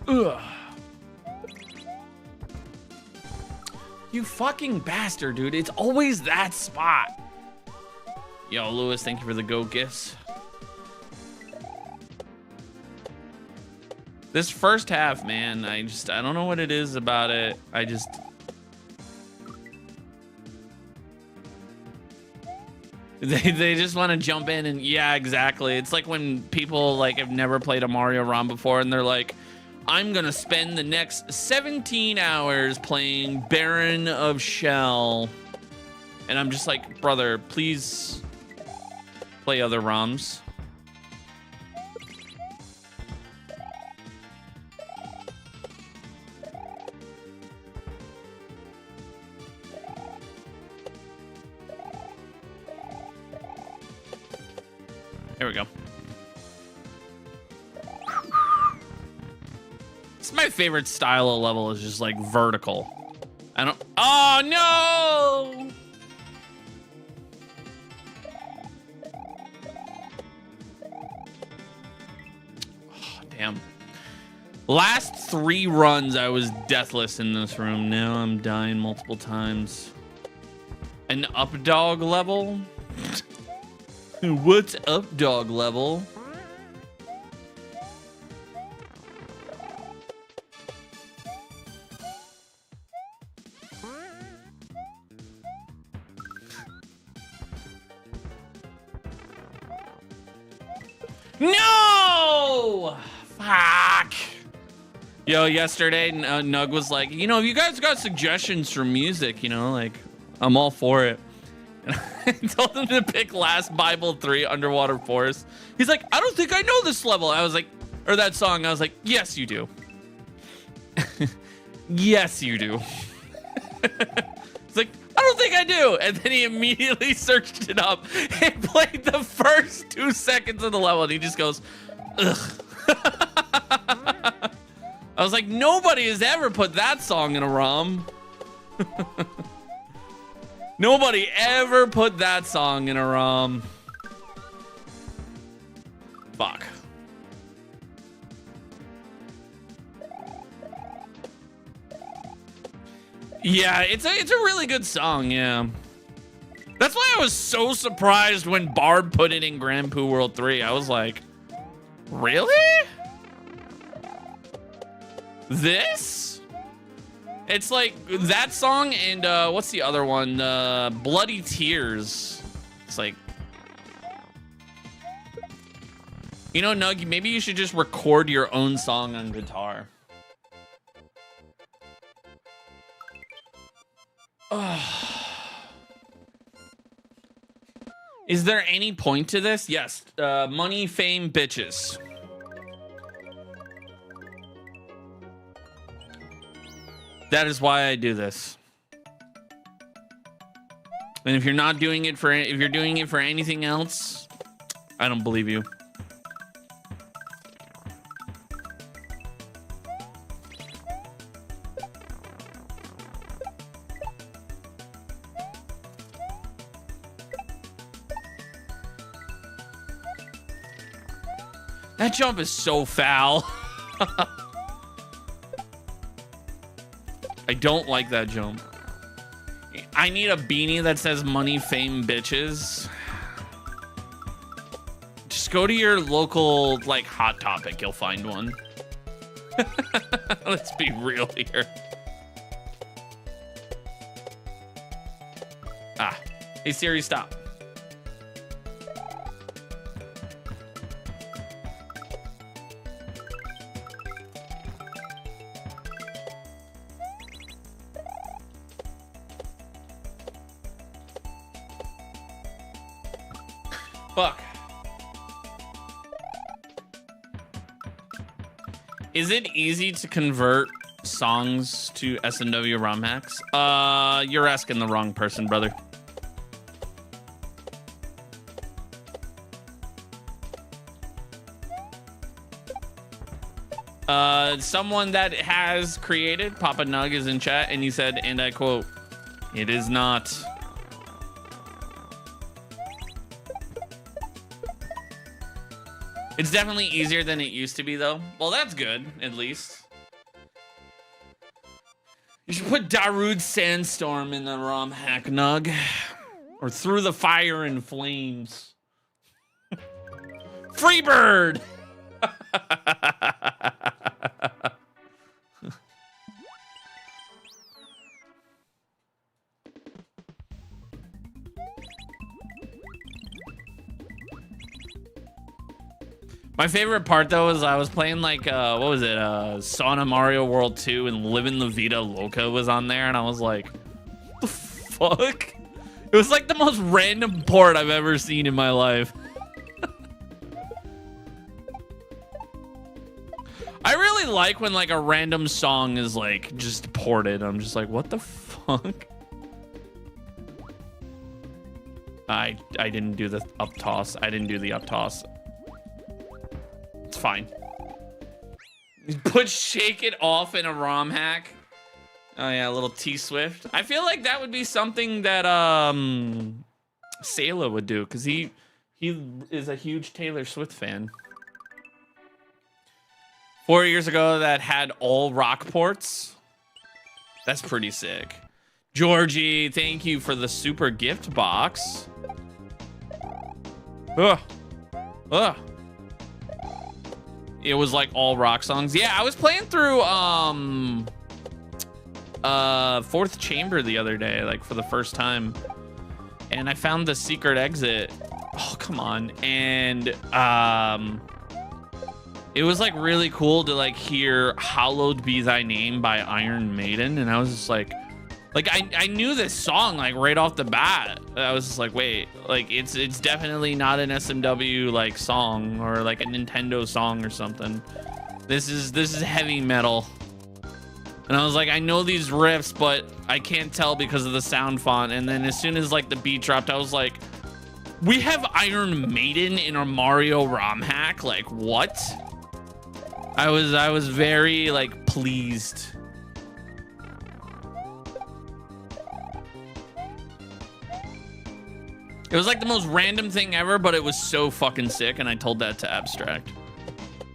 Ugh. You fucking bastard, dude. It's always that spot. Yo, Lewis, thank you for the Go gifts. This first half, man, I don't know what it is about it. They just want to jump in and yeah, exactly. It's like when people like have never played a Mario ROM before and they're like, I'm gonna spend the next 17 hours playing Baron of Shell. And I'm just like, brother, please play other ROMs. There we go. It's my favorite style of level is just like vertical. I don't. Oh no! Oh, damn. Last 3 runs, I was deathless in this room. Now I'm dying multiple times. An up dog level? What's up, dog level? No! Fuck. Yo, yesterday, Nug was like, you know, if you guys got suggestions for music, you know, like, I'm all for it. And I told him to pick Last Bible 3, Underwater Forest. He's like, I don't think I know this level. I was like, or that song. I was like, yes, you do. Yes, you do. It's like, I don't think I do. And then he immediately searched it up and played the first 2 seconds of the level. And he just goes, ugh. I was like, nobody has ever put that song in a ROM. Nobody ever put that song in a ROM. Fuck. Yeah, it's a really good song, yeah. That's why I was so surprised when Barb put it in Grand Poo World 3. I was like, really? This? It's like that song and what's the other one? Bloody Tears. It's like, you know, Nug, maybe you should just record your own song on guitar. Is there any point to this? Yes. Money, fame, bitches. That is why I do this. And if you're not doing it for, if you're doing it for anything else, I don't believe you. That jump is so foul. I don't like that jump. I need a beanie that says money, fame, bitches. Just go to your local, like, Hot Topic. You'll find one. Let's be real here. Ah. Hey, Siri, stop. Fuck. Is it easy to convert songs to SNW ROM hacks? You're asking the wrong person, brother. Someone that has created, Papa Nug is in chat, and he said, and I quote, "It is not." It's definitely easier than it used to be, though. Well, that's good, at least. You should put Darude Sandstorm in the ROM hack, Nug. Or Through the Fire and Flames. Freebird! My favorite part, though, is I was playing, like, what was it? Sauna Mario World 2 and Livin' La Vida Loca was on there, and I was like, what the fuck? It was, like, the most random port I've ever seen in my life. I really like when, like, a random song is, like, just ported. I'm just like, what the fuck? I didn't do the up toss. I didn't do the up toss. It's fine. Put Shake It Off in a ROM hack. Oh yeah, a little T-Swift. I feel like that would be something that Sayla would do, because he is a huge Taylor Swift fan. 4 years ago that had all rock ports. That's pretty sick. Georgie, thank you for the super gift box. Ugh. Ugh. It was like all rock songs. Yeah, I was playing through Fourth Chamber the other day, like for the first time, and I found the secret exit Oh, come on. And it was like really cool to like hear Hallowed Be Thy Name by Iron Maiden. And I was just like I knew this song like right off the bat. I was just like, wait, like it's definitely not an SMW like song or like a Nintendo song or something. This is heavy metal. And I was like, I know these riffs, but I can't tell because of the sound font. And then as soon as like the beat dropped, I was like, we have Iron Maiden in a Mario ROM hack? Like what? I was very like pleased. It was like the most random thing ever, but it was so fucking sick, and I told that to Abstract.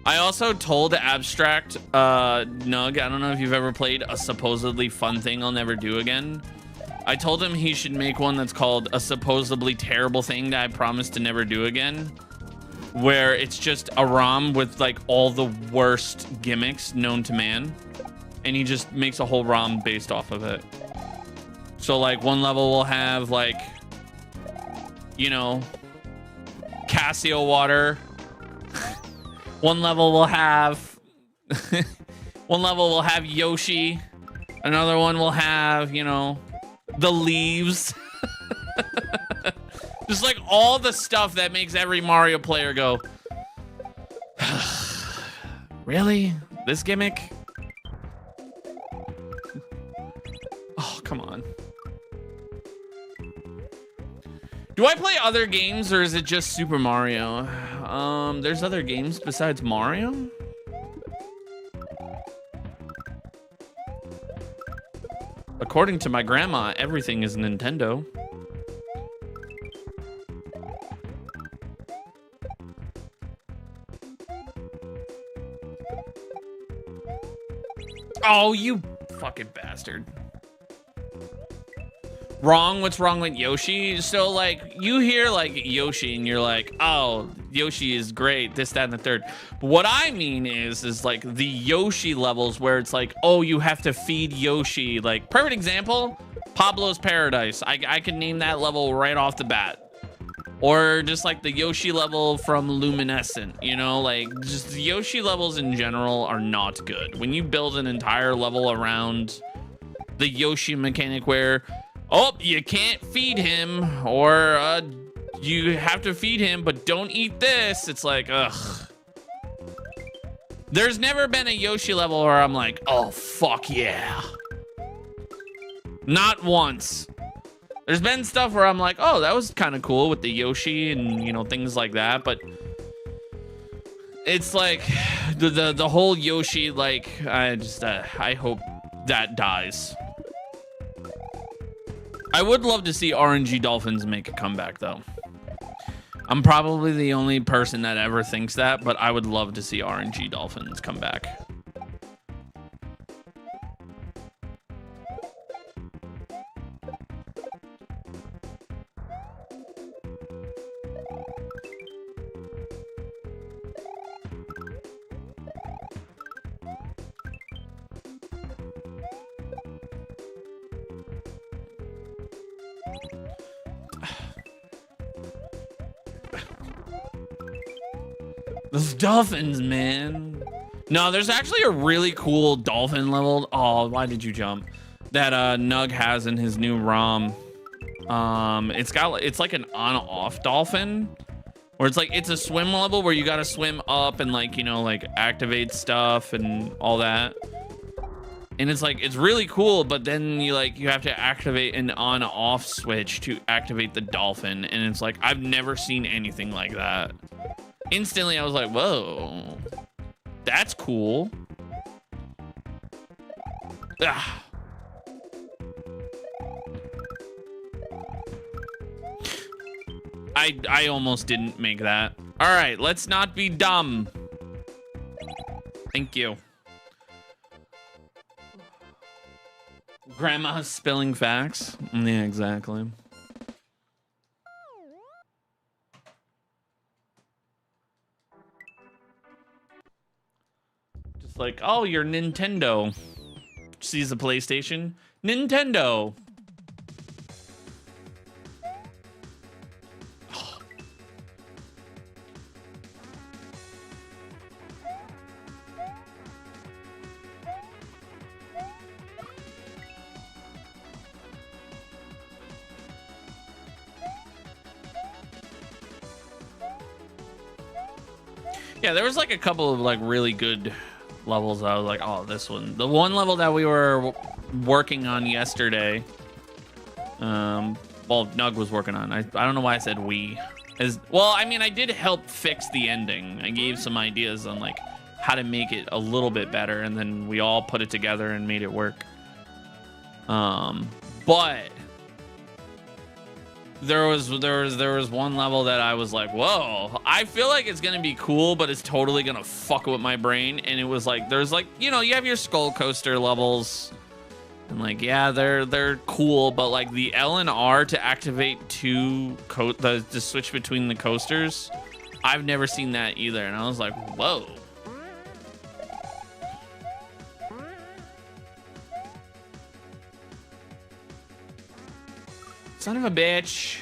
I also told Abstract, Nug, I don't know if you've ever played a supposedly fun thing I'll never do again. I told him he should make one that's called a supposedly terrible thing that I promised to never do again, where it's just a ROM with like all the worst gimmicks known to man, and he just makes a whole ROM based off of it. So like one level will have like, you know, Casio water. One level will have Yoshi. Another one will have, you know, the leaves. Just like all the stuff that makes every Mario player go, really? This gimmick? Oh, come on. Do I play other games or is it just Super Mario? There's other games besides Mario? According to my grandma, everything is Nintendo. Oh, you fucking bastard. Wrong? What's wrong with Yoshi? So like you hear like Yoshi and you're like, oh, Yoshi is great, this, that, and the third. But what I mean is like the Yoshi levels where it's like, oh, you have to feed Yoshi. Like perfect example, Pablo's Paradise. I can name that level right off the bat. Or just like the Yoshi level from Luminescent, you know, like just the Yoshi levels in general are not good. When you build an entire level around the Yoshi mechanic where, oh, you can't feed him, or you have to feed him, but don't eat this. It's like, ugh. There's never been a Yoshi level where I'm like, oh, fuck yeah. Not once. There's been stuff where I'm like, oh, that was kind of cool with the Yoshi and, you know, things like that. But it's like the whole Yoshi, like, I hope that dies. I would love to see RNG Dolphins make a comeback, though. I'm probably the only person that ever thinks that, but I would love to see RNG Dolphins come back. Those dolphins, man. No, there's actually a really cool dolphin level. Oh, why did you jump? That Nug has in his new ROM. It's like an on-off dolphin, where it's like it's a swim level where you gotta swim up and like, you know, like activate stuff and all that. And it's like it's really cool, but then you have to activate an on-off switch to activate the dolphin, and it's like I've never seen anything like that. Instantly, I was like, whoa, that's cool. Ah. I almost didn't make that. All right, let's not be dumb. Thank you. Grandma's spilling facts. Yeah, exactly. Just like, oh, you're Nintendo. Sees the PlayStation. Nintendo. Yeah, there was like a couple of like really good levels. I was like, oh, this one. The one level that we were working on yesterday. Well, Nug was working on. I don't know why I said we. Well, I mean, I did help fix the ending. I gave some ideas on like how to make it a little bit better, and then we all put it together and made it work. But there was one level that I was like, whoa, I feel like it's gonna be cool, but it's totally gonna fuck with my brain. And it was like, there's like, you know, you have your skull coaster levels, and like, yeah, they're cool, but like the L and R to activate the switch between the coasters, I've never seen that either. And I was like, whoa. Son of a bitch.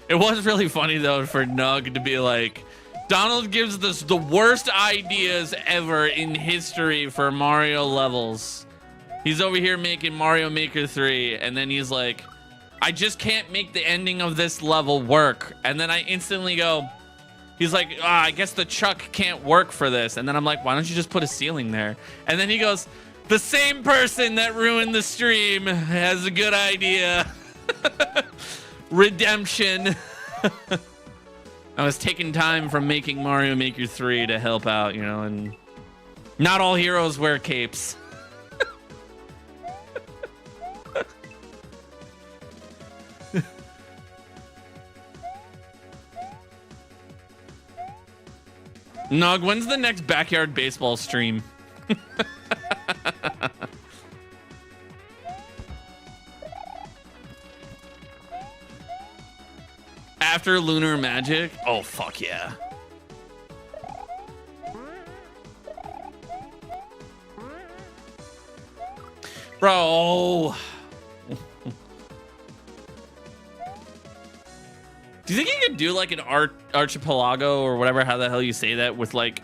It was really funny though for Nug to be like, Donald gives us the worst ideas ever in history for Mario levels. He's over here making Mario Maker 3, and then he's like, I just can't make the ending of this level work. And then I instantly go, he's like, I guess the chuck can't work for this. And then I'm like, why don't you just put a ceiling there? And then he goes, the same person that ruined the stream has a good idea. Redemption. I was taking time from making Mario Maker 3 to help out, you know, and not all heroes wear capes. Nog, when's the next backyard baseball stream? After Lunar Magic? Oh, fuck yeah. Bro. Do you think you could do like an archipelago or whatever, how the hell you say that, with like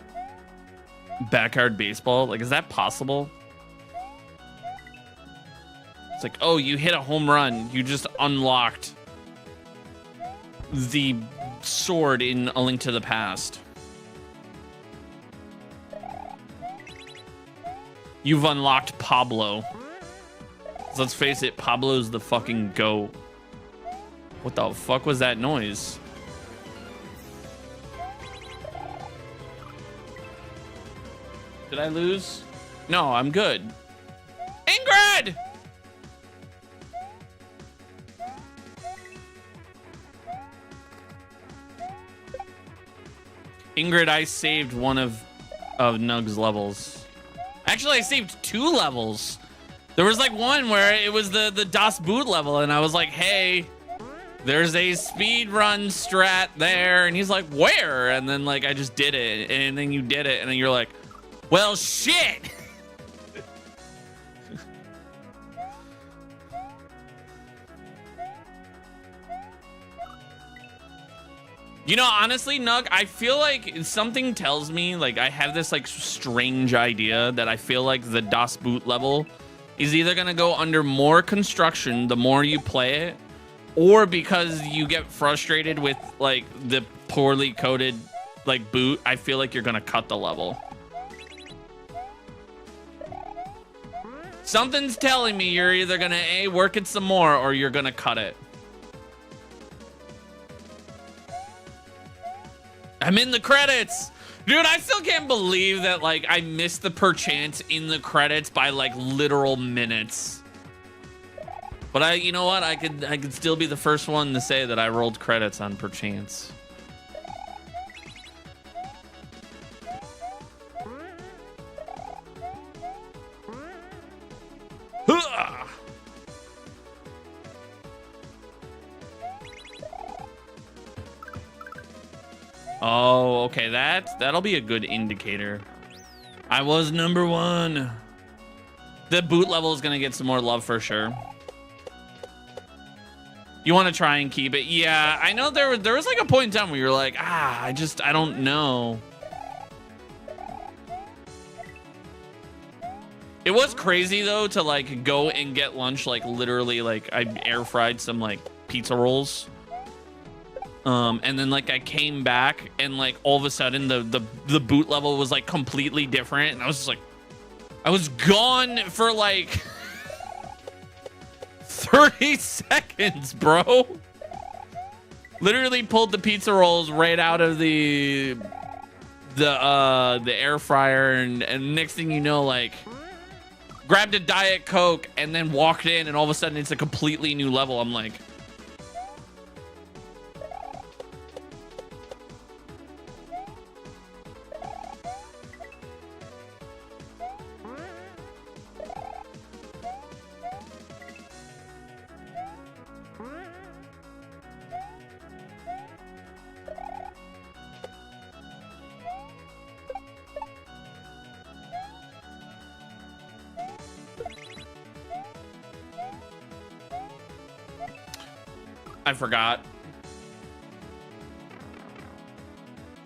backyard baseball? Like, is that possible? It's like, oh, you hit a home run. You just unlocked the sword in A Link to the Past. You've unlocked Pablo. So let's face it, Pablo's the fucking GOAT. What the fuck was that noise? Did I lose? No, I'm good. Ingrid! Ingrid, I saved one of Nug's levels. Actually, I saved 2 levels. There was like one where it was the Das Boot level, and I was like, hey, there's a speedrun strat there. And he's like, where? And then like I just did it, and then you did it, and then you're like, well, shit. You know, honestly, Nug, I feel like something tells me, like, I have this like strange idea that I feel like the Das Boot level is either gonna go under more construction the more you play it, or because you get frustrated with like the poorly coded like boot, I feel like you're gonna cut the level. Something's telling me you're either gonna A, work it some more, or you're gonna cut it. I'm in the credits. Dude, I still can't believe that like I missed the perchance in the credits by like literal minutes. But you know what? I could still be the first one to say that I rolled credits on perchance. Oh, okay, that'll be a good indicator. I was number 1. The boot level is gonna get some more love for sure. You want to try and keep it? Yeah, I know there was like a point in time where you're like, I don't know. It was crazy though to like go and get lunch, like literally, like I air fried some like pizza rolls. And then like I came back and like all of a sudden the boot level was like completely different, and I was just like, I was gone for like 30 seconds, bro. Literally pulled the pizza rolls right out of the air fryer, and next thing you know, like grabbed a Diet Coke and then walked in, and all of a sudden it's a completely new level. I'm like, I forgot.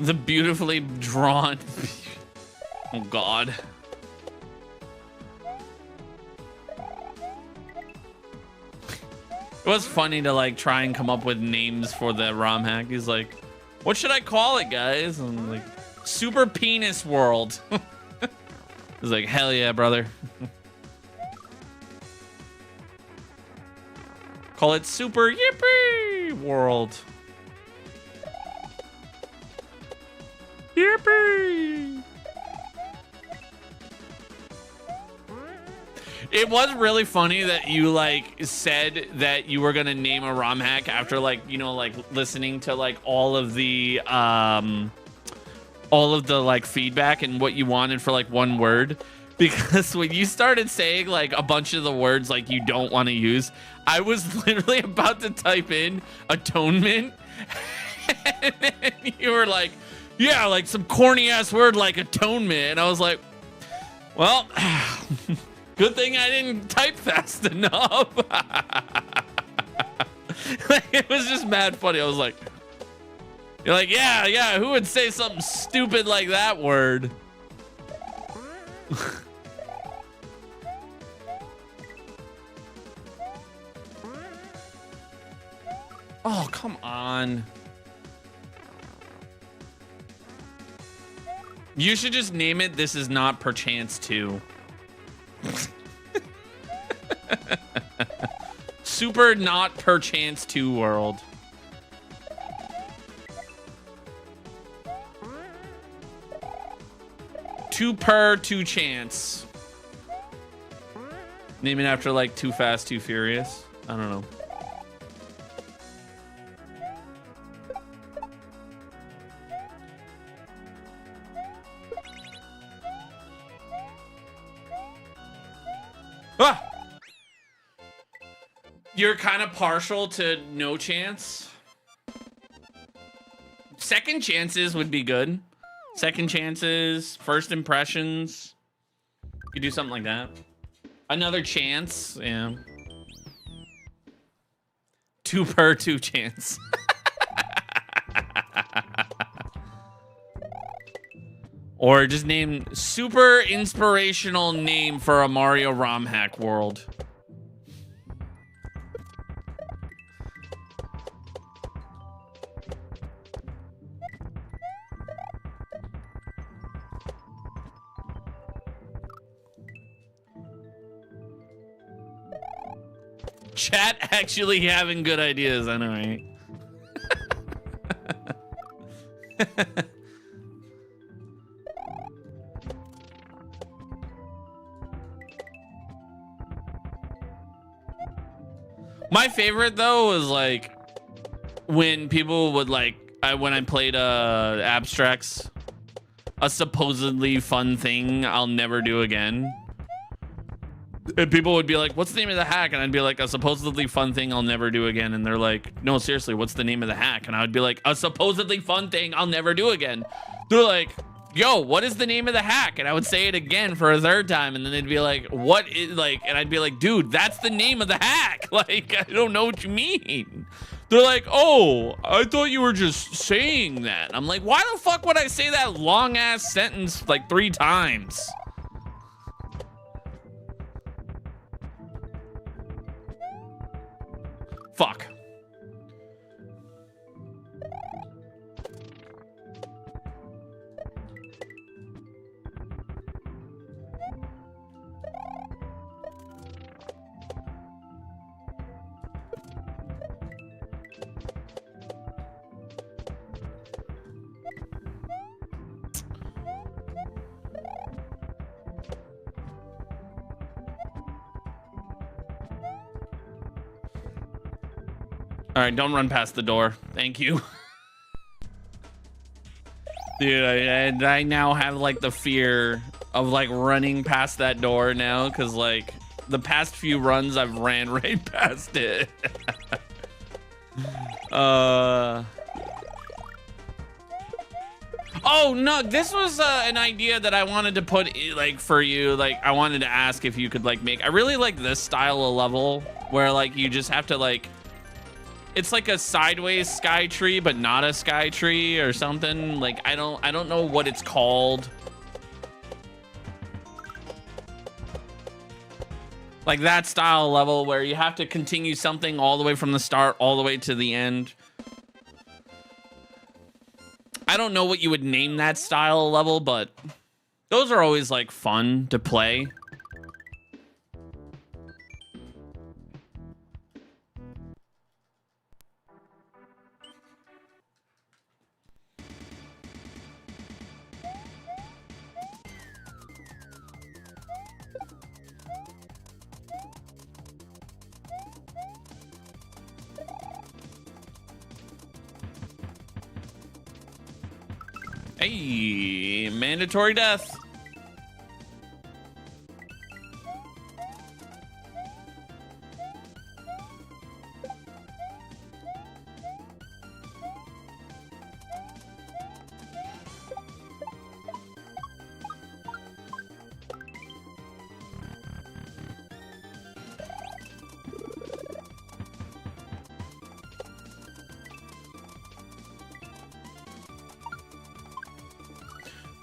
The beautifully drawn. Oh God. It was funny to like try and come up with names for the ROM hack. He's like, what should I call it, guys? And I'm like, Super Penis World. He's like, hell yeah, brother. Call it Super Yippee World. Yippee! It was really funny that you like said that you were gonna name a ROM hack after like, you know, like listening to like all of the like feedback and what you wanted for like one word. Because when you started saying like a bunch of the words like you don't want to use, I was literally about to type in atonement, and then you were like, yeah, like some corny ass word like atonement, and I was like, well, good thing I didn't type fast enough. Like, it was just mad funny. I was like, you're like, yeah, who would say something stupid like that word? Oh, come on. You should just name it This Is Not Perchance 2. Super Not Perchance 2 World. Two chance. Name it after like Too Fast, Too Furious. I don't know. Ah! You're kind of partial to no chance. Second chances would be good. Second chances, first impressions. You do something like that. Another chance, yeah. Two chance. Or just name super inspirational name for a Mario ROM hack world. Chat actually having good ideas, I know, right? My favorite though was like when people would like when I played abstracts, a supposedly fun thing I'll never do again. And people would be like, what's the name of the hack? And I'd be like, a supposedly fun thing I'll never do again. And they're like, no, seriously, what's the name of the hack? And I would be like, a supposedly fun thing I'll never do again. They're like, yo, what is the name of the hack? And I would say it again for a third time, and then they'd be like, what is, like, and I'd be like, dude, that's the name of the hack. Like, I don't know what you mean. They're like, oh, I thought you were just saying that. I'm like, why the fuck would I say that long ass sentence like 3 times? Fuck. All right, don't run past the door. Thank you. Dude, I now have like the fear of like running past that door now, because like the past few runs I've ran right past it. Oh no, this was an idea that I wanted to put like for you. Like I wanted to ask if you could like make, I really like this style of level where like you just have to like, it's like a sideways sky tree, but not a sky tree or something. Like I don't know what it's called. Like that style level where you have to continue something all the way from the start all the way to the end. I don't know what you would name that style level, but those are always like fun to play. Hey, mandatory death.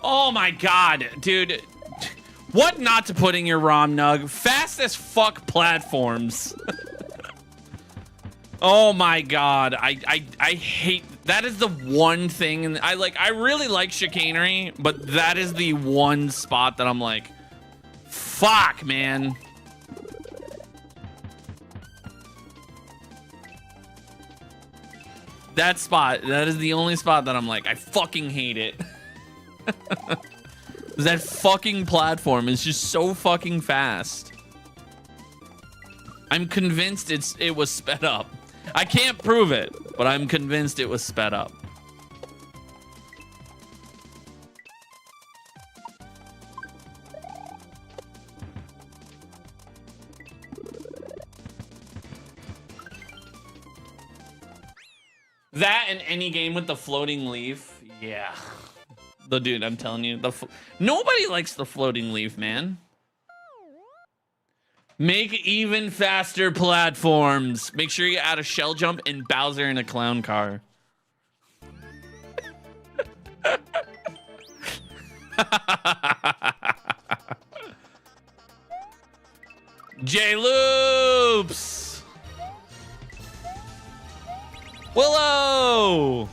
Oh my god, dude. What not to put in your ROM, Nug? Fast as fuck platforms. Oh my god. I hate, that is the one thing, and I really like Chicanery, but that is the one spot that I'm like, fuck, man. That spot, that is the only spot that I'm like, I fucking hate it. That fucking platform is just so fucking fast. I'm convinced it was sped up. I can't prove it, but I'm convinced it was sped up. That and any game with the floating leaf, yeah. The dude, I'm telling you, nobody likes the floating leaf, man. Make even faster platforms. Make sure you add a shell jump and Bowser in a clown car. J-Loops. Willow.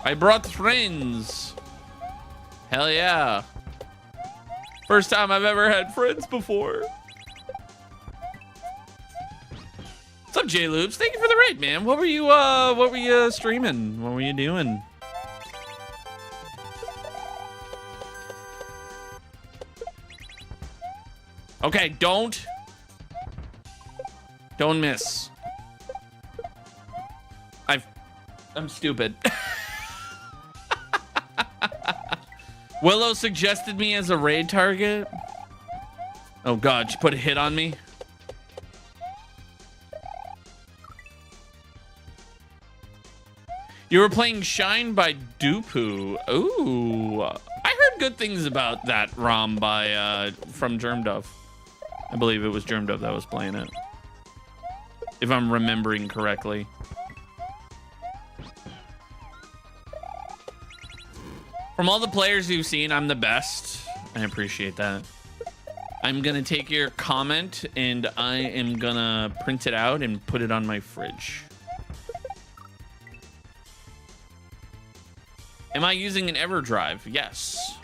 I brought friends. Hell yeah. First time I've ever had friends before. What's up, J-Loops? Thank you for the raid, man. What were you streaming? What were you doing? Okay, don't miss. I'm stupid. Willow suggested me as a raid target. Oh god, she put a hit on me. You were playing Shine by Dupu. Ooh, I heard good things about that ROM by from Germdove. I believe it was Germdove that was playing it, if I'm remembering correctly. From all the players you've seen, I'm the best. I appreciate that. I'm gonna take your comment and I am gonna print it out and put it on my fridge. Am I using an EverDrive? Yes.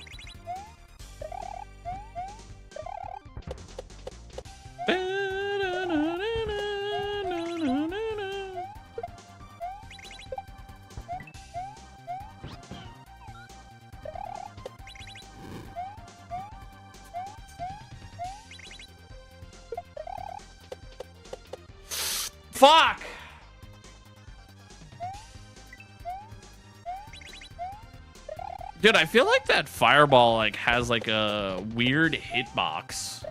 Fuck! Dude, I feel like that fireball like has like a weird hitbox.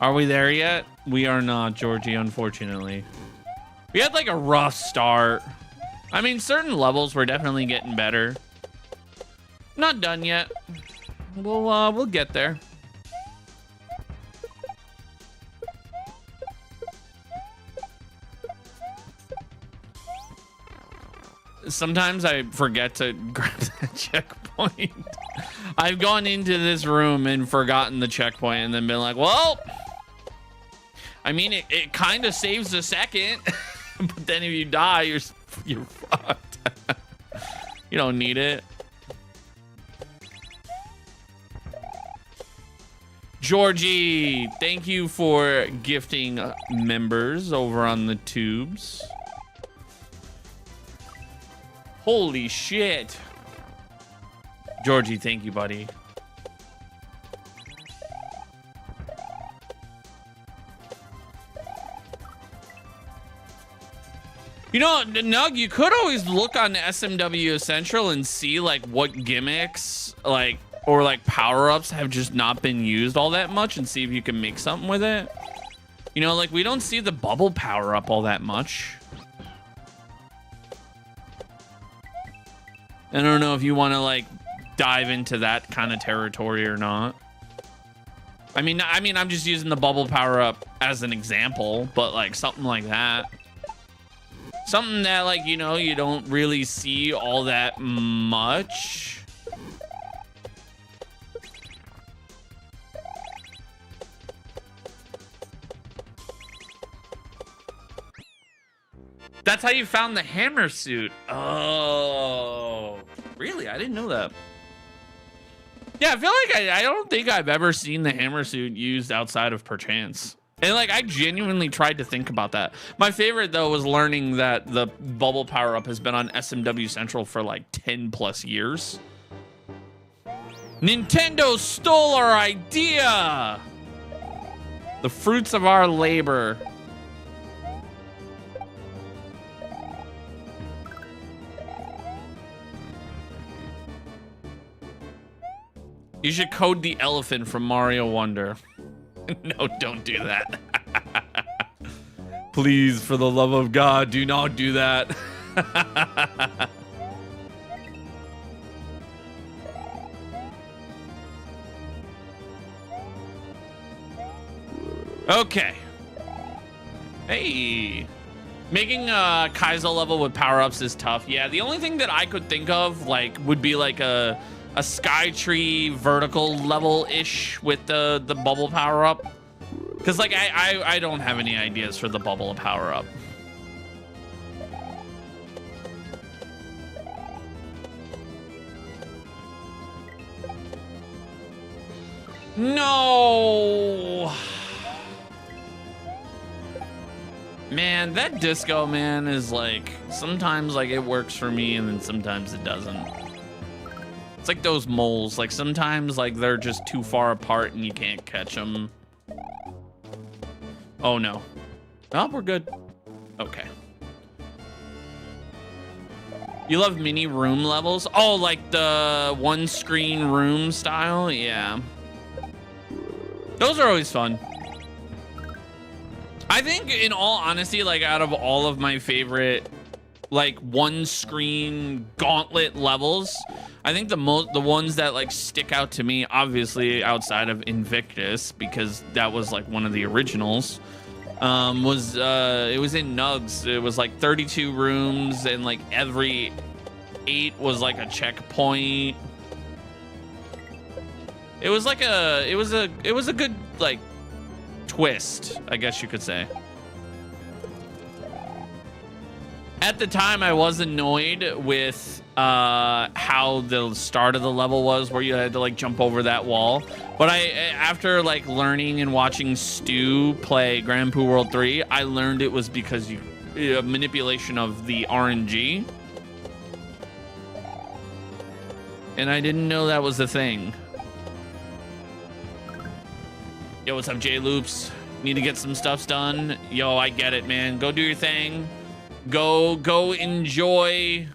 Are we there yet? We are not, Georgie, unfortunately. We had like a rough start. I mean, certain levels were definitely getting better. Not done yet. We'll get there. Sometimes I forget to grab that checkpoint. I've gone into this room and forgotten the checkpoint and then been like, well, I mean, it kind of saves a second, but then if you die, you're fucked. You don't need it. Georgie, thank you for gifting members over on the tubes. Holy shit. Georgie, thank you, buddy. You know, Nug, you could always look on SMW Central and see like what gimmicks like or like power-ups have just not been used all that much and see if you can make something with it. You know, like we don't see the bubble power-up all that much. I don't know if you want to like dive into that kind of territory or not. I mean, I'm just using the bubble power up as an example, but like something like that. Something that like, you know, you don't really see all that much. That's how you found the hammer suit. Oh, really? I didn't know that. Yeah, I feel like I don't think I've ever seen the hammer suit used outside of Perchance. And like, I genuinely tried to think about that. My favorite though was learning that the bubble power up has been on SMW Central for like 10 plus years. Nintendo stole our idea. The fruits of our labor. You should code the elephant from Mario Wonder. No, don't do that. Please, for the love of God, do not do that. Okay. Hey. Making a kaizo level with power-ups is tough. Yeah, the only thing that I could think of like would be like a Skytree vertical level-ish with the bubble power-up. Because like I don't have any ideas for the bubble power-up. No. Man, that disco, man, is like, sometimes like it works for me and then sometimes it doesn't. It's like those moles, like sometimes like they're just too far apart and you can't catch them. Oh no. Oh, we're good. Okay. You love mini room levels? Oh, like the one screen room style? Yeah. Those are always fun. I think, in all honesty, like out of all of my favorite, like one screen gauntlet levels, I think the ones that like stick out to me, obviously outside of Invictus, because that was like one of the originals, was it was in Nugs. It was like 32 rooms, and like every 8 was like a checkpoint. It was like it was a good like twist, I guess you could say. At the time, I was annoyed with how the start of the level was, where you had to like jump over that wall. But after like learning and watching Stu play Grand Poo World 3, I learned it was because manipulation of the RNG. And I didn't know that was a thing. Yo, what's up, J-Loops? Need to get some stuffs done? Yo, I get it, man. Go do your thing. Go enjoy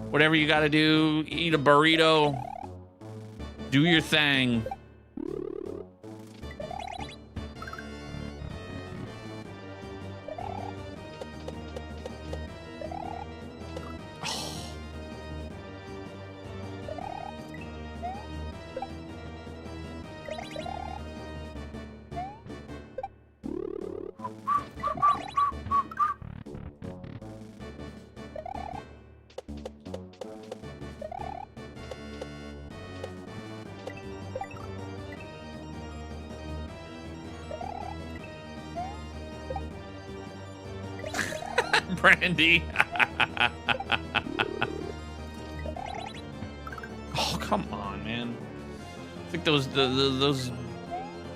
whatever you gotta do. Eat a burrito. Do your thing. Brandy. Oh, come on, man. I think those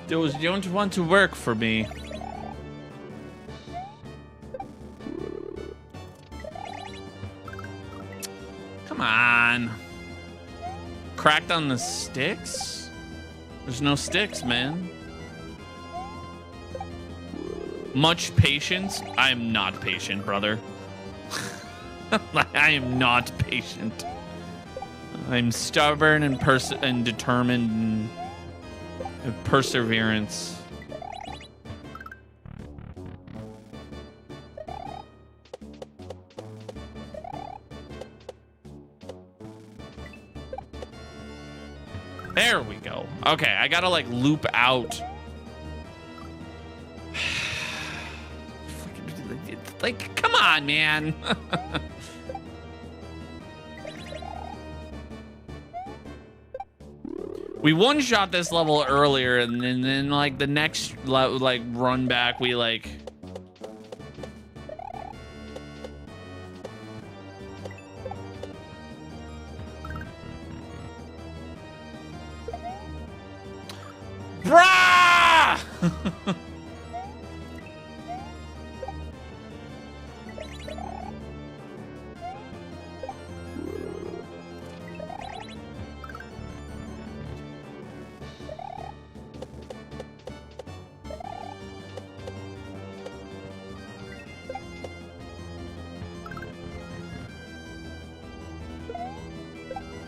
don't want to work for me. Come on. Cracked on the sticks? There's no sticks, man. Much patience? I am not patient, brother. I am not patient. I'm stubborn and determined and perseverance. There we go. Okay, I gotta like loop out. Like, come on, man. We one-shot this level earlier, and then like the next like run back, we like. Brah!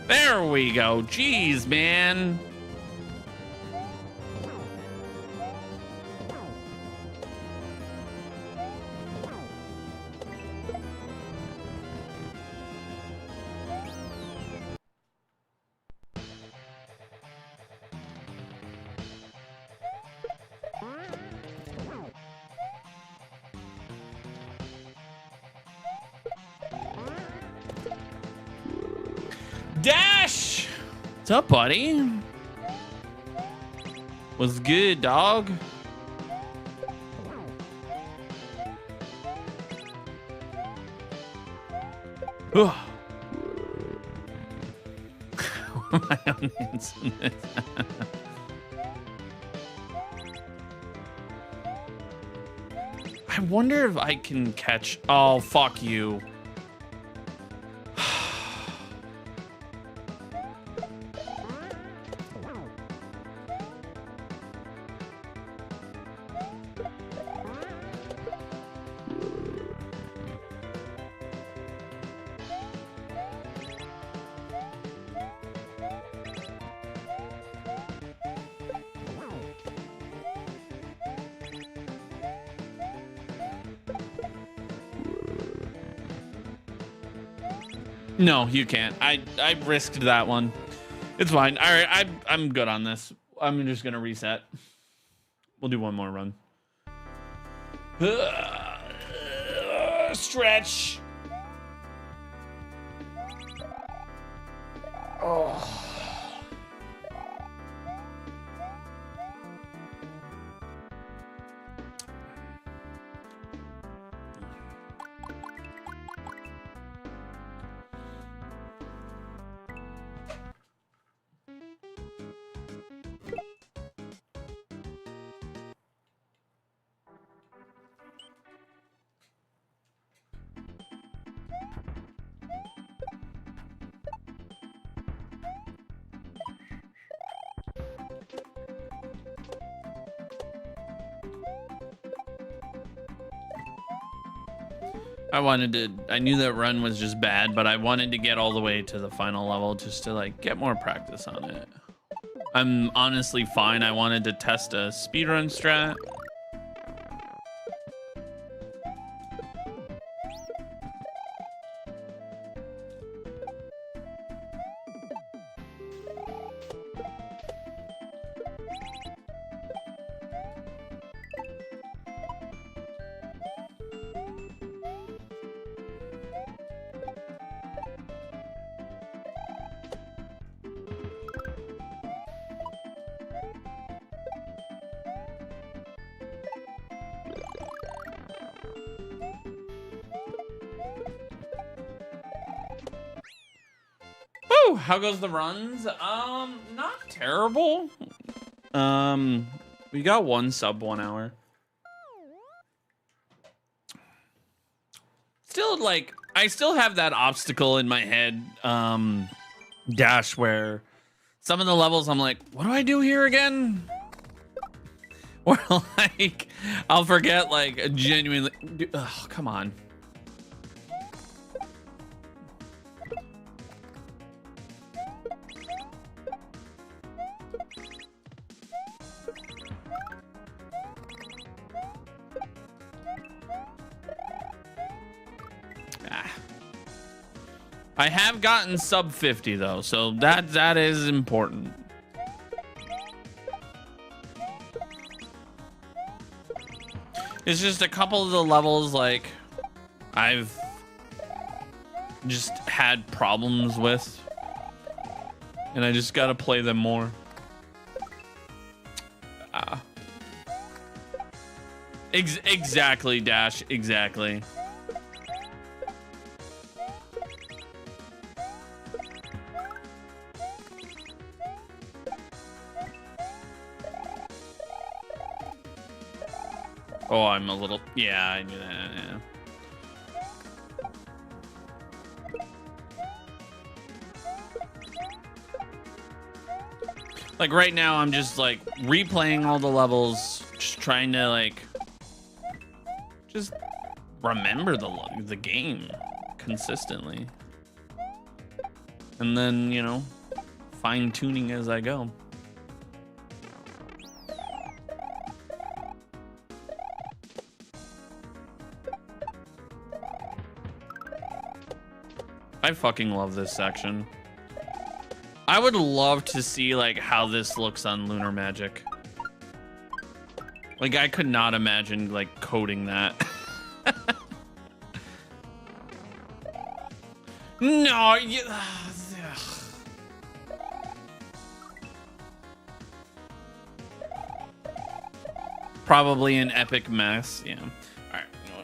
There we go. Jeez, man. Dash! What's up, buddy? What's good, dog? Why on internet? I wonder if I can catch. Oh, fuck you. No, you can't. I risked that one. It's fine. All right, I'm good on this. I'm just gonna reset. We'll do one more run. Stretch. Oh. I knew that run was just bad, but I wanted to get all the way to the final level just to like get more practice on it. I'm honestly fine. I wanted to test a speedrun strat. How goes the runs? Not terrible. We got one sub 1 hour. Still, like, I still have that obstacle in my head, Dash, where some of the levels I'm like, what do I do here again? Or like, I'll forget, like, genuinely, oh, come on. I have gotten sub 50 though, so that is important. It's just a couple of the levels like I've just had problems with, and I just gotta play them more. Exactly, Dash, exactly. Oh, I'm a little, yeah, I knew that, yeah. Like right now, I'm just like replaying all the levels, just trying to like, just remember the game consistently. And then, you know, fine tuning as I go. I fucking love this section. I would love to see like how this looks on Lunar Magic. Like I could not imagine like coding that. No, you, probably an epic mess. Yeah. All right. You know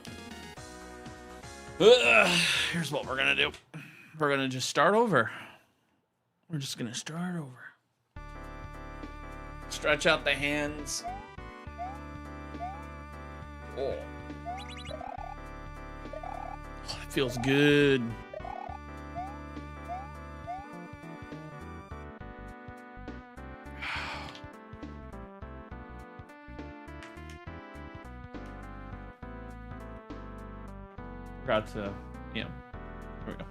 what? Here's what we're gonna do. We're gonna just start over. We're just gonna start over. Stretch out the hands. Oh. Oh, it feels good. Forgot to, yeah. Here we go.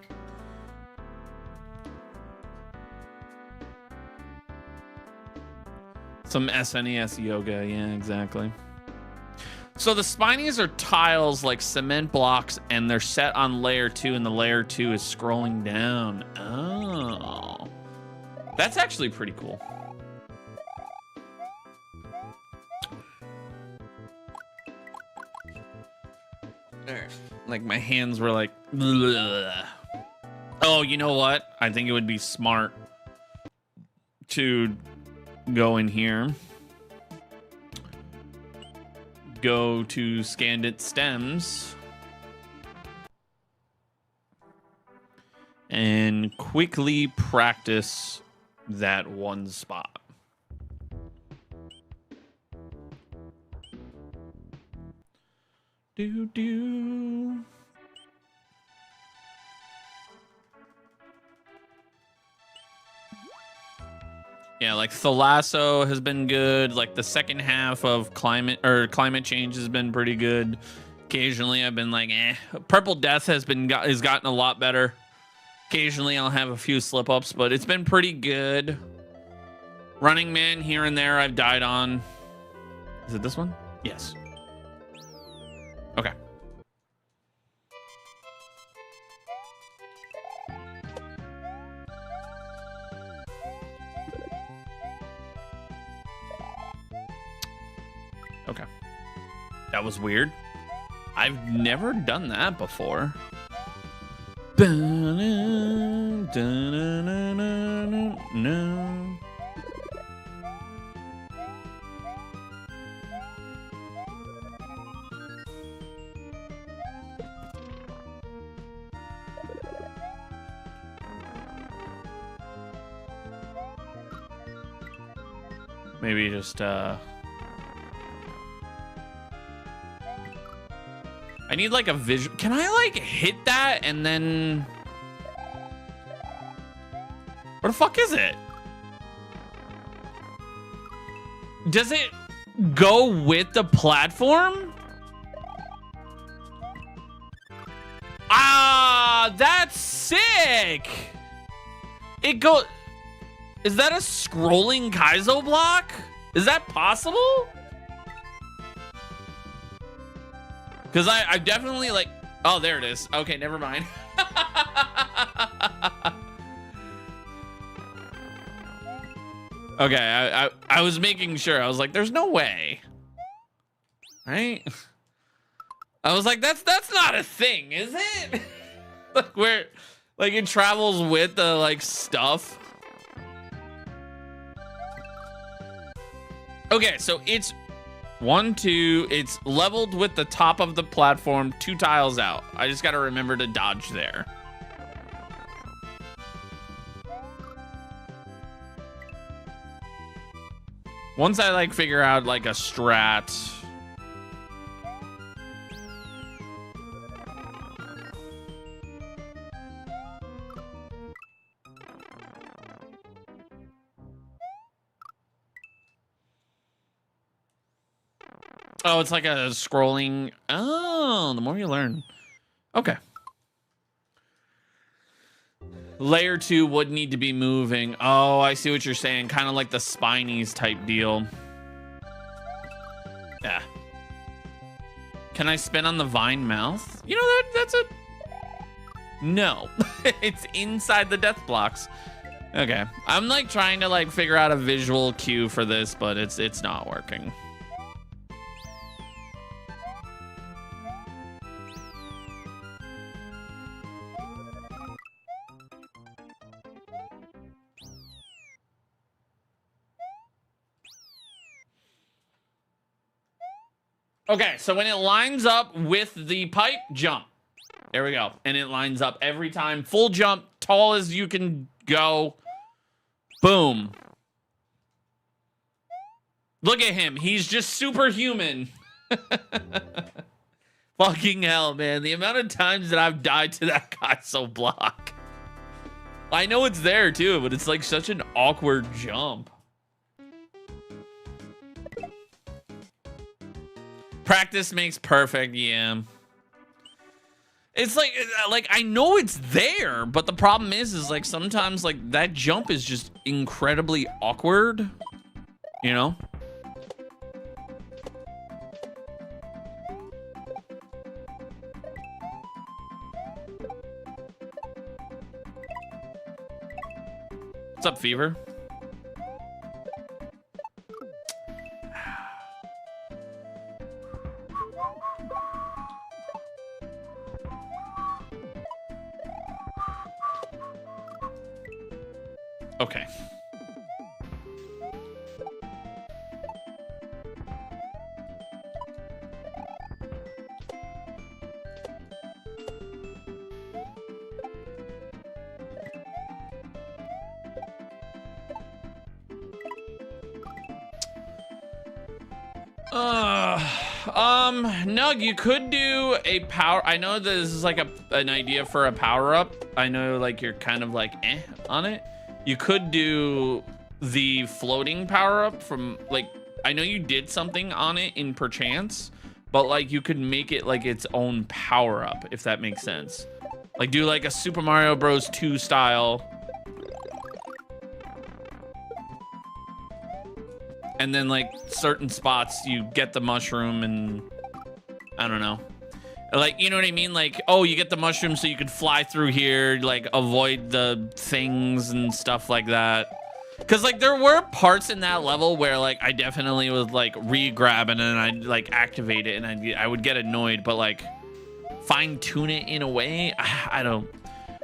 Some SNES yoga, yeah, exactly. So the spinies are tiles like cement blocks, and they're set on layer 2, and the layer 2 is scrolling down. Oh. That's actually pretty cool. There. Like my hands were like, bleh. Oh, you know what? I think it would be smart to go in here. Go to scanned it stems and quickly practice that one spot. Do. Yeah, like Thalasso has been good. Like the second half of climate change has been pretty good. Occasionally I've been like, eh. Purple Death has gotten a lot better. Occasionally I'll have a few slip ups, but it's been pretty good. Running Man here and there I've died on. Is it this one? Yes. Okay. Okay. That was weird. I've never done that before. No. Maybe just I need like a vision. Can I like hit that and then where the fuck is it? Does it go with the platform? Ah, that's sick. It go. Is that a scrolling kaizo block? Is that possible? Because I definitely like, oh, there it is. Okay, never mind. Okay, I was making sure. I was like, there's no way. Right? I was like, that's not a thing, is it? Like where, like it travels with the like stuff. Okay, so it's 1, 2, it's leveled with the top of the platform, 2 tiles out. I just gotta remember to dodge there. Once I like figure out like a strat. Oh, it's like a scrolling. Oh, the more you learn. Okay. Layer 2 would need to be moving. Oh, I see what you're saying. Kind of like the spinies type deal. Yeah. Can I spin on the vine mouth? You know, that's a... No. It's inside the death blocks. Okay. I'm like trying to like figure out a visual cue for this, but it's not working. Okay, so when it lines up with the pipe, jump. There we go. And it lines up every time. Full jump, tall as you can go. Boom. Look at him. He's just superhuman. Fucking hell, man. The amount of times that I've died to that kaizo block. I know it's there too, but it's like such an awkward jump. Practice makes perfect, yeah. It's like I know it's there, but the problem is like sometimes like that jump is just incredibly awkward, you know? What's up, Fever? Okay. Nug, you could do a power. I know this is like an idea for a power up. I know like you're kind of like on it. You could do the floating power up from like, I know you did something on it in perchance, but like you could make it like its own power up, if that makes sense. Like do like a Super Mario Bros. 2 style. And then like certain spots you get the mushroom and I don't know. Like, you know what I mean? Like, oh, you get the mushroom so you could fly through here, like avoid the things and stuff like that. Cause like there were parts in that level where like I definitely was like re-grab and then I'd like activate it and I would get annoyed, but like fine tune it in a way. I don't.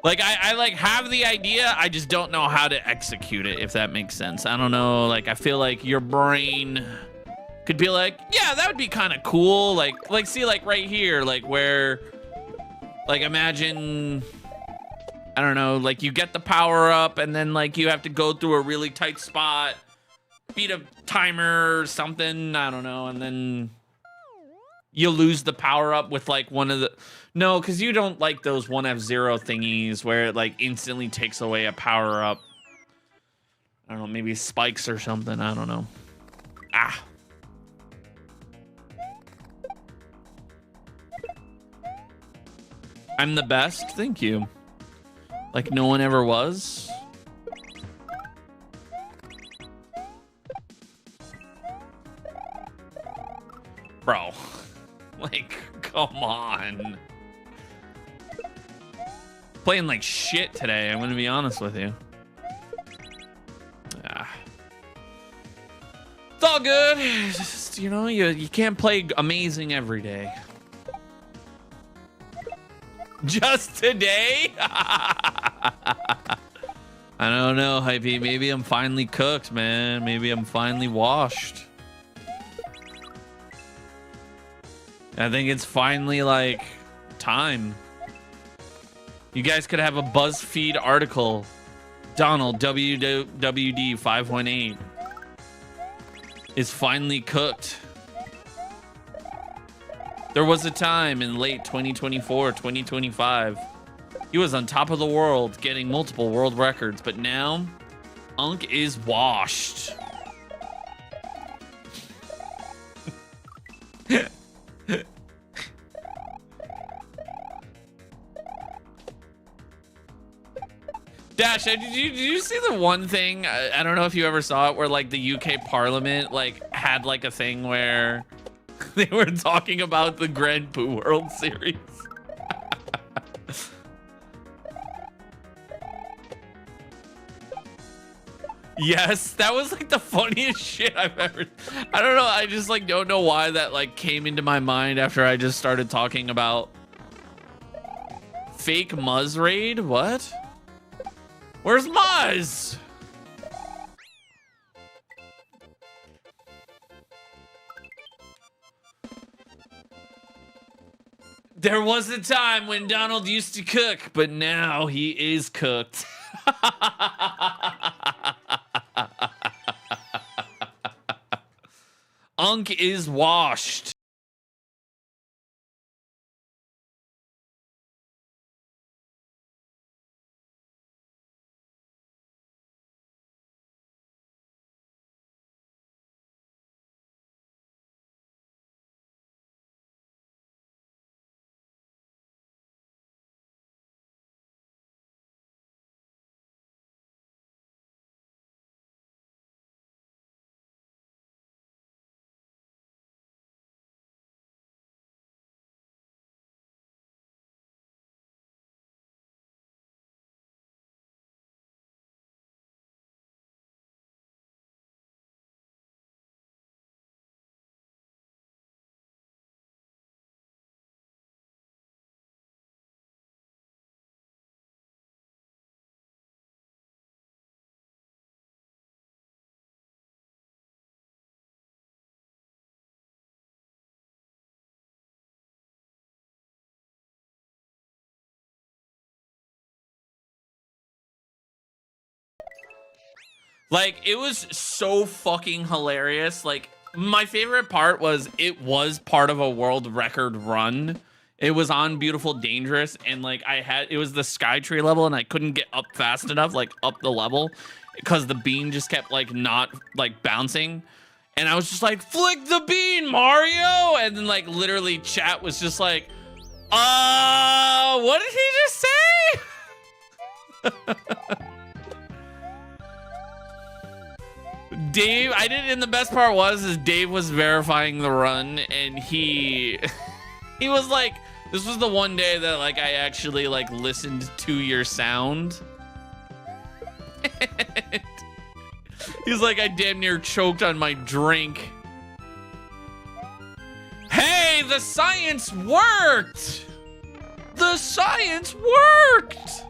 Like, I like have the idea, I just don't know how to execute it, if that makes sense. I don't know, like, I feel like your brain could be like, yeah, that would be kind of cool. Like, see, like, right here, like, where, like, imagine, I don't know, like, you get the power up, and then, like, you have to go through a really tight spot, beat a timer or something, I don't know, and then you lose the power up with, like, one of the... No, because you don't like those 1F0 thingies where it like instantly takes away a power up. I don't know, maybe spikes or something. I don't know. Ah. I'm the best. Thank you. Like no one ever was. Bro. Like, come on. Playing like shit today, I'm gonna be honest with you. Yeah. It's all good. It's just, you know, you can't play amazing every day. Just today? I don't know, Hypey. Maybe I'm finally cooked, man. Maybe I'm finally washed. I think it's finally like time. You guys could have a BuzzFeed article. Donald WWD 518 is finally cooked. There was a time in late 2024, 2025. He was on top of the world, getting multiple world records, but now Unk is washed. Dash, did you see the one thing? I don't know if you ever saw it, where like the UK Parliament like had like a thing where they were talking about the Grand Poo World Series. Yes, that was like the funniest shit I've ever. I don't know. I just like don't know why that like came into my mind after I just started talking about fake Muzz raid. What? Where's Muzz? There was a time when Donald used to cook, but now he is cooked. Unk is washed. Like, it was so fucking hilarious. Like, my favorite part was it was part of a world record run. It was on Beautiful Dangerous, and like it was the Skytree level, and I couldn't get up fast enough, like up the level, because the bean just kept like not like bouncing. And I was just like, flick the bean, Mario! And then like literally chat was just like, what did he just say? Dave, I did, and the best part is Dave was verifying the run, and he was like, this was the one day that like I actually like listened to your sound. He's like, I damn near choked on my drink. Hey, the science worked! The science worked!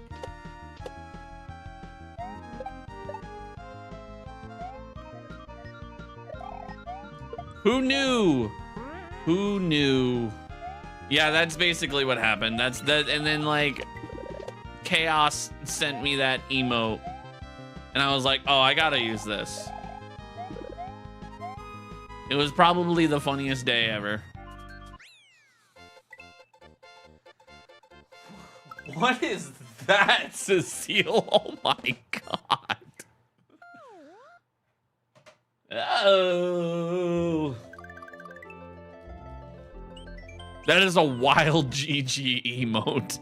Who knew? Who knew? Yeah, that's basically what happened. That's that, and then like Chaos sent me that emote, and I was like, oh, I gotta use this. It was probably the funniest day ever. What is that, Cecile? Oh my god. Oh. That is a wild GG emote.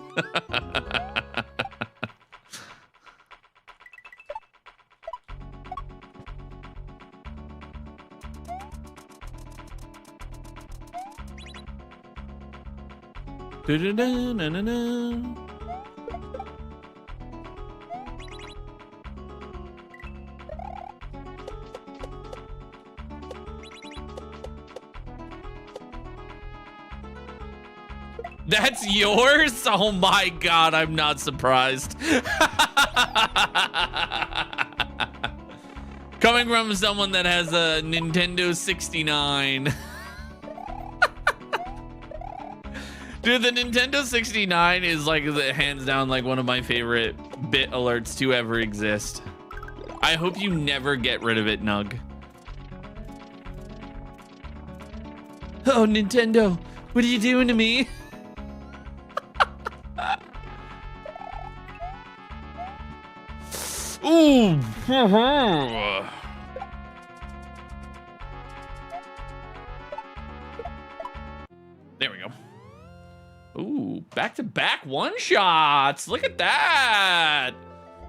Da-da-da-na-na-na. That's yours? Oh my god, I'm not surprised. Coming from someone that has a Nintendo 69. Dude, the Nintendo 69 is like hands down like one of my favorite bit alerts to ever exist. I hope you never get rid of it, Nug. Oh, Nintendo, what are you doing to me? Ooh. There we go. Ooh, back-to-back one-shots. Look at that.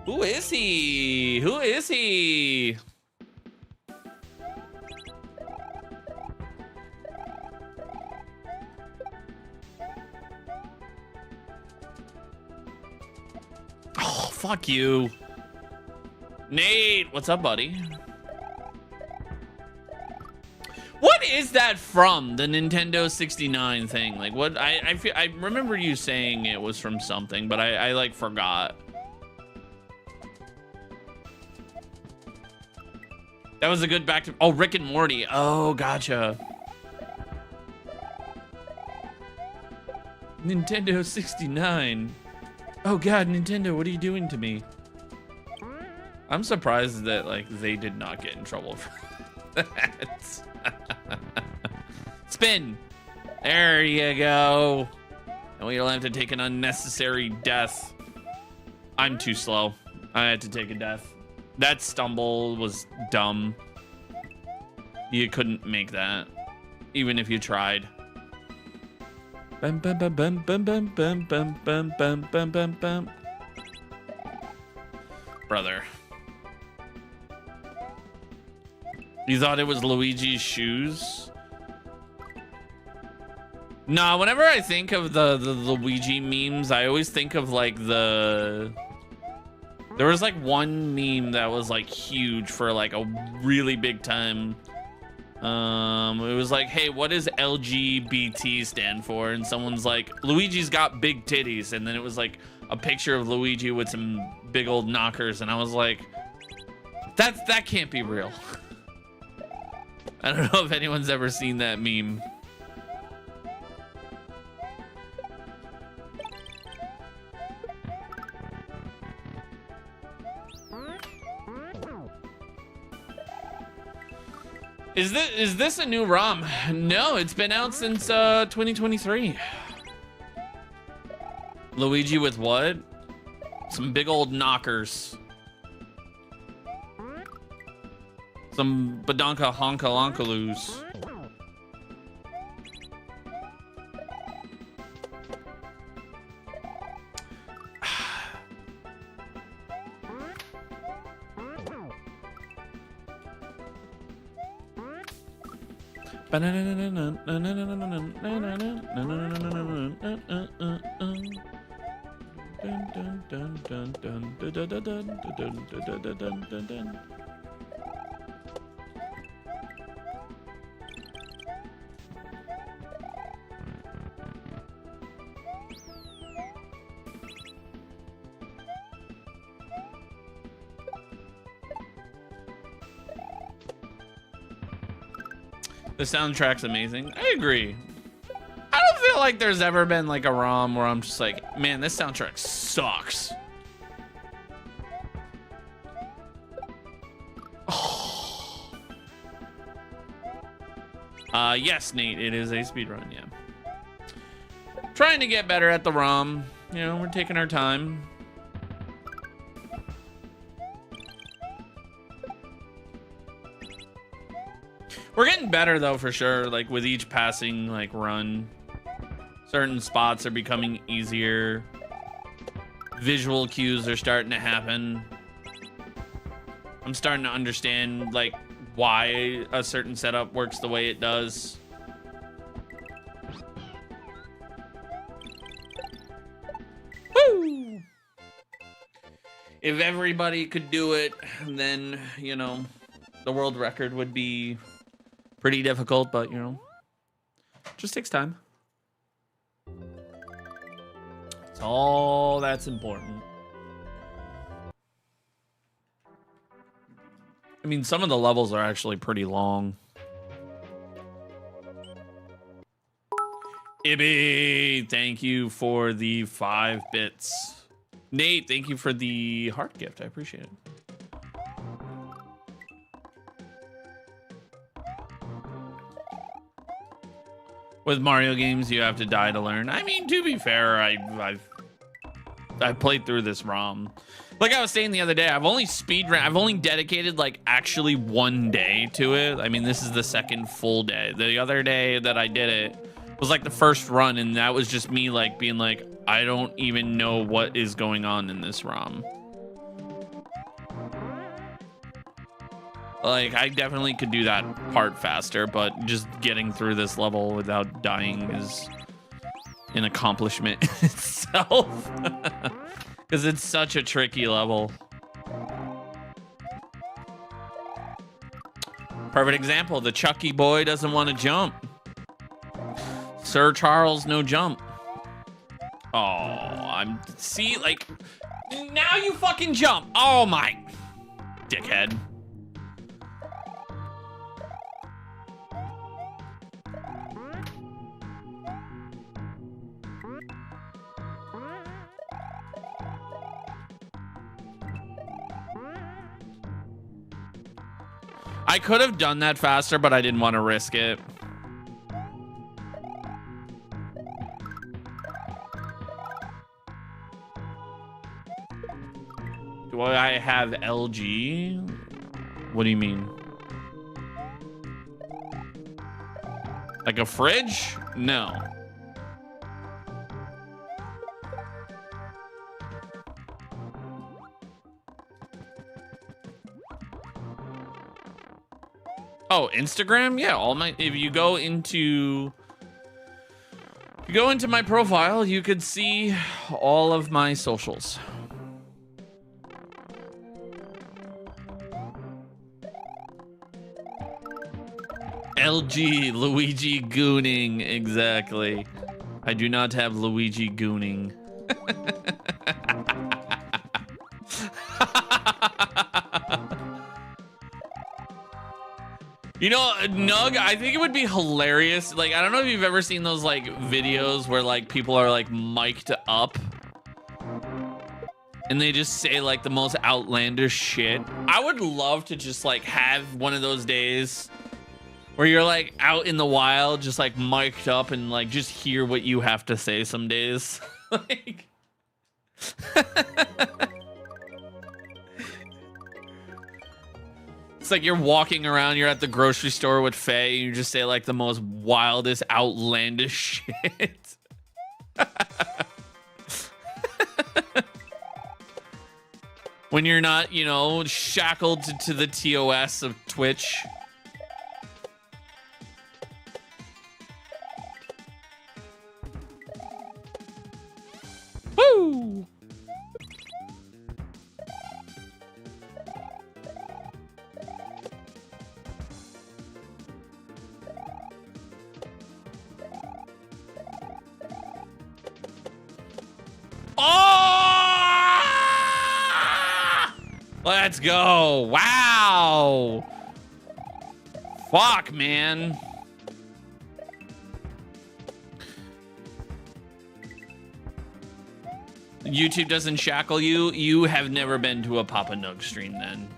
Who is he? Who is he? Oh, fuck you. Nate, what's up, buddy? What is that from? The Nintendo 69 thing? Like, what? I remember you saying it was from something, but I like forgot. That was a good back to. Oh, Rick and Morty. Oh, gotcha. Nintendo 69. Oh God, Nintendo, what are you doing to me? I'm surprised that like they did not get in trouble for that. Spin. There you go. And we don't have to take an unnecessary death. I'm too slow. I had to take a death. That stumble was dumb. You couldn't make that, even if you tried. Bum, bum, bum, bum, bum, bum, bum, bum, bum, bum, bum, bum, bum. Brother. You thought it was Luigi's shoes? Nah, whenever I think of the Luigi memes, I always think of like the... There was like one meme that was like huge for like a really big time. It was like, hey, what does LGBT stand for? And someone's like, Luigi's got big titties. And then it was like a picture of Luigi with some big old knockers. And I was like, that can't be real. I don't know if anyone's ever seen that meme. Is this a new ROM? No, it's been out since 2023. Luigi with what? Some big old knockers. Some badonka honka lonkaloos. The soundtrack's amazing. I agree. I don't feel like there's ever been like a ROM where I'm just like, man, this soundtrack sucks. Oh. Yes, Nate, it is a speedrun, yeah. Trying to get better at the ROM. You know, we're taking our time. We're getting better though, for sure. Like with each passing like run, certain spots are becoming easier. Visual cues are starting to happen. I'm starting to understand like why a certain setup works the way it does. Woo! If everybody could do it, then, you know, the world record would be pretty difficult, but, you know, just takes time. It's all that's important. I mean, some of the levels are actually pretty long. Ibby, thank you for the 5 bits. Nate, thank you for the heart gift. I appreciate it. With Mario games, you have to die to learn. I mean, to be fair, I've played through this ROM. Like I was saying the other day, I've only dedicated like actually 1 day to it. I mean, this is the 2nd full day. The other day that I did it was like the first run, and that was just me like being like, I don't even know what is going on in this ROM. Like, I definitely could do that part faster, but just getting through this level without dying is an accomplishment itself. Because it's such a tricky level. Perfect example, the Chucky boy doesn't want to jump. Sir Charles, no jump. Oh, see, like, now you fucking jump. Oh my, dickhead. I could have done that faster, but I didn't want to risk it. Do I have LG? What do you mean? Like a fridge? No. Oh, Instagram? Yeah, all my, if you go into my profile, you could see all of my socials. LG, Luigi gooning, exactly. I do not have Luigi gooning. You know, Nug, I think it would be hilarious. Like, I don't know if you've ever seen those like videos where like people are like mic'd up and they just say like the most outlandish shit. I would love to just like have one of those days Where you're like out in the wild, just like mic'd up and like just hear what you have to say some days. Like it's like you're walking around, you're at the grocery store with Faye, and you just say like the most wildest, outlandish shit. When you're not, you know, shackled to the TOS of Twitch. Woo! Oh! Let's go. Wow. Fuck, man. YouTube doesn't shackle you. You have never been to a Papa Nug stream then.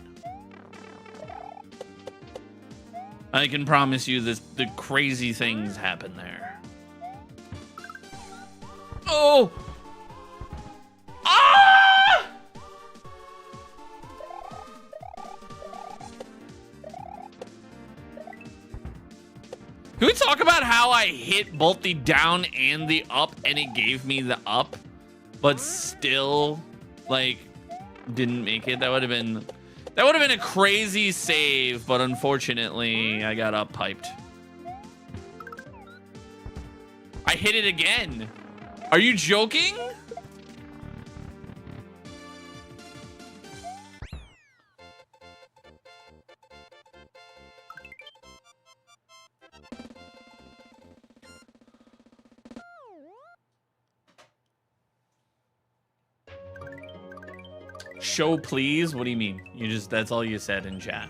I can promise you this, the crazy things happen there. Oh! Ah! Can we talk about how I hit both the down and the up and it gave me the up, but still like didn't make it? That would have been a crazy save, but unfortunately I got up piped. I hit it again. Are you joking? Show please? What do you mean? You just, that's all you said in chat.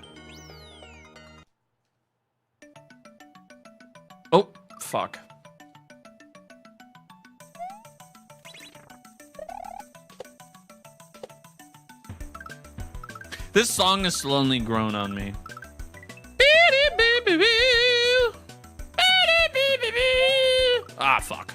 Oh, fuck. This song has slowly grown on me. Ah, fuck.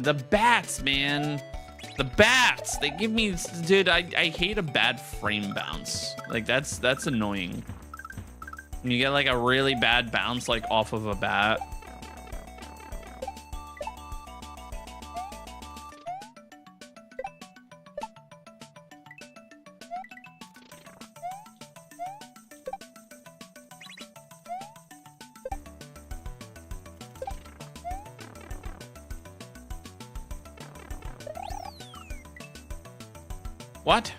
The bats, man. The bats. They give me, dude, I hate a bad frame bounce. Like that's annoying. When you get like a really bad bounce like off of a bat. What?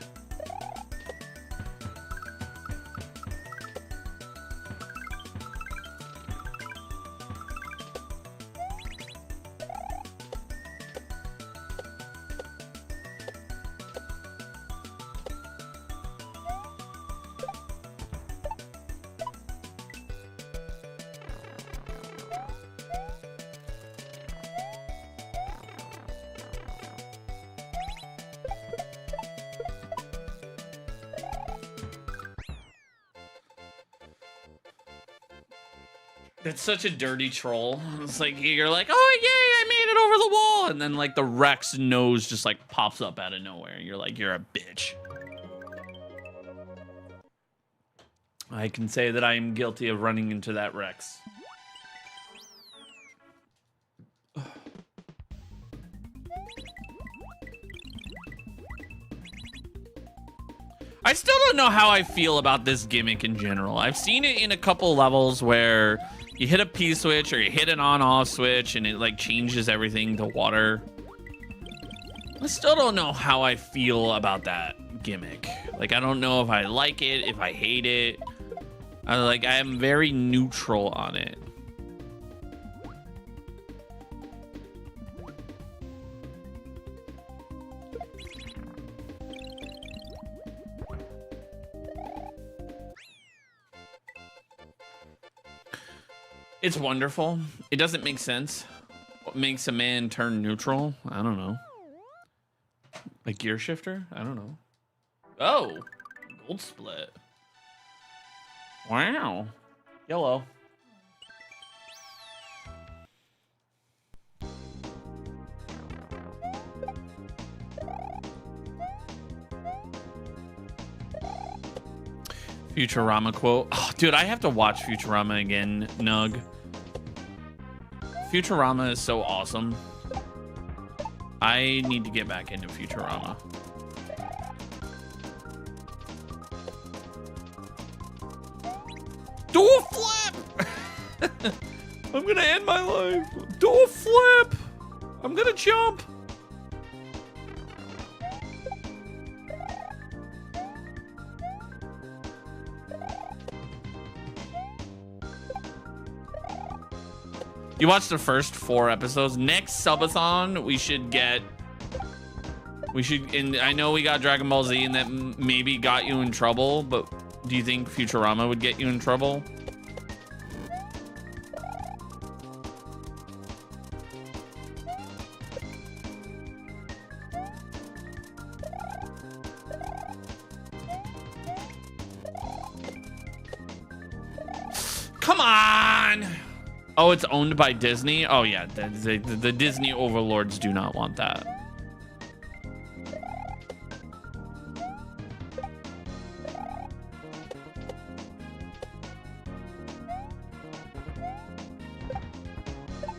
It's such a dirty troll. It's like, you're like, oh, yay, I made it over the wall. And then, like, the Rex nose just, like, pops up out of nowhere. You're like, you're a bitch. I can say that I am guilty of running into that Rex. I still don't know how I feel about this gimmick in general. I've seen it in a couple levels where you hit a P switch or you hit an on-off switch and it like changes everything to water. I still don't know how I feel about that gimmick. Like, I don't know if I like it, if I hate it. I am very neutral on it. It's wonderful. It doesn't make sense. What makes a man turn neutral? I don't know. Like gear shifter? I don't know. Oh, gold split. Wow. Yellow. Futurama quote. Oh, dude, I have to watch Futurama again, Nug. Futurama is so awesome. I need to get back into Futurama. Do a flip! I'm gonna end my life. Do a flip! I'm gonna jump. You watched the first 4 episodes. Next subathon, we should, and I know we got Dragon Ball Z and that maybe got you in trouble, but do you think Futurama would get you in trouble? Come on! Oh, it's owned by Disney? Oh, yeah. The Disney overlords do not want that.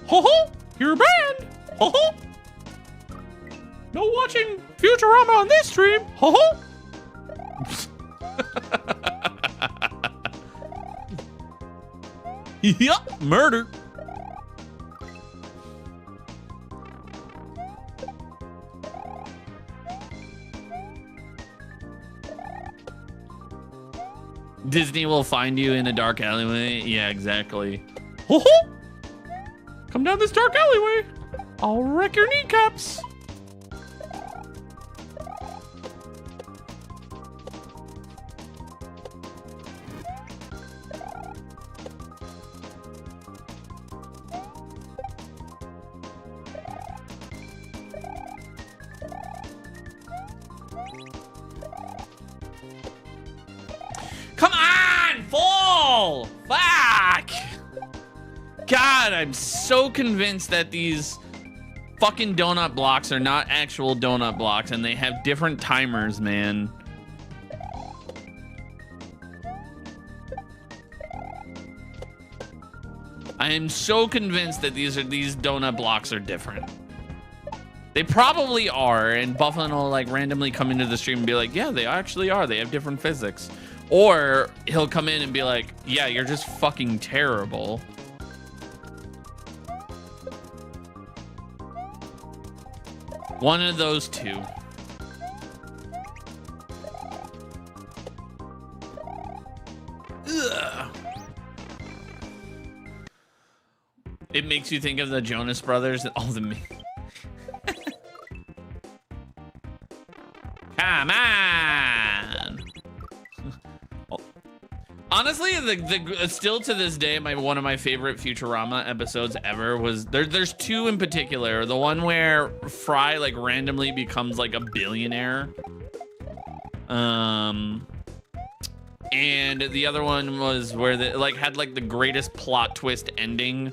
Ho-ho! You're banned! Ho-ho! No watching Futurama on this stream! Ho-ho! Yup, murder. Disney will find you in a dark alleyway. Yeah, exactly. Ho ho! Come down this dark alleyway. I'll wreck your kneecaps. God, I'm so convinced that these fucking donut blocks are not actual donut blocks and they have different timers, man. I am so convinced that these donut blocks are different. They probably are, and Buflen will like randomly come into the stream and be like, yeah, they actually are. They have different physics. Or he'll come in and be like, yeah, you're just fucking terrible. One of those two. Ugh. It makes you think of the Jonas Brothers and all the... Come on! Honestly, still to this day, one of my favorite Futurama episodes ever was there's two in particular. The one where Fry like randomly becomes like a billionaire, and the other one was where they like had like the greatest plot twist ending,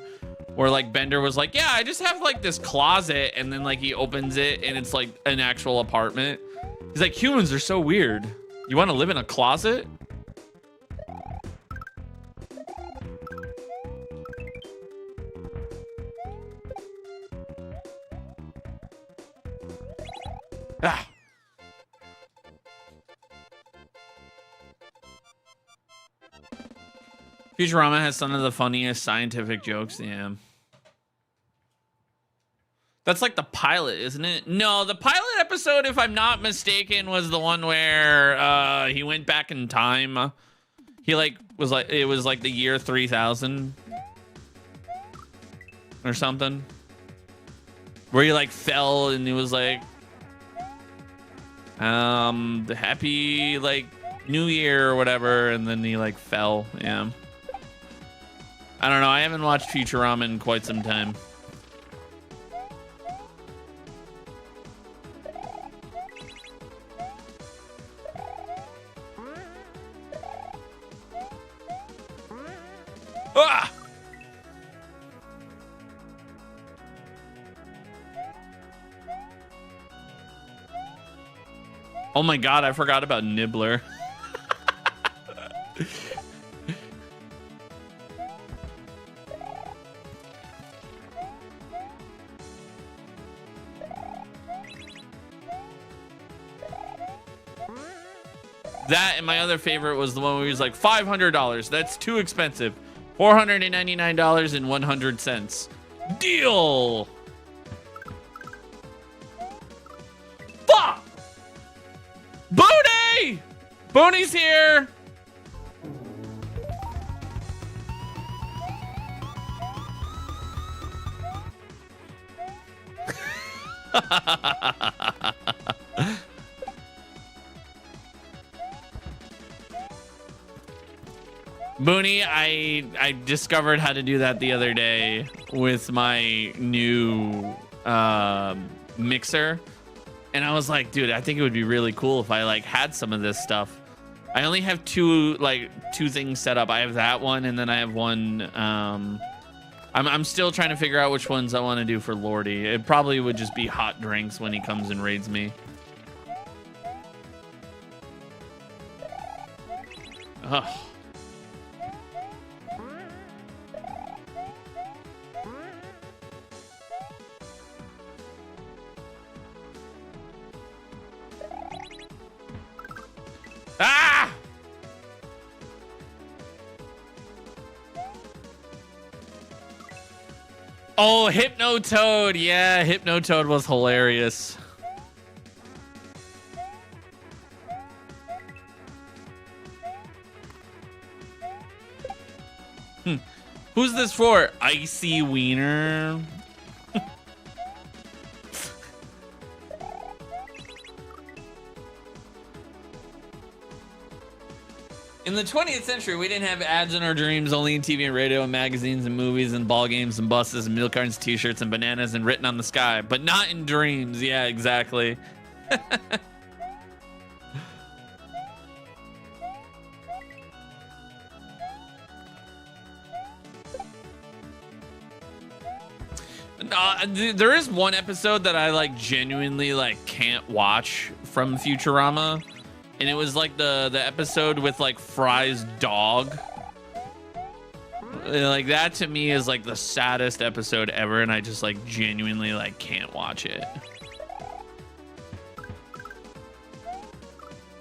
where like Bender was like, yeah, I just have like this closet, and then like he opens it and it's like an actual apartment. He's like, humans are so weird. You want to live in a closet? Ah. Futurama has some of the funniest scientific jokes. Yeah. That's like the pilot, isn't it? No, the pilot episode, if I'm not mistaken, was the one where he went back in time. He like was like, it was like the year 3000 or something, where he like fell and he was like, the happy like new year or whatever, and then he like fell. Yeah, I don't know, I haven't watched Futurama in quite some time. Ah! Oh my god, I forgot about Nibbler. That and my other favorite was the one where he was like, $500. That's too expensive. $499.01. Deal. Fuck. Booney! Booney's here. Booney, I discovered how to do that the other day with my new mixer, and I was like, dude, I think it would be really cool if I like had some of this stuff. I only have two things set up. I have that one, and then I have one. I'm still trying to figure out which ones I want to do for Lordy. It probably would just be hot drinks when he comes and raids me. Ugh. Ah! Oh, Hypnotoad. Yeah, Hypnotoad was hilarious. Who's this for? Icy Wiener. In the 20th century, we didn't have ads in our dreams, only in TV and radio and magazines and movies and ball games and buses and milk cartons, t-shirts and bananas and written on the sky, but not in dreams. Yeah, exactly. There is one episode that I like genuinely like can't watch from Futurama, and it was like the episode with like Fry's dog. Like that to me is like the saddest episode ever, and I just like genuinely like can't watch it.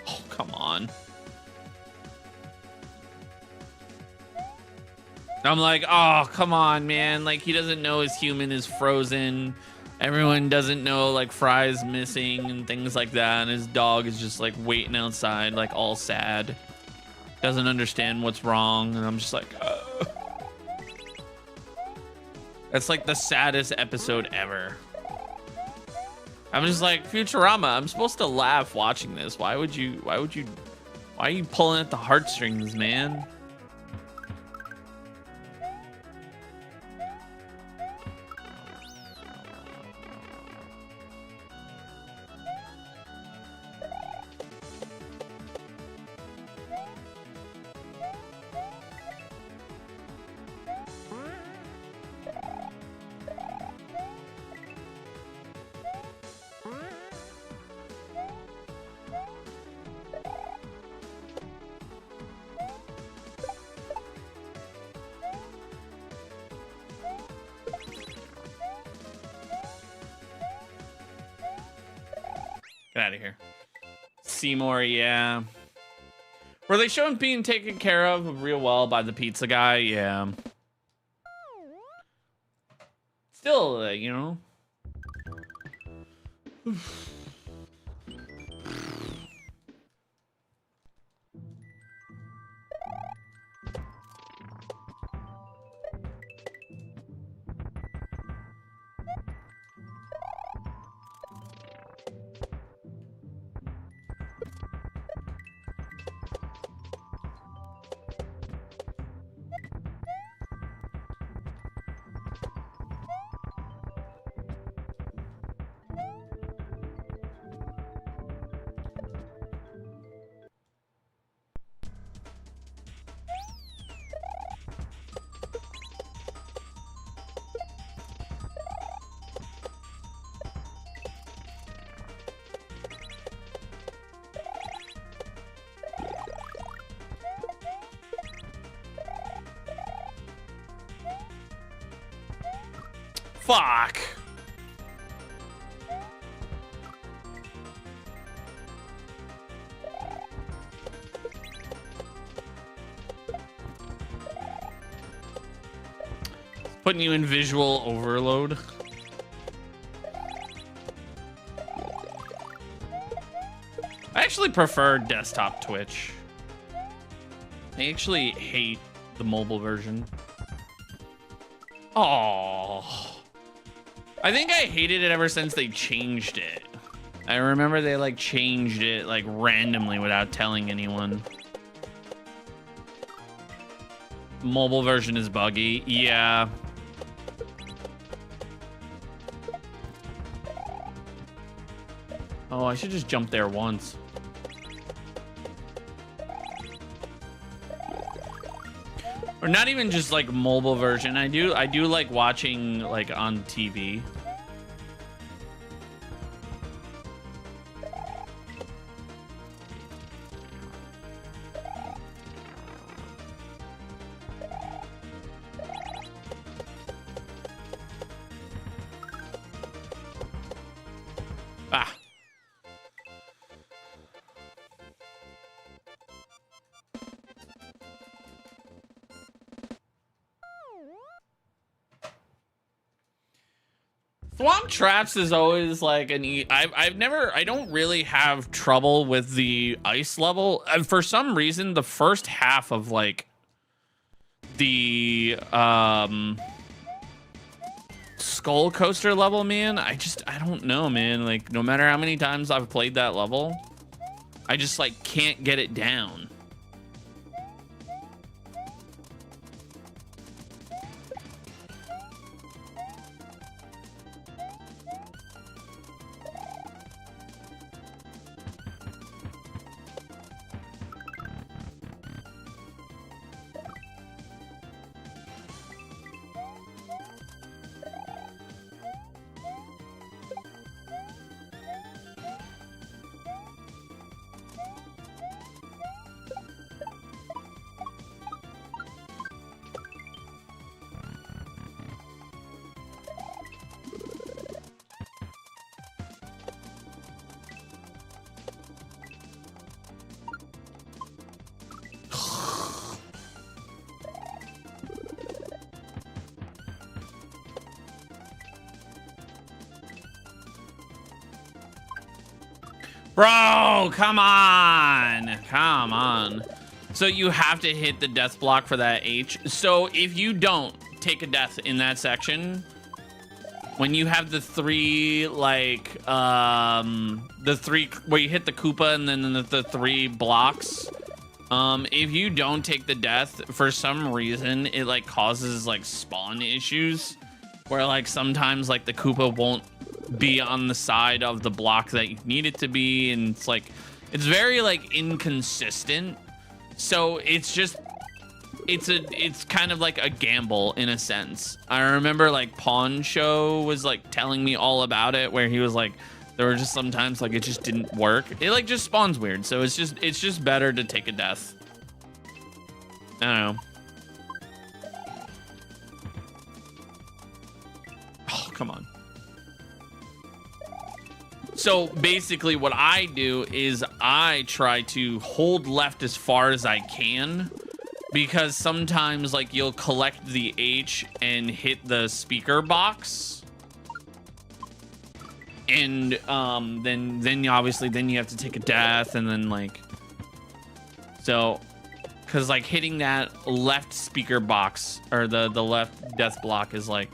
Oh, come on. I'm like, oh, come on, man. Like, he doesn't know his human is frozen. Everyone doesn't know, like, Fry's missing and things like that. And his dog is just, like, waiting outside, like, all sad. Doesn't understand what's wrong. And I'm just like, ugh. That's, like, the saddest episode ever. I'm just like, Futurama, I'm supposed to laugh watching this. Why are you pulling at the heartstrings, man? Get out of here. Seymour, yeah. Were they showing being taken care of real well by the pizza guy? Yeah. Still, you know. Fuck. Putting you in visual overload. I actually prefer desktop Twitch. I actually hate the mobile version. Oh, I think I hated it ever since they changed it. I remember they like changed it like randomly without telling anyone. Mobile version is buggy. Yeah. Oh, I should just jump there once. Or not even just like mobile version. I do like watching like on TV. Ah. Swamp traps is always like I don't really have trouble with the ice level. For some reason, the first half of like the Skull Coaster level, man, I don't know, man. Like no matter how many times I've played that level, I just like can't get it down. Bro, come on. Come on. So you have to hit the death block for that H. So if you don't take a death in that section, when you have the three, like, the three, where you hit the Koopa and then the three blocks, if you don't take the death, for some reason, it, like, causes, like, spawn issues, where, like, sometimes, like, the Koopa won't be on the side of the block that you need it to be, and it's like it's very like inconsistent. So it's just it's kind of like a gamble in a sense. I remember like Pawn Show was like telling me all about it, where he was like there were just sometimes like it just didn't work. It like just spawns weird, so it's just better to take a death. I don't know. Oh, come on. So basically what I do is I try to hold left as far as I can, because sometimes like you'll collect the H and hit the speaker box, and then obviously then you have to take a death, and then like so because like hitting that left speaker box or the left death block is like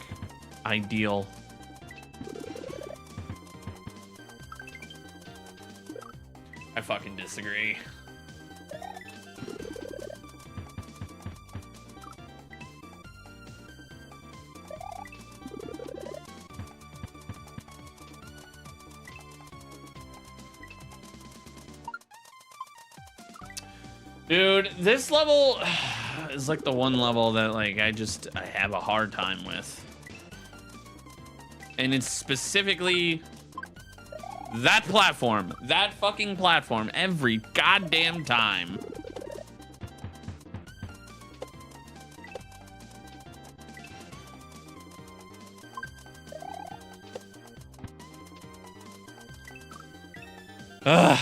ideal. I fucking disagree. Dude, this level is like the one level that like I have a hard time with. And it's specifically that platform, that fucking platform, every goddamn time. Ugh.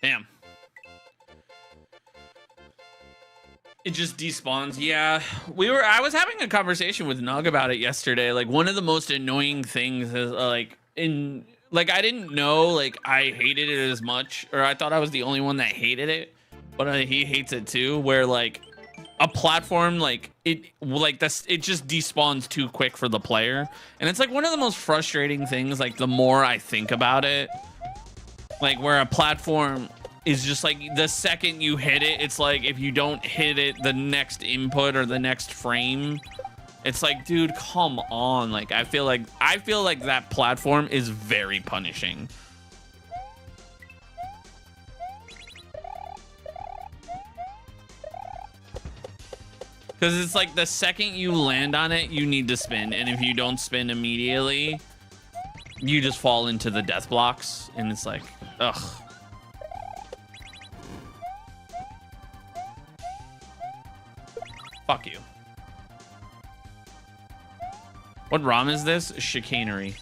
Damn. It just despawns. Yeah, I was having a conversation with Nug about it yesterday. Like, one of the most annoying things is I didn't know, like, I hated it as much, or I thought I was the only one that hated it, but he hates it too, where like a platform, like it just despawns too quick for the player. And it's like one of the most frustrating things, like the more I think about it, like where a platform is just like the second you hit it, it's like if you don't hit it the next input or the next frame, it's like, dude, come on. Like I feel like that platform is very punishing. Because it's like the second you land on it, you need to spin, and if you don't spin immediately, you just fall into the death blocks, and it's like, ugh. Fuck you. What ROM is this? Chicanery.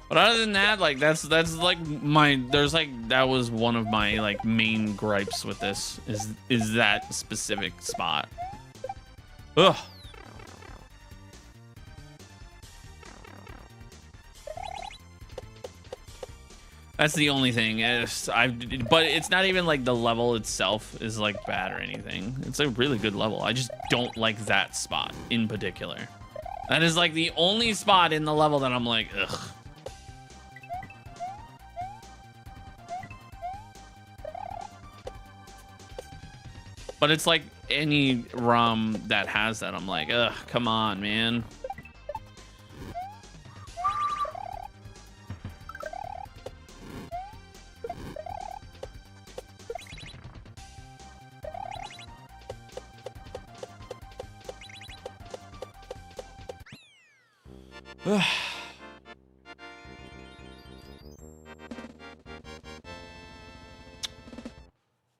But other than that, like that's like that was one of my like main gripes with this is that specific spot. Ugh. That's the only thing. But it's not even like the level itself is like bad or anything. It's a really good level. I just don't like that spot in particular. That is like the only spot in the level that I'm like, ugh. But it's like any ROM that has that, I'm like, ugh, come on, man.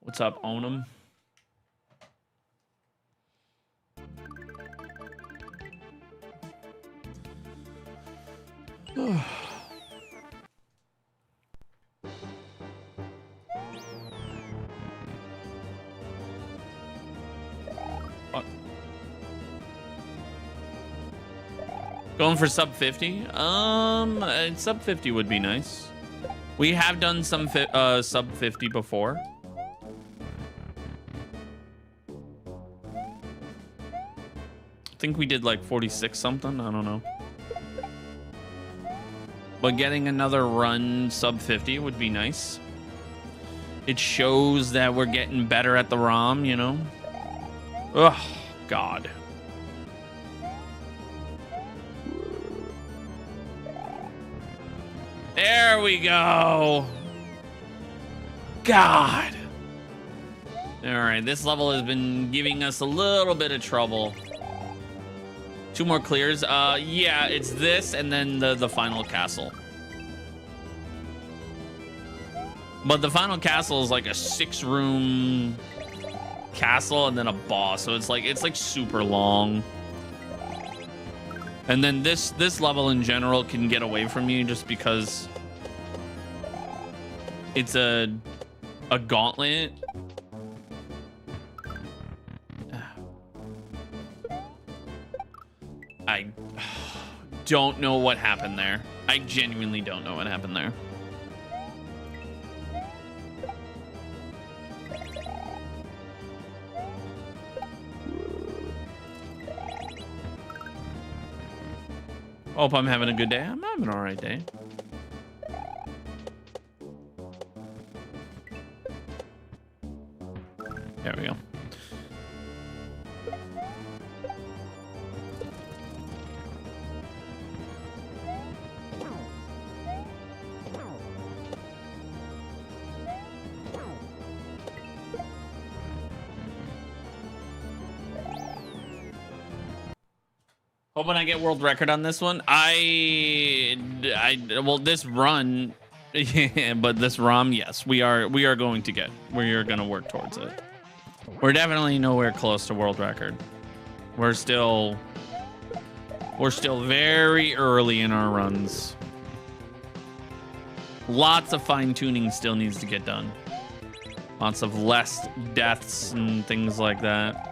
What's up, Onum? Going for sub 50? Sub 50 would be nice. We have done some sub 50 before. I think we did like 46 something. I don't know. But getting another run sub 50 would be nice. It shows that we're getting better at the ROM, you know? Ugh, God. There we go. God. All right, this level has been giving us a little bit of trouble. 2 more clears. Yeah, it's this and then the final castle. But the final castle is like a 6-room castle and then a boss, so it's like super long. And then this level in general can get away from you just because it's a gauntlet. I don't know what happened there. I genuinely don't know what happened there. Hope I'm having a good day. I'm having an all right day. There we go. Hoping I get world record on this one. Well, this run, yeah, but this ROM, yes, we are going to get. We are going to work towards it. We're definitely nowhere close to world record. We're still very early in our runs. Lots of fine tuning still needs to get done. Lots of less deaths and things like that.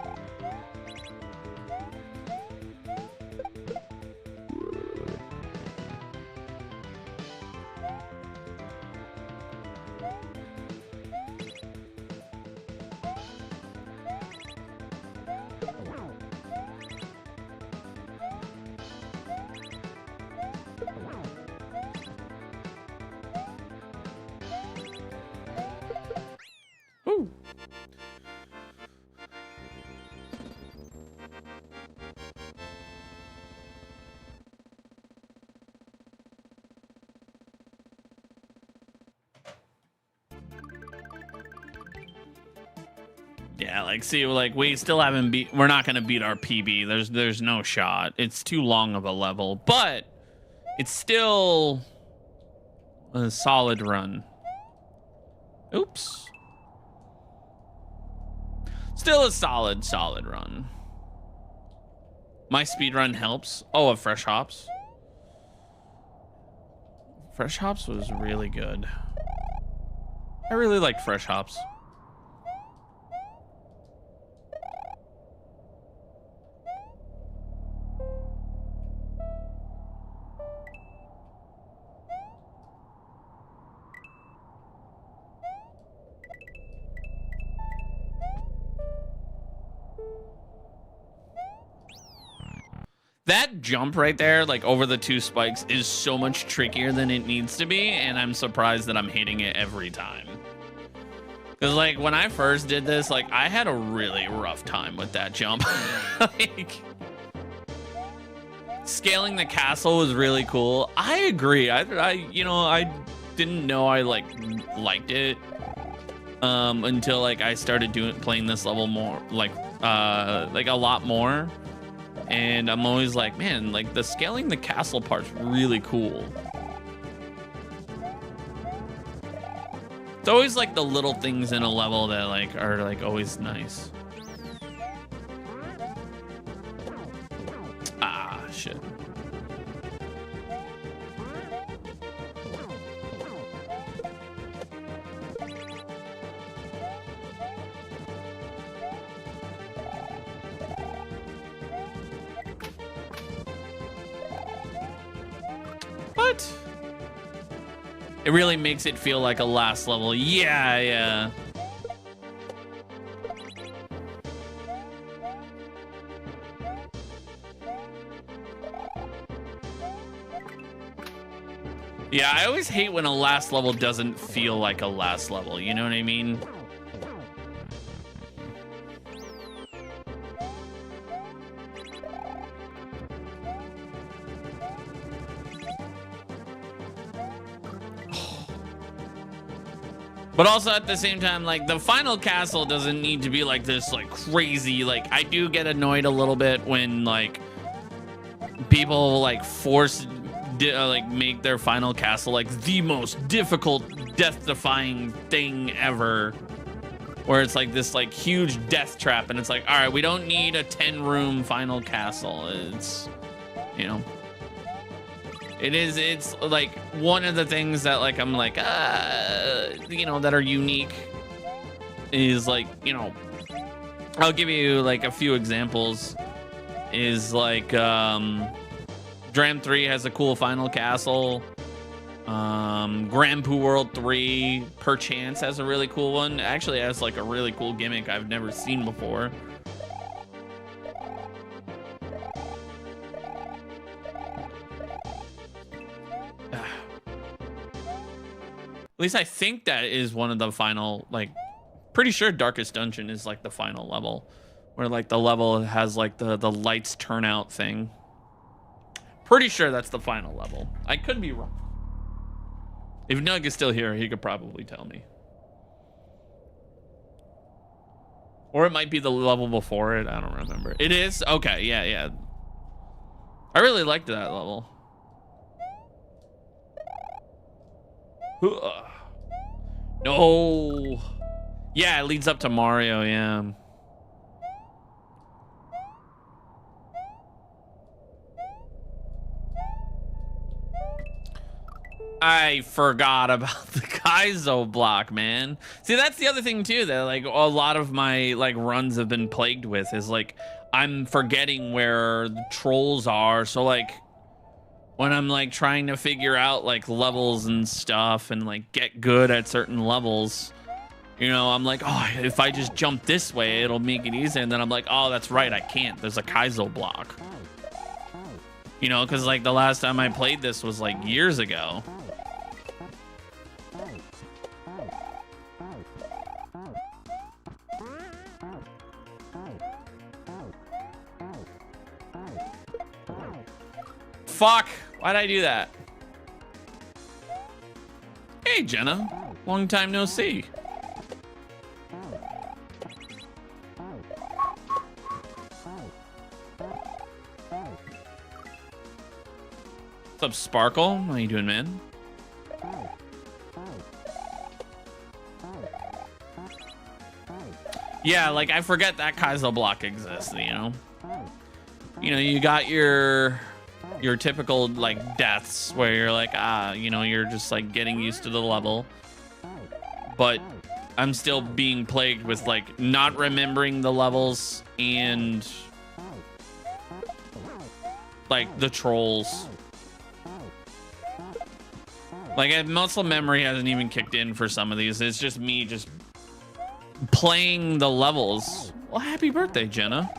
Yeah, like, see, like, we still haven't beat. We're not gonna beat our PB. There's no shot. It's too long of a level, but it's still a solid run. Oops. Still a solid run. My speed run helps. Oh, of Fresh Hops. Fresh Hops was really good. I really like Fresh Hops. That jump right there, like over the two spikes, is so much trickier than it needs to be, and I'm surprised that I'm hitting it every time. Because, like, when I first did this, like, I had a really rough time with that jump. Like, scaling the castle was really cool. I agree. You know, I didn't know I liked it until like I started playing this level more, like a lot more. And I'm always like, man, like the scaling the castle part's really cool. It's always like the little things in a level that like are like always nice. Ah, shit. What? It really makes it feel like a last level. Yeah, yeah. Yeah, I always hate when a last level doesn't feel like a last level. You know what I mean? But also at the same time, like the final castle doesn't need to be like this, like crazy. Like I do get annoyed a little bit when like people like make their final castle like the most difficult, death-defying thing ever. Where it's like this like huge death trap, and it's like, all right, we don't need a 10-room final castle. It's, you know. It's like one of the things that like I'm like you know, that are unique is like, you know, I'll give you like a few examples. Is like Dram 3 has a cool final castle. Grand Poo World 3 perchance has a really cool one. Actually has like a really cool gimmick I've never seen before. At least I think that is one of the final, like, pretty sure Darkest Dungeon is like the final level, where like the level has like the lights turn out thing. Pretty sure that's the final level. I could be wrong. If Nug is still here, he could probably tell me. Or it might be the level before it. I don't remember. It is? Okay, yeah, yeah. I really liked that level. No. Yeah, it leads up to Mario, yeah. I forgot about the kaizo block, man. See, that's the other thing too that like a lot of my like runs have been plagued with is like I'm forgetting where the trolls are. So like when I'm like trying to figure out like levels and stuff and like get good at certain levels, you know, I'm like, oh, if I just jump this way, it'll make it easier. And then I'm like, oh, that's right, I can't. There's a kaizo block. You know, because like the last time I played this was like years ago. Fuck! Why'd I do that? Hey, Jenna. Long time no see. What's up, Sparkle? How you doing, man? Yeah, like I forget that kaizo block exists, you know? You know, you got your typical like deaths where you're like, you know, you're just like getting used to the level. But I'm still being plagued with like not remembering the levels and like the trolls. Like muscle memory hasn't even kicked in for some of these. It's just me just playing the levels. Well, happy birthday, Jenna.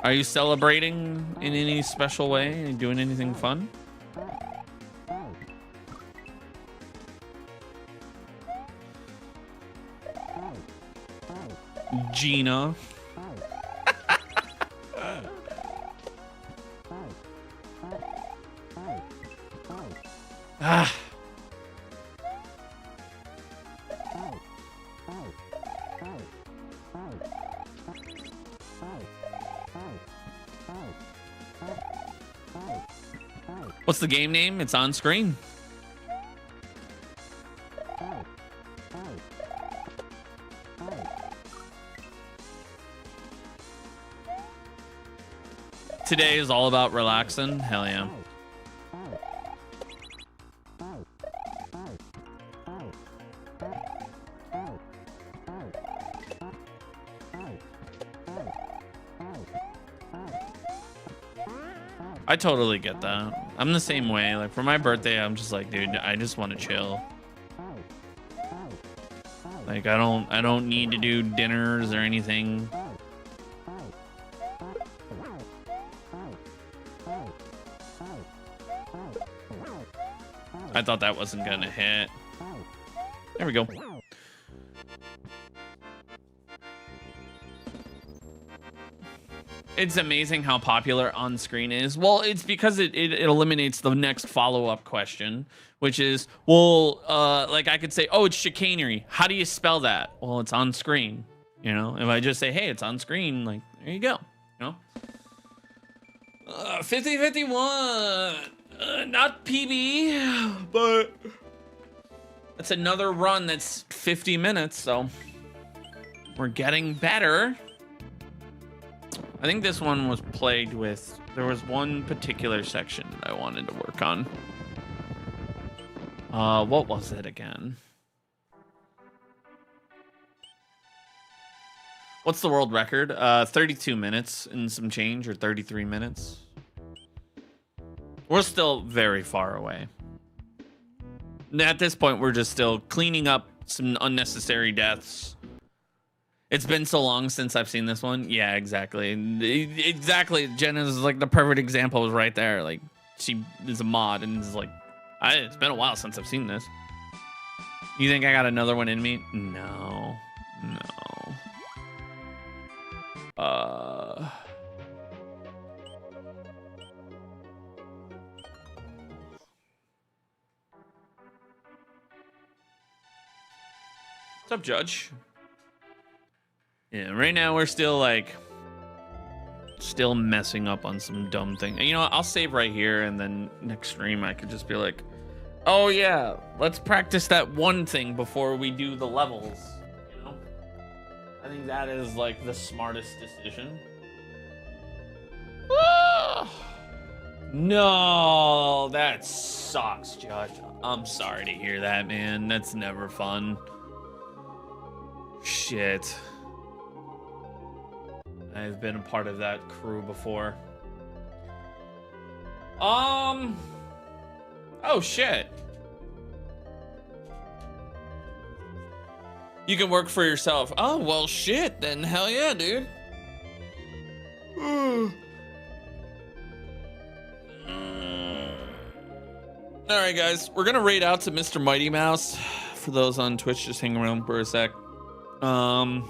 Are you celebrating in any special way? Are you doing anything fun? Gina. Ah. What's the game name? It's on screen. Today is all about relaxing. Hell yeah. I totally get that. I'm the same way. Like for my birthday, I'm just like, dude, I just want to chill. Like I don't need to do dinners or anything. I thought that wasn't gonna hit. There we go. It's amazing how popular on screen is. Well, it's because it eliminates the next follow-up question, which is, well, like I could say, oh, it's chicanery. How do you spell that? Well, it's on screen. You know, if I just say, hey, it's on screen, like, there you go. You know, 50-51, not PB, but that's another run that's 50 minutes, so we're getting better. I think this one was plagued with, there was one particular section that I wanted to work on. What was it again? What's the world record? 32 minutes and some change, or 33 minutes. We're still very far away. At this point, we're just still cleaning up some unnecessary deaths. It's been so long since I've seen this one. Yeah, exactly. Exactly. Jenna's like the perfect example was right there. Like she is a mod and is like, it's been a while since I've seen this. You think I got another one in me? No. What's up, Judge? Yeah, right now we're still like still messing up on some dumb thing. And you know what? I'll save right here, and then next stream I could just be like, oh yeah, let's practice that one thing before we do the levels. You know? I think that is like the smartest decision. No, that sucks, Josh. I'm sorry to hear that, man. That's never fun. Shit. I've been a part of that crew before. Oh shit. You can work for yourself. Oh, well shit, then hell yeah, dude. All right, guys, we're gonna raid out to Mr. Mighty Mouse. For those on Twitch, just hang around for a sec. I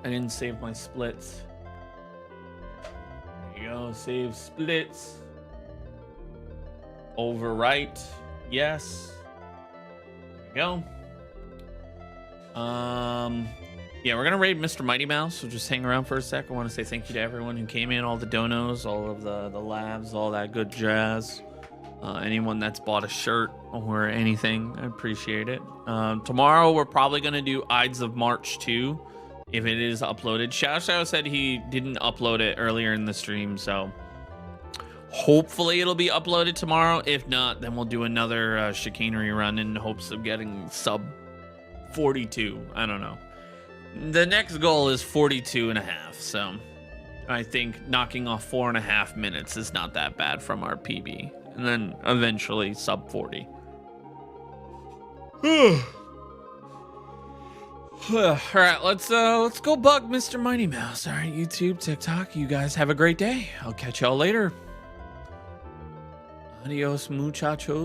didn't save my splits. There you go, save splits. Overwrite, yes. There you go. Yeah, we're gonna raid Mr. Mighty Mouse, so just hang around for a sec. I want to say thank you to everyone who came in, all the donos, all of the labs, all that good jazz. Anyone that's bought a shirt or anything, I appreciate it. Tomorrow we're probably gonna do Ides of March 2, if it is uploaded. Xiao Xiao said he didn't upload it earlier in the stream, so hopefully it'll be uploaded tomorrow. If not, then we'll do another chicanery run in hopes of getting sub 42. I don't know. The next goal is 42.5, so I think knocking off 4.5 minutes is not that bad from our PB, and then eventually sub 40. All right, let's go bug Mr. Mighty Mouse. All right, YouTube, TikTok, you guys have a great day. I'll catch y'all later. Adios, muchachos.